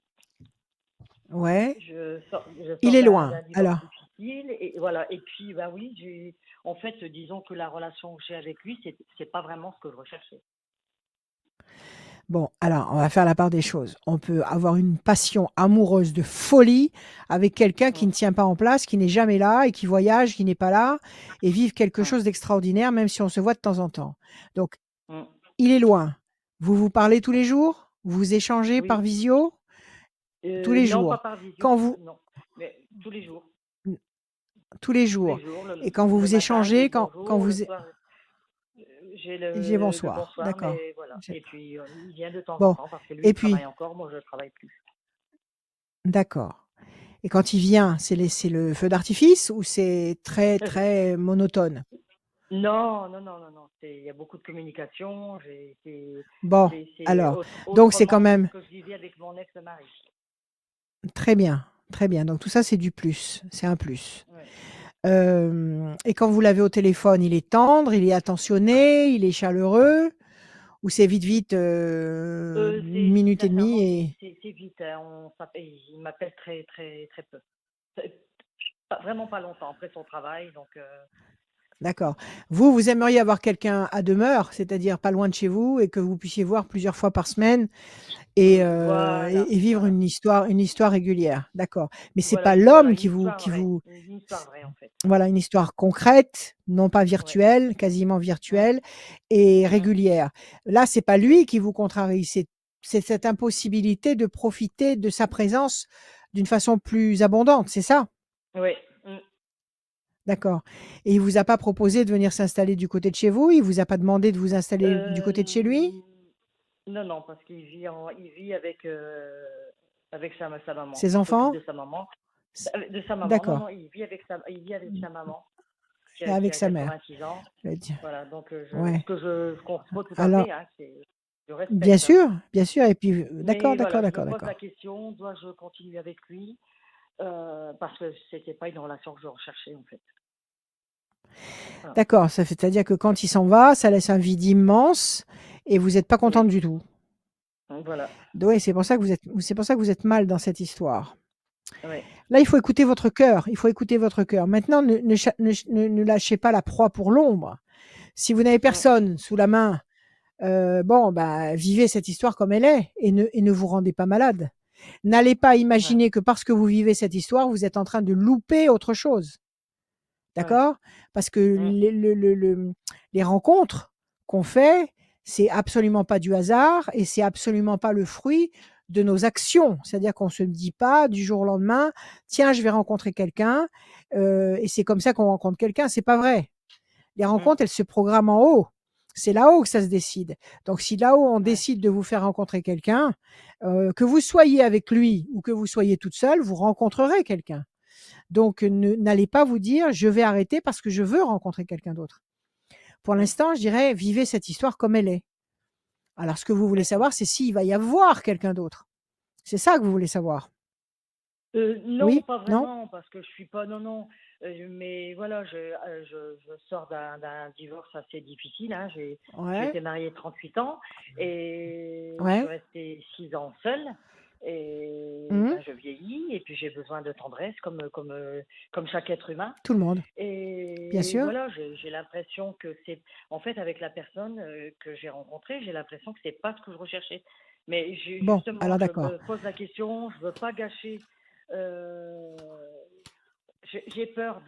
Ouais, Je sors il est d'un loin. divorce Alors, difficile et voilà. Et puis, bah oui, en fait, disons que la relation que j'ai avec lui, c'est pas vraiment ce que je recherchais. bon, alors, on va faire la part des choses. On peut avoir une passion amoureuse de folie avec quelqu'un qui Mm. ne tient pas en place, qui n'est jamais là et qui voyage, qui n'est pas là et vivre quelque Mm. chose d'extraordinaire, même si on se voit de temps en temps. Donc, Mm. il est loin. Vous vous parlez tous les jours? Vous échangez par Oui. visio? Tous les Non, pas jours. par visio, Quand vous, non, mais tous les jours. tous les Tous jours. les jours. Et quand vous Le vous matin, j'ai échangez, le bonjour, quand le vous, soir, j'ai j'ai le bonsoir. bonsoir, D'accord. mais voilà. Et puis, il vient de temps en Bon. temps parce que lui, Et il travaille puis, encore, moi, je ne travaille plus. d'accord. Et quand il vient, c'est le feu d'artifice ou c'est très, très monotone? Non. Il y a beaucoup de communication. Bon, C'est alors, donc c'est quand autrement que même ce que je vivais avec mon ex-mari. très bien, très bien. Donc tout ça, c'est du plus, c'est un plus. Ouais. Et quand vous l'avez au téléphone, il est tendre, il est attentionné, il est chaleureux, ou c'est vite, une minute et demie Sincèrement, et c'est vite. Hein, il m'appelle très, très, très peu. vraiment pas longtemps après son travail. Donc, D'accord. Vous aimeriez avoir quelqu'un à demeure, c'est-à-dire pas loin de chez vous et que vous puissiez voir plusieurs fois par semaine voilà, et vivre voilà. une histoire régulière. D'accord. Mais c'est Voilà, pas voilà, l'homme une histoire qui vraie. vous, Une histoire vraie, en fait. voilà, une histoire concrète, non pas Ouais. virtuelle, quasiment Hum, virtuelle et hum, régulière. Là, c'est pas oui. lui qui vous contrarie, c'est cette impossibilité de profiter de sa présence d'une façon plus abondante, c'est ça? Oui. D'accord. Et il vous a pas proposé de venir s'installer du côté de chez vous? Il vous a pas demandé de vous installer du côté de chez lui? Non, non, parce il vit avec sa maman. Ses Il s'occupe enfants? de sa maman. C De sa maman. Non, D'accord. non, il vit avec sa maman Et qui avec a sa mère, 86 ans. je vais dire. Voilà, donc Ouais. ce que je comprends tout à Alors fait, hein, je respecte, hein. bien sûr et puis Mais voilà, je me pose la d'accord. question, dois-je continuer avec lui? Parce que c'était pas une relation que je recherchais, en fait. Voilà. D'accord, ça fait c'est-à-dire que quand il s'en va, ça laisse un vide immense et vous êtes pas contente Oui, du tout? donc voilà. Ouais, c'est pour ça que vous êtes mal dans cette histoire. Oui. Là, il faut écouter votre cœur, il faut écouter votre cœur. Maintenant, ne lâchez pas la proie pour l'ombre. Si vous n'avez Mm, personne sous la main, bon, bah, vivez cette histoire comme elle est et ne vous rendez pas malade. N'allez pas ouais, imaginer que parce que vous vivez cette histoire, vous êtes en train de louper autre chose. ouais. D'accord? Parce que Mm, les rencontres qu'on fait, c'est absolument pas du hasard et c'est absolument pas le fruit de nos actions. C'est-à-dire qu'on se dit pas du jour au lendemain: «Tiens, je vais rencontrer quelqu'un, et c'est comme ça qu'on rencontre quelqu'un». C'est pas vrai. Les mm, rencontres, elles se programment en haut. C'est là-haut que ça se décide. Donc si là-haut, on ouais. décide de vous faire rencontrer quelqu'un, que vous soyez avec lui ou que vous soyez toute seule, vous rencontrerez quelqu'un. Donc n'allez pas vous dire: «Je vais arrêter parce que je veux rencontrer quelqu'un d'autre». Pour Mm, l'instant, je dirais: vivez cette histoire comme elle est. Alors ce que vous voulez d'accord. savoir, c'est s'il va y avoir quelqu'un d'autre. C'est ça que vous voulez savoir? Non, Oui? pas Non? vraiment, parce que je suis pas, non, non. Mais voilà, je sors d'un divorce assez difficile, hein. J'ai Ouais, été mariée 38 ans et je suis ouais. restée 6 ans seule. Et Mmh. ben, je vieillis et puis j'ai besoin de tendresse comme chaque être humain. Tout le monde, bien Et sûr. voilà, j'ai l'impression que en fait, avec la personne que j'ai rencontrée, j'ai l'impression que c'est pas ce que je recherchais. Mais Bon, justement, alors je d'accord. me pose la question, je veux pas gâcher. euh, j'ai peur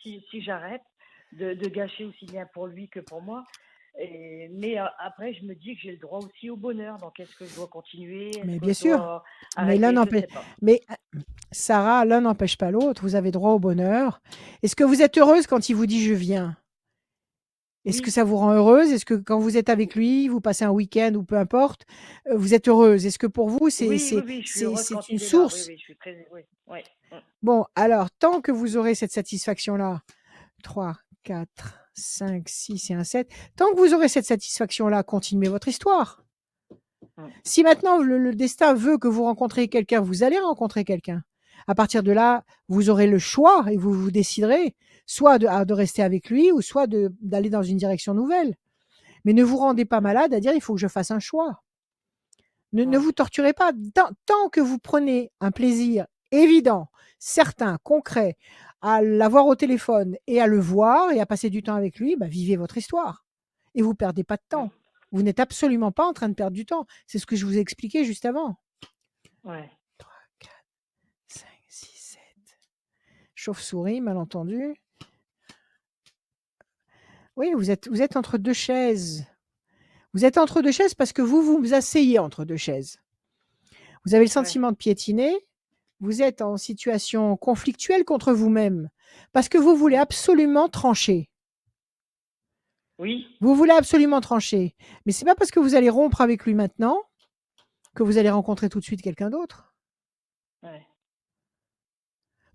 si j'arrête, de gâcher aussi bien pour lui que pour moi. Mais après, je me dis que j'ai le droit aussi au bonheur. Donc, est-ce que je dois continuer? Est-ce Mais que bien je sûr, dois mais l'un arrêter? Je n'empê sais pas. mais Sarah, l'un n'empêche pas l'autre, vous avez droit au bonheur. Est-ce que vous êtes heureuse quand il vous dit: «Je viens»? Est-ce que Oui, ça vous rend heureuse? Est-ce que quand vous êtes avec lui, vous passez un week-end ou peu importe, vous êtes heureuse? Est-ce que pour vous oui, oui, oui, je suis heureuse c'est quand une il est là. Oui, source? oui, je suis très, oui, oui. Bon, alors tant que vous aurez cette satisfaction-là, 3, 4, 5, 6 et un 7, tant que vous aurez cette satisfaction-là, continuez votre histoire. Mm. Si maintenant le destin veut que vous rencontriez quelqu'un, vous allez rencontrer quelqu'un. À partir de là, vous aurez le choix et vous vous déciderez soit de rester avec lui ou soit d'aller dans une direction nouvelle. Mais ne vous rendez pas Ouais, malade à dire: «Il faut que je fasse un choix». Ne ouais, vous torturez pas. Tant que vous prenez un plaisir évident, certain, concret, à l'avoir au téléphone et à le voir et à passer du temps avec lui, bah, vivez votre histoire et vous perdez pas de mm, temps. Vous n'êtes absolument pas en train de perdre du temps. C'est ce que je vous ai expliqué juste avant. ouais. 3, 4, 5, 6, 7. Chauve-souris, malentendu. Oui, vous êtes entre 2 chaises. Vous êtes entre 2 chaises parce que vous asseyez entre 2 chaises. Vous avez le Ouais. sentiment de piétiner, vous êtes en situation conflictuelle contre vous-même parce que vous voulez Mm. absolument trancher. Oui, Vous voulez absolument trancher, mais c'est pas parce que vous allez rompre avec lui maintenant que vous allez rencontrer tout de suite quelqu'un d'autre. ouais,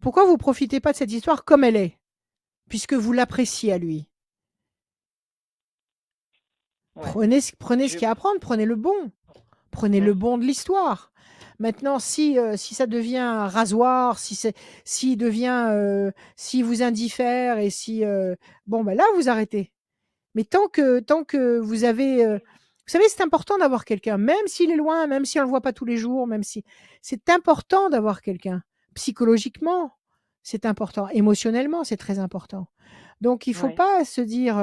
Pourquoi vous profitez pas de cette histoire comme elle est, puisque vous l'appréciez à lui? ouais. Prenez ce Je, qu'il y a à prendre, prenez le bon. Prenez le mm, bon de l'histoire. Maintenant, si ça devient un rasoir, s'il devient, s'il vous indiffère et si, bon, ben là, vous arrêtez. Mais tant que vous avez, vous savez, c'est important d'avoir quelqu'un, même s'il est loin, même si on le voit pas tous les jours, même si c'est important d'avoir quelqu'un, psychologiquement. C'est important. Émotionnellement, c'est très important. Donc il faut Ouais. pas se dire,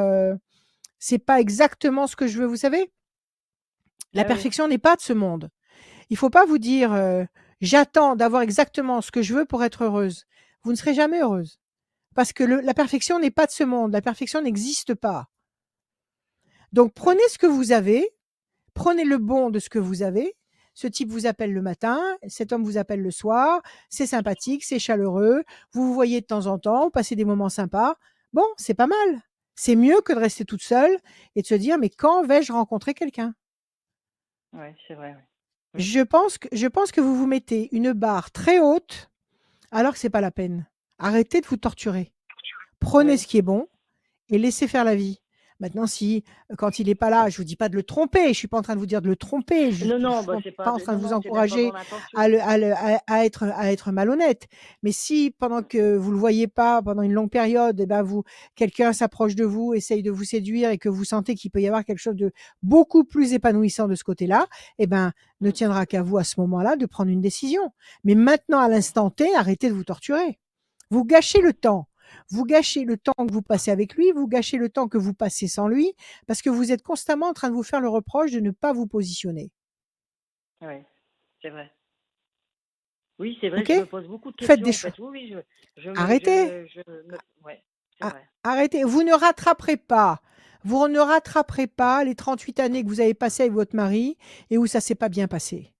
c'est pas exactement ce que je veux. Vous savez, la Ah oui. perfection n'est pas de ce monde. Il faut pas vous dire, j'attends d'avoir exactement ce que je veux pour être heureuse. Vous ne serez jamais heureuse. Parce que la perfection n'est pas de ce monde. La perfection n'existe pas. Donc Oui. prenez ce que vous avez, prenez le bon de ce que vous avez. Ce type vous appelle le matin, cet homme vous appelle le soir, c'est sympathique, c'est chaleureux, vous vous voyez de temps en temps, vous passez des moments sympas. Bon, c'est pas mal. C'est mieux que de rester toute seule et de se dire mais quand vais-je rencontrer quelqu'un? Ouais, c'est vrai, ouais. Oui. Je pense que vous vous mettez une barre très haute alors que c'est pas la peine. Arrêtez de vous torturer. Prenez Oui. ce qui est bon et laissez faire la vie. Maintenant, si quand il est pas là, je vous dis pas de le tromper. Je suis pas en train de vous dire de le tromper. Je Non, suis non, bah, c'est pas pas en de train de non, vous non, c'est même pas encourager mon intention. à être malhonnête. Mais si pendant que vous le voyez pas pendant une longue période, et ben quelqu'un s'approche de vous, essaye de vous séduire et que vous sentez qu'il peut y avoir quelque chose de beaucoup plus épanouissant de ce côté-là, eh ben ne Mmh. tiendra qu'à vous à ce moment-là de prendre une décision. Mais maintenant, à Ouais. l'instant T, arrêtez de vous torturer. Vous gâchez le temps. Vous gâchez le temps que vous passez avec lui, vous gâchez le temps que vous passez sans lui, parce que vous êtes constamment en train de vous faire le reproche de ne pas vous positionner. Ouais, c'est vrai. Oui, c'est vrai, OK? je me pose beaucoup de Faites questions, des en choix. fait. Oui, oui, Arrêtez. ouais, c'est A vrai. Arrêtez. Vous ne rattraperez pas. Vous ne rattraperez pas les 38 années que vous avez passées avec votre mari et où ça s'est pas bien passé.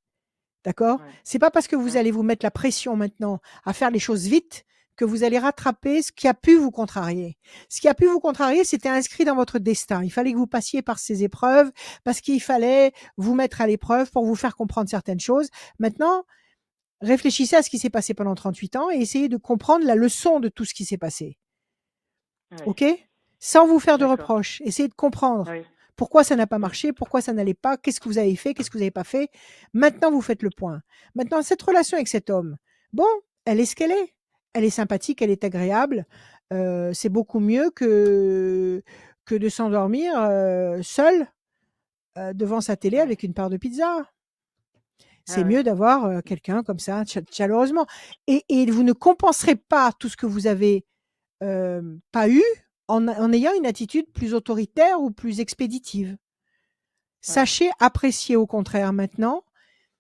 D'accord? Ouais. C'est pas parce que vous Ouais. allez vous mettre la pression maintenant à faire les choses vite que vous allez rattraper ce qui a pu vous contrarier. Ce qui a pu vous contrarier, c'était inscrit dans votre destin. Il fallait que vous passiez par ces épreuves parce qu'il fallait vous mettre à l'épreuve pour vous faire comprendre certaines choses. Maintenant, réfléchissez à ce qui s'est passé pendant 38 ans et essayez de comprendre la leçon de tout ce qui s'est passé. Ouais. OK? Sans vous faire de D'accord. reproches. Essayez de comprendre Oui. pourquoi ça n'a pas Mmh. marché, pourquoi ça n'allait pas, qu'est-ce que vous avez fait, qu'est-ce que vous n'avez pas fait. Maintenant, vous faites le point. Maintenant, cette relation avec cet homme, bon, elle est ce qu'elle est. Elle est sympathique, elle est agréable. C'est beaucoup mieux que de s'endormir, seul, devant sa télé Ouais. avec une part de pizza. Ah C'est ouais. mieux d'avoir, quelqu'un comme ça, chaleureusement et vous ne compenserez pas tout ce que vous avez pas eu en ayant une attitude plus autoritaire ou plus expéditive. Ouais. Sachez apprécier au contraire maintenant,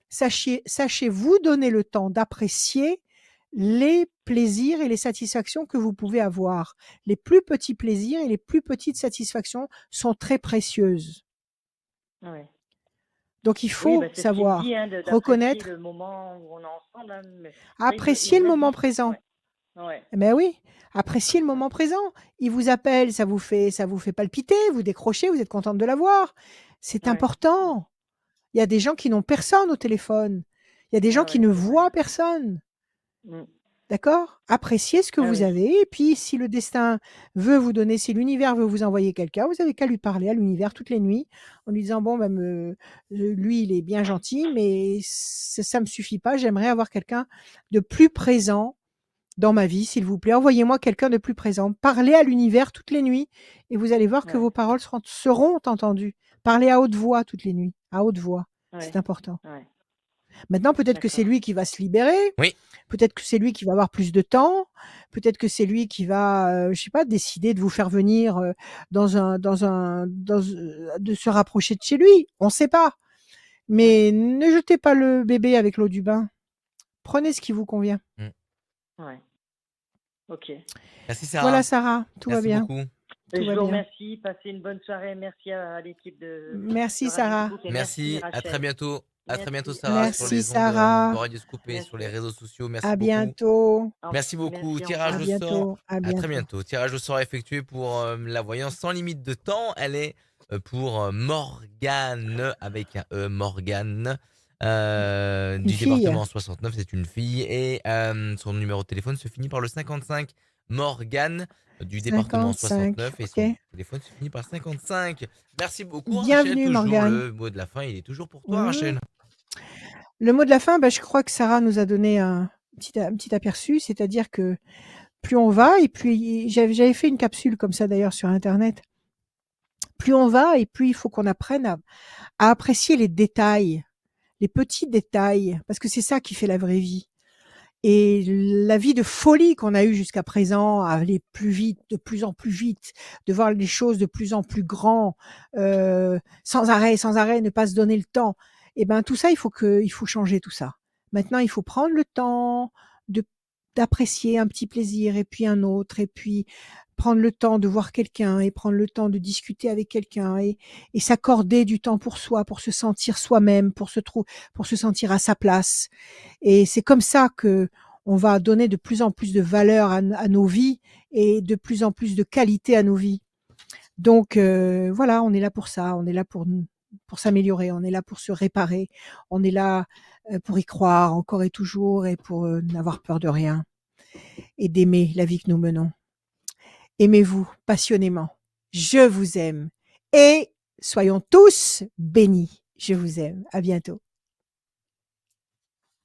sachez vous donner le temps d'apprécier les plaisirs et les satisfactions que vous pouvez avoir. Les plus petits plaisirs et les plus petites satisfactions sont très précieuses. Ouais. Donc il Oui, faut bah, c'est ce qu'il me dit, savoir hein, d'apprécier reconnaître, le moment où on est ensemble, hein, mais ça, apprécier il me le l'a moment dit. présent. Ouais. Ouais. Mais oui, appréciez le Ouais. moment présent. Il vous appelle, ça vous fait palpiter, vous décrochez, vous êtes contente de l'avoir. C'est Ouais. important. Il y a des gens qui n'ont personne au téléphone. Il y a des gens Ah qui ouais, ne c'est vrai. voient personne. Mmh. D'accord? Appréciez ce que Ah vous oui. avez et puis si le destin veut vous donner, si l'univers veut vous envoyer quelqu'un, vous avez qu'à lui parler à l'univers toutes les nuits en lui disant: «Bon, lui, il est bien gentil, mais ça me suffit pas, j'aimerais avoir quelqu'un de plus présent dans ma vie, s'il vous plaît. Envoyez-moi quelqu'un de plus présent. Parlez à l'univers toutes les nuits et vous allez voir que Ouais. vos paroles seront entendues. Parlez à haute voix toutes les nuits, à haute voix. Ouais. C'est important. Ouais. Maintenant, peut-être que c'est D'accord. lui qui va se libérer, Oui. peut-être que c'est lui qui va avoir plus de temps, peut-être que c'est lui qui va, je sais pas, décider de vous faire venir, de se rapprocher de chez lui. On ne sait pas. Ouais. Mais ne jetez pas le bébé avec l'eau du bain. Prenez ce qui vous convient. Mm. Ouais. OK. Merci Voilà Sarah. Sarah, tout va Merci bien, beaucoup. tout Je va vous bien. remercie. Passez une bonne soirée. Merci à l'équipe de Merci Radio Sarah. Scoop et merci Merci. À très Rachel. bientôt. À très bientôt Merci. Sarah sur Merci les ondes de Sarah. Radio Scoop et sur les Merci. réseaux sociaux. Merci À beaucoup. bientôt. Merci beaucoup. Merci, au Tirage À revoir. au sort. bientôt. À À très bientôt. bientôt. Tirage au sort effectué pour la voyance sans limite de temps. Elle est pour Morgane avec un E. Morgane. Une Du fille. département 69, c'est une fille et son numéro de téléphone se finit par le 55. Morgane du département 55. 69 et OK. son téléphone se finit par 55. Merci beaucoup Rachel, Bienvenue toujours Morgane. le mot de la fin, il est toujours pour toi Mmh. Rachel. Le mot de la fin, je crois que Sarah nous a donné un petit aperçu, c'est-à-dire que plus on va et puis j'avais fait une capsule comme ça d'ailleurs sur internet. Plus on va et plus il faut qu'on apprenne à apprécier les détails, les petits détails, parce que c'est ça qui fait la vraie vie. Et la vie de folie qu'on a eue jusqu'à présent, à aller plus vite, de plus en plus vite, de voir les choses de plus en plus grand, sans arrêt, ne pas se donner le temps. Et ben tout ça, il faut changer tout ça. Maintenant, il faut prendre le temps de d'apprécier un petit plaisir et puis un autre et puis prendre le temps de voir quelqu'un et prendre le temps de discuter avec quelqu'un et s'accorder du temps pour soi, pour se sentir soi-même, pour se sentir à sa place. Et c'est comme ça que on va donner de plus en plus de valeur à nos vies et de plus en plus de qualité à nos vies. Donc voilà, on est là pour ça, on est là pour s'améliorer, on est là pour se réparer, on est là pour y croire encore et toujours et pour n'avoir peur de rien et d'aimer la vie que nous menons. Aimez-vous passionnément. Je vous aime et soyons tous bénis. Je vous aime. À bientôt.